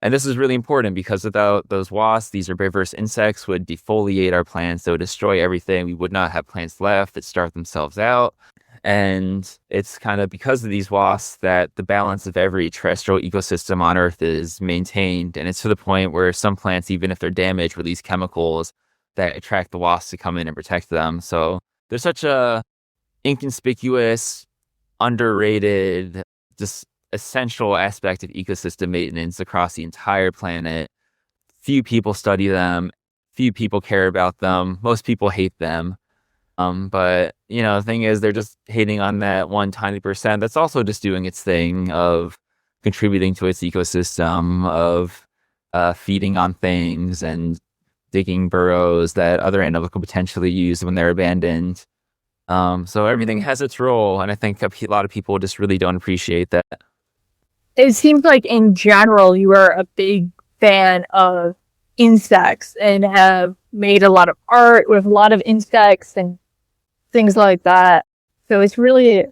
Speaker 2: And this is really important because without those wasps, these herbivorous insects would defoliate our plants. They would destroy everything. We would not have plants left that starve themselves out. And it's kind of because of these wasps that the balance of every terrestrial ecosystem on Earth is maintained. And it's to the point where some plants, even if they're damaged, release chemicals that attract the wasps to come in and protect them. So there's such a inconspicuous, underrated, just essential aspect of ecosystem maintenance across the entire planet. Few people study them. Few people care about them. Most people hate them. But the thing is, they're just hating on that one tiny percent that's also just doing its thing of contributing to its ecosystem, of feeding on things and digging burrows that other animals could potentially use when they're abandoned. So everything has its role, and I think a lot of people just really don't appreciate that.
Speaker 1: It seems like in general you are a big fan of insects and have made a lot of art with a lot of insects and things like that. So it's really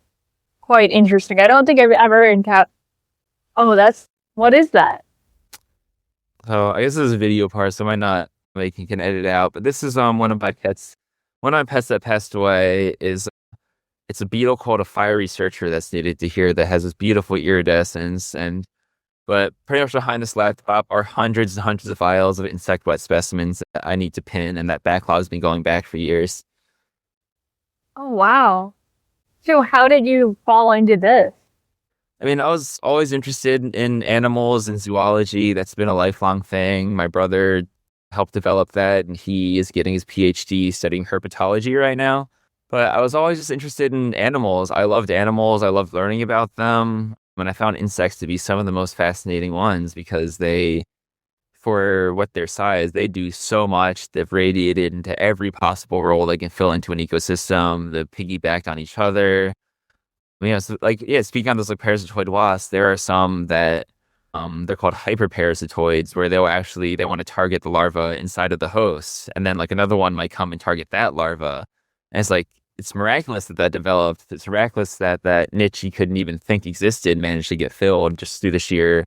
Speaker 1: quite interesting. I don't think I've ever encountered... Oh, what is that?
Speaker 2: So I guess this is a video part, so I might not can edit it out. But this is one of my pets. One of my pets that passed away it's a beetle called a fire researcher that's native to here that has this beautiful iridescence. But pretty much behind this laptop are hundreds and hundreds of files of insect wet specimens that I need to pin, and that backlog's been going back for years.
Speaker 1: Oh, wow. So how did you fall into this?
Speaker 2: I mean, I was always interested in animals and zoology. That's been a lifelong thing. My brother helped develop that, and he is getting his PhD studying herpetology right now. But I was always just interested in animals. I loved animals. I loved learning about them. And I found insects to be some of the most fascinating ones because for what their size, they do so much. They've radiated into every possible role they can fill into an ecosystem. They piggyback on each other. Speaking on those like parasitoid wasps, there are some that they're called hyperparasitoids, where they want to target the larva inside of the host, and then like another one might come and target that larva. And it's miraculous that developed. It's miraculous that niche you couldn't even think existed managed to get filled just through the sheer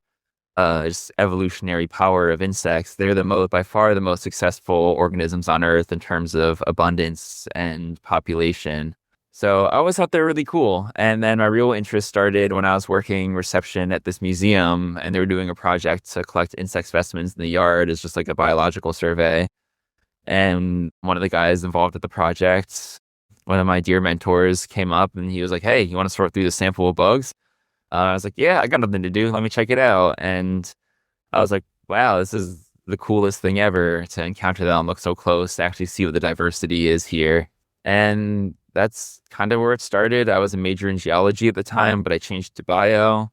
Speaker 2: just evolutionary power of insects. They're by far the most successful organisms on Earth in terms of abundance and population. So I always thought they were really cool. And then my real interest started when I was working reception at this museum, and they were doing a project to collect insect specimens in the yard as just like a biological survey. And one of the guys involved at the project, one of my dear mentors, came up and he was like, "Hey, you want to sort through the sample of bugs?" I was like, yeah, I got nothing to do. Let me check it out. And I was like, wow, this is the coolest thing ever to encounter them, look so close, to actually see what the diversity is here. And that's kind of where it started. I was a major in geology at the time, but I changed to bio.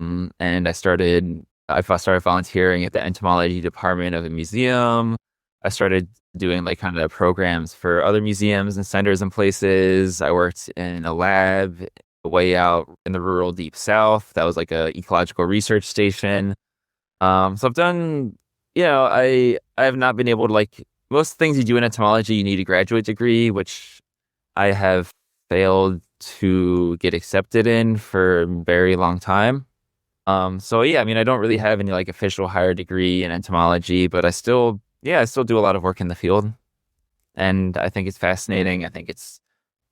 Speaker 2: And I started volunteering at the entomology department of a museum. I started doing like kind of programs for other museums and centers and places. I worked in a lab way out in the rural deep south. That was like a ecological research station. So I've done, I have not been able to like most things you do in entomology, you need a graduate degree, which I have failed to get accepted in for a very long time. So yeah, I mean, I don't really have any like official higher degree in entomology, but I still do a lot of work in the field. And I think it's fascinating. I think it's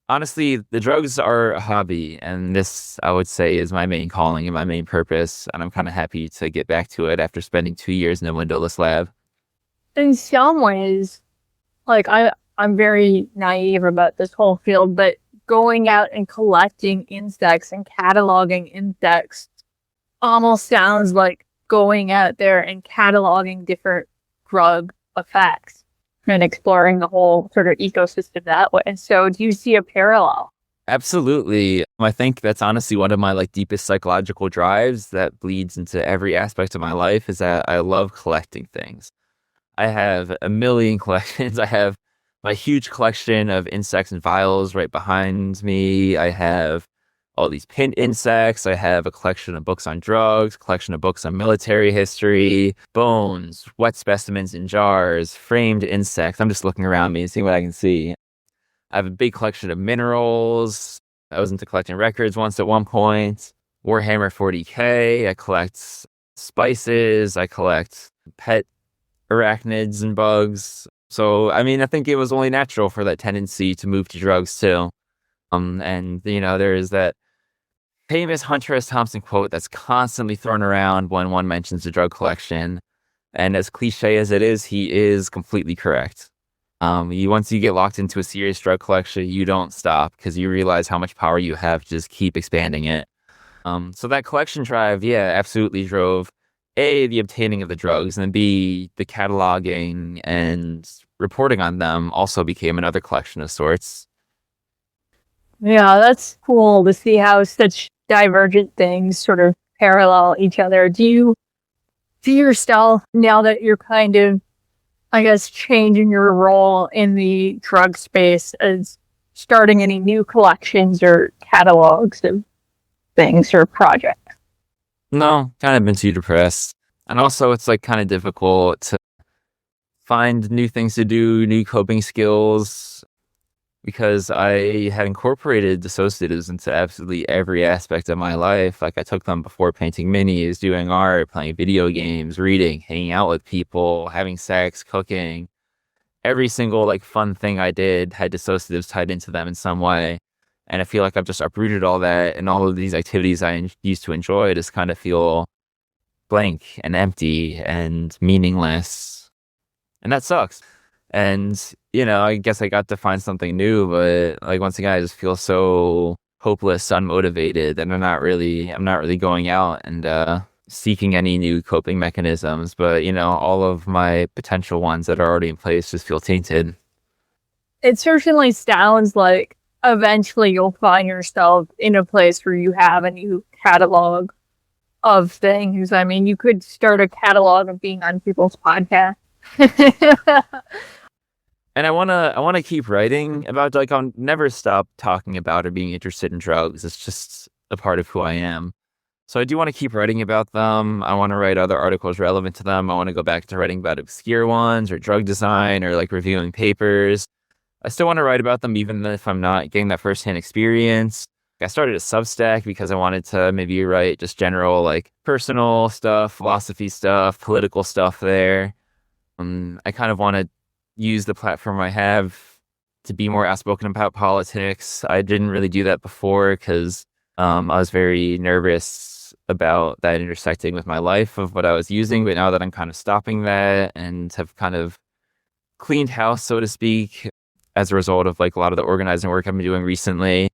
Speaker 2: honestly, the drugs are a hobby. And this, I would say, is my main calling and my main purpose. And I'm kind of happy to get back to it after spending 2 years in a windowless lab.
Speaker 1: In some ways, like I'm very naive about this whole field, but going out and collecting insects and cataloging insects almost sounds like going out there and cataloging different drug effects and exploring the whole sort of ecosystem that way. So do you see a parallel?
Speaker 2: Absolutely. I think that's honestly one of my like deepest psychological drives that bleeds into every aspect of my life is that I love collecting things. I have a million collections. I have my huge collection of insects and vials right behind me. I have all these pinned insects. I have a collection of books on drugs, collection of books on military history, bones, wet specimens in jars, framed insects. I'm just looking around me and seeing what I can see. I have a big collection of minerals. I was into collecting records once at one point. Warhammer 40K. I collect spices. I collect pet arachnids and bugs. So, I mean, I think it was only natural for that tendency to move to drugs too. And there is that famous Hunter S. Thompson quote that's constantly thrown around when one mentions the drug collection. And as cliche as it is, he is completely correct. Once you get locked into a serious drug collection, you don't stop because you realize how much power you have to just keep expanding it. So that collection drive, yeah, absolutely drove A, the obtaining of the drugs, and then B, the cataloging and reporting on them also became another collection of sorts.
Speaker 1: Yeah, that's cool to see how such divergent things sort of parallel each other. Do you see yourself, now that you're kind of, I guess, changing your role in the drug space, as starting any new collections or catalogs of things or projects?
Speaker 2: No, kind of been too depressed. And also it's like kind of difficult to find new things to do, new coping skills, because I had incorporated dissociatives into absolutely every aspect of my life. Like I took them before painting minis, doing art, playing video games, reading, hanging out with people, having sex, cooking. Every single like fun thing I did had dissociatives tied into them in some way. And I feel like I've just uprooted all that, and all of these activities I used to enjoy just kind of feel blank and empty and meaningless. And that sucks. And, I guess I got to find something new, but like once again, I just feel so hopeless, unmotivated, and I'm not really going out and seeking any new coping mechanisms. But, all of my potential ones that are already in place just feel tainted.
Speaker 1: It certainly sounds like eventually you'll find yourself in a place where you have a new catalog of things. I mean, you could start a catalog of being on people's podcasts.
Speaker 2: And I wanna keep writing about, like, I'll never stop talking about or being interested in drugs. It's just a part of who I am. So I do want to keep writing about them. I want to write other articles relevant to them. I want to go back to writing about obscure ones or drug design or like reviewing papers. I still want to write about them even if I'm not getting that firsthand experience. I started a Substack because I wanted to maybe write just general like personal stuff, philosophy stuff, political stuff there. I kind of want to use the platform I have to be more outspoken about politics. I didn't really do that before because I was very nervous about that intersecting with my life of what I was using. But now that I'm kind of stopping that and have kind of cleaned house, so to speak, as a result of like a lot of the organizing work I've been doing recently,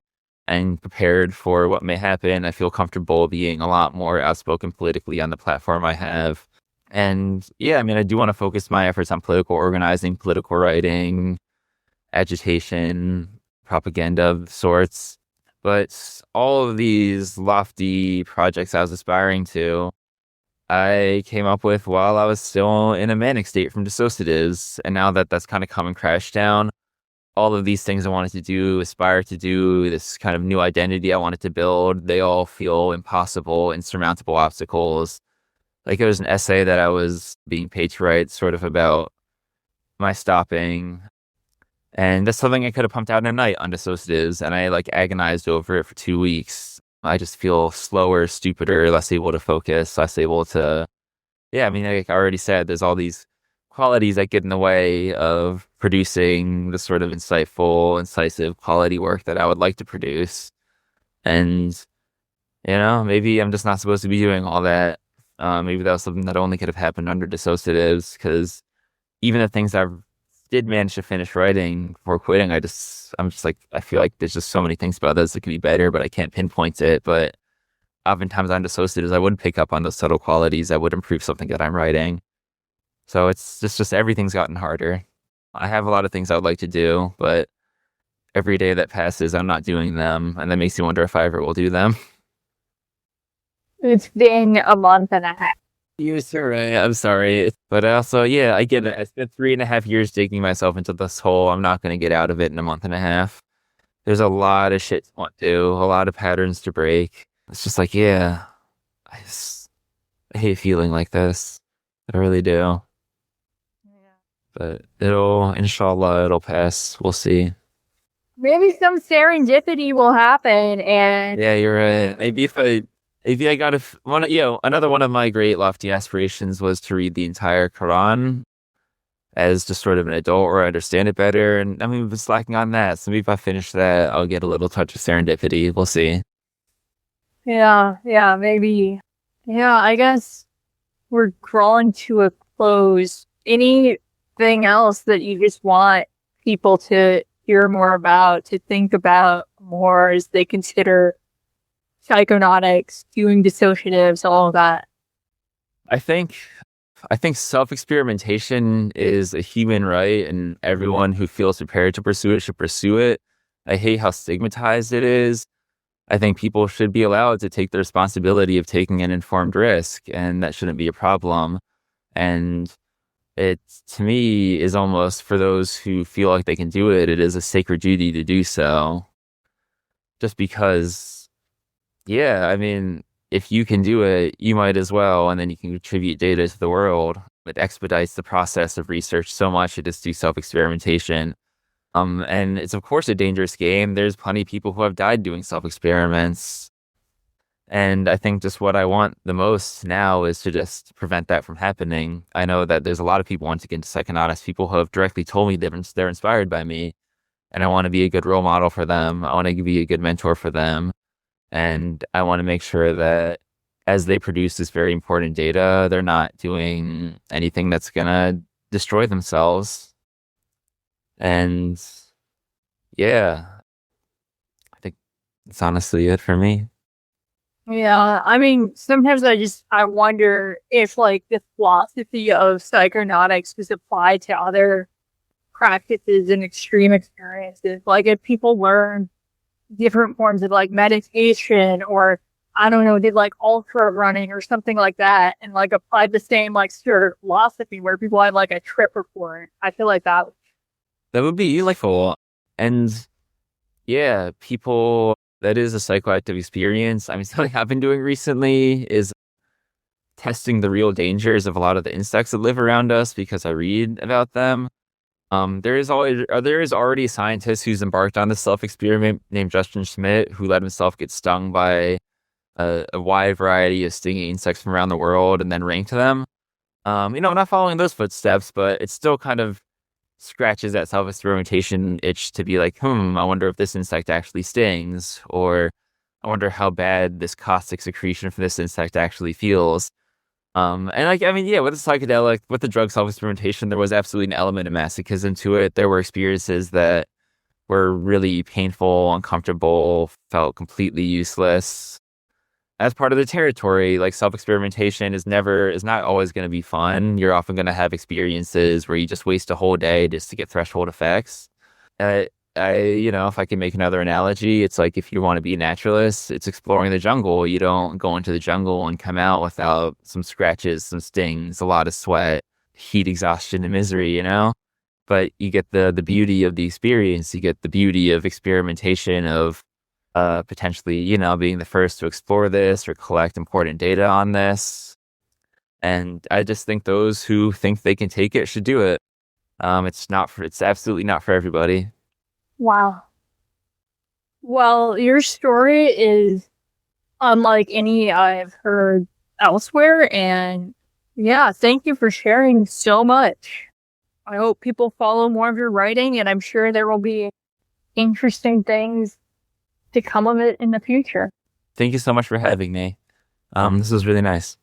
Speaker 2: and prepared for what may happen. I feel comfortable being a lot more outspoken politically on the platform I have. And yeah, I mean, I do want to focus my efforts on political organizing, political writing, agitation, propaganda of sorts. But all of these lofty projects I was aspiring to, I came up with while I was still in a manic state from dissociatives. And now that that's kind of come and crashed down, all of these things I wanted to do, aspire to do, this kind of new identity I wanted to build, they all feel impossible, insurmountable obstacles. Like it was an essay that I was being paid to write sort of about my stopping. And that's something I could have pumped out in a night on dissociatives. And I like agonized over it for 2 weeks. I just feel slower, stupider, less able to focus, less able to, yeah, I mean, like I already said, there's all these qualities that get in the way of producing the sort of insightful, incisive quality work that I would like to produce. And, maybe I'm just not supposed to be doing all that. Maybe that was something that only could have happened under dissociatives, because even the things I did manage to finish writing before quitting, I'm just like, I feel like there's just so many things about this that could be better, but I can't pinpoint it. But oftentimes on dissociatives, I would pick up on those subtle qualities that would improve something that I'm writing. So it's just everything's gotten harder. I have a lot of things I would like to do, but every day that passes, I'm not doing them. And that makes me wonder if I ever will do them.
Speaker 1: It's been a month and a half.
Speaker 2: You're so right. I'm sorry. But also, yeah, I get it. I spent 3.5 years digging myself into this hole. I'm not going to get out of it in a month and a half. There's a lot of shit to want to do, a lot of patterns to break. It's just like, yeah, I hate feeling like this. I really do. But inshallah, it'll pass. We'll see.
Speaker 1: Maybe some serendipity will happen, and
Speaker 2: yeah, you're right. Maybe I got another one of my great lofty aspirations was to read the entire Quran as just sort of an adult or understand it better. And I mean, we've been slacking on that. So maybe if I finish that, I'll get a little touch of serendipity. We'll see.
Speaker 1: Yeah, maybe. Yeah, I guess we're crawling to a close. Anything else that you just want people to hear more about, to think about more as they consider psychonautics, doing dissociatives, all of that?
Speaker 2: I think self-experimentation is a human right, and everyone who feels prepared to pursue it should pursue it. I hate how stigmatized it is. I think people should be allowed to take the responsibility of taking an informed risk, and that shouldn't be a problem. And it, to me, is almost, for those who feel like they can do it, it is a sacred duty to do so. Just because, yeah, I mean, if you can do it, you might as well, and then you can contribute data to the world. It expedites the process of research so much to just do self-experimentation. And it's, of course, a dangerous game. There's plenty of people who have died doing self-experiments. And I think just what I want the most now is to just prevent that from happening. I know that there's a lot of people wanting to get into psychonautics, people who have directly told me they're inspired by me. And I want to be a good role model for them. I want to be a good mentor for them. And I want to make sure that as they produce this very important data, they're not doing anything that's going to destroy themselves. And yeah, I think that's honestly it for me.
Speaker 1: Yeah, I mean, sometimes I wonder if like the philosophy of psychonautics is applied to other practices and extreme experiences. Like if people learn different forms of like meditation, or I don't know, did like ultra running or something like that, and like applied the same like sort of philosophy where people had like a trip report. I feel like that
Speaker 2: would be delightful. And yeah, that is a psychoactive experience. I mean, something I've been doing recently is testing the real dangers of a lot of the insects that live around us because I read about them. There is already a scientist who's embarked on this self-experiment named Justin Schmidt, who let himself get stung by a wide variety of stinging insects from around the world and then ranked them. Not following those footsteps, but it still kind of scratches that self-experimentation itch to be like, I wonder if this insect actually stings, or I wonder how bad this caustic secretion from this insect actually feels. With the psychedelic, with the drug self-experimentation, there was absolutely an element of masochism to it. There were experiences that were really painful, uncomfortable, felt completely useless. As part of the territory, like self-experimentation is not always going to be fun. You're often going to have experiences where you just waste a whole day just to get threshold effects. If I can make another analogy, it's like if you want to be a naturalist, it's exploring the jungle. You don't go into the jungle and come out without some scratches, some stings, a lot of sweat, heat exhaustion, and misery, But you get the beauty of the experience. You get the beauty of experimentation, of potentially, being the first to explore this or collect important data on this. And I just think those who think they can take it should do it. It's absolutely not for everybody.
Speaker 1: Wow. Well, your story is unlike any I've heard elsewhere. And yeah, thank you for sharing so much. I hope people follow more of your writing, and I'm sure there will be interesting things to come of it in the future.
Speaker 2: Thank you so much for having me. This was really nice.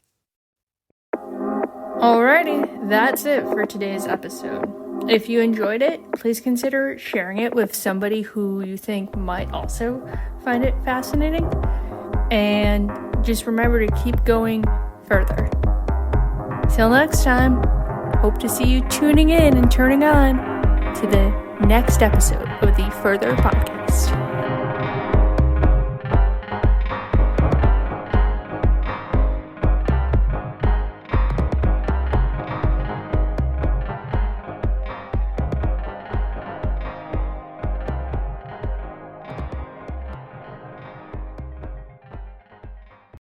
Speaker 1: Alrighty, that's it for today's episode. If you enjoyed it, please consider sharing it with somebody who you think might also find it fascinating. And just remember to keep going further. Till next time, hope to see you tuning in and turning on to the next episode of the Further Podcast.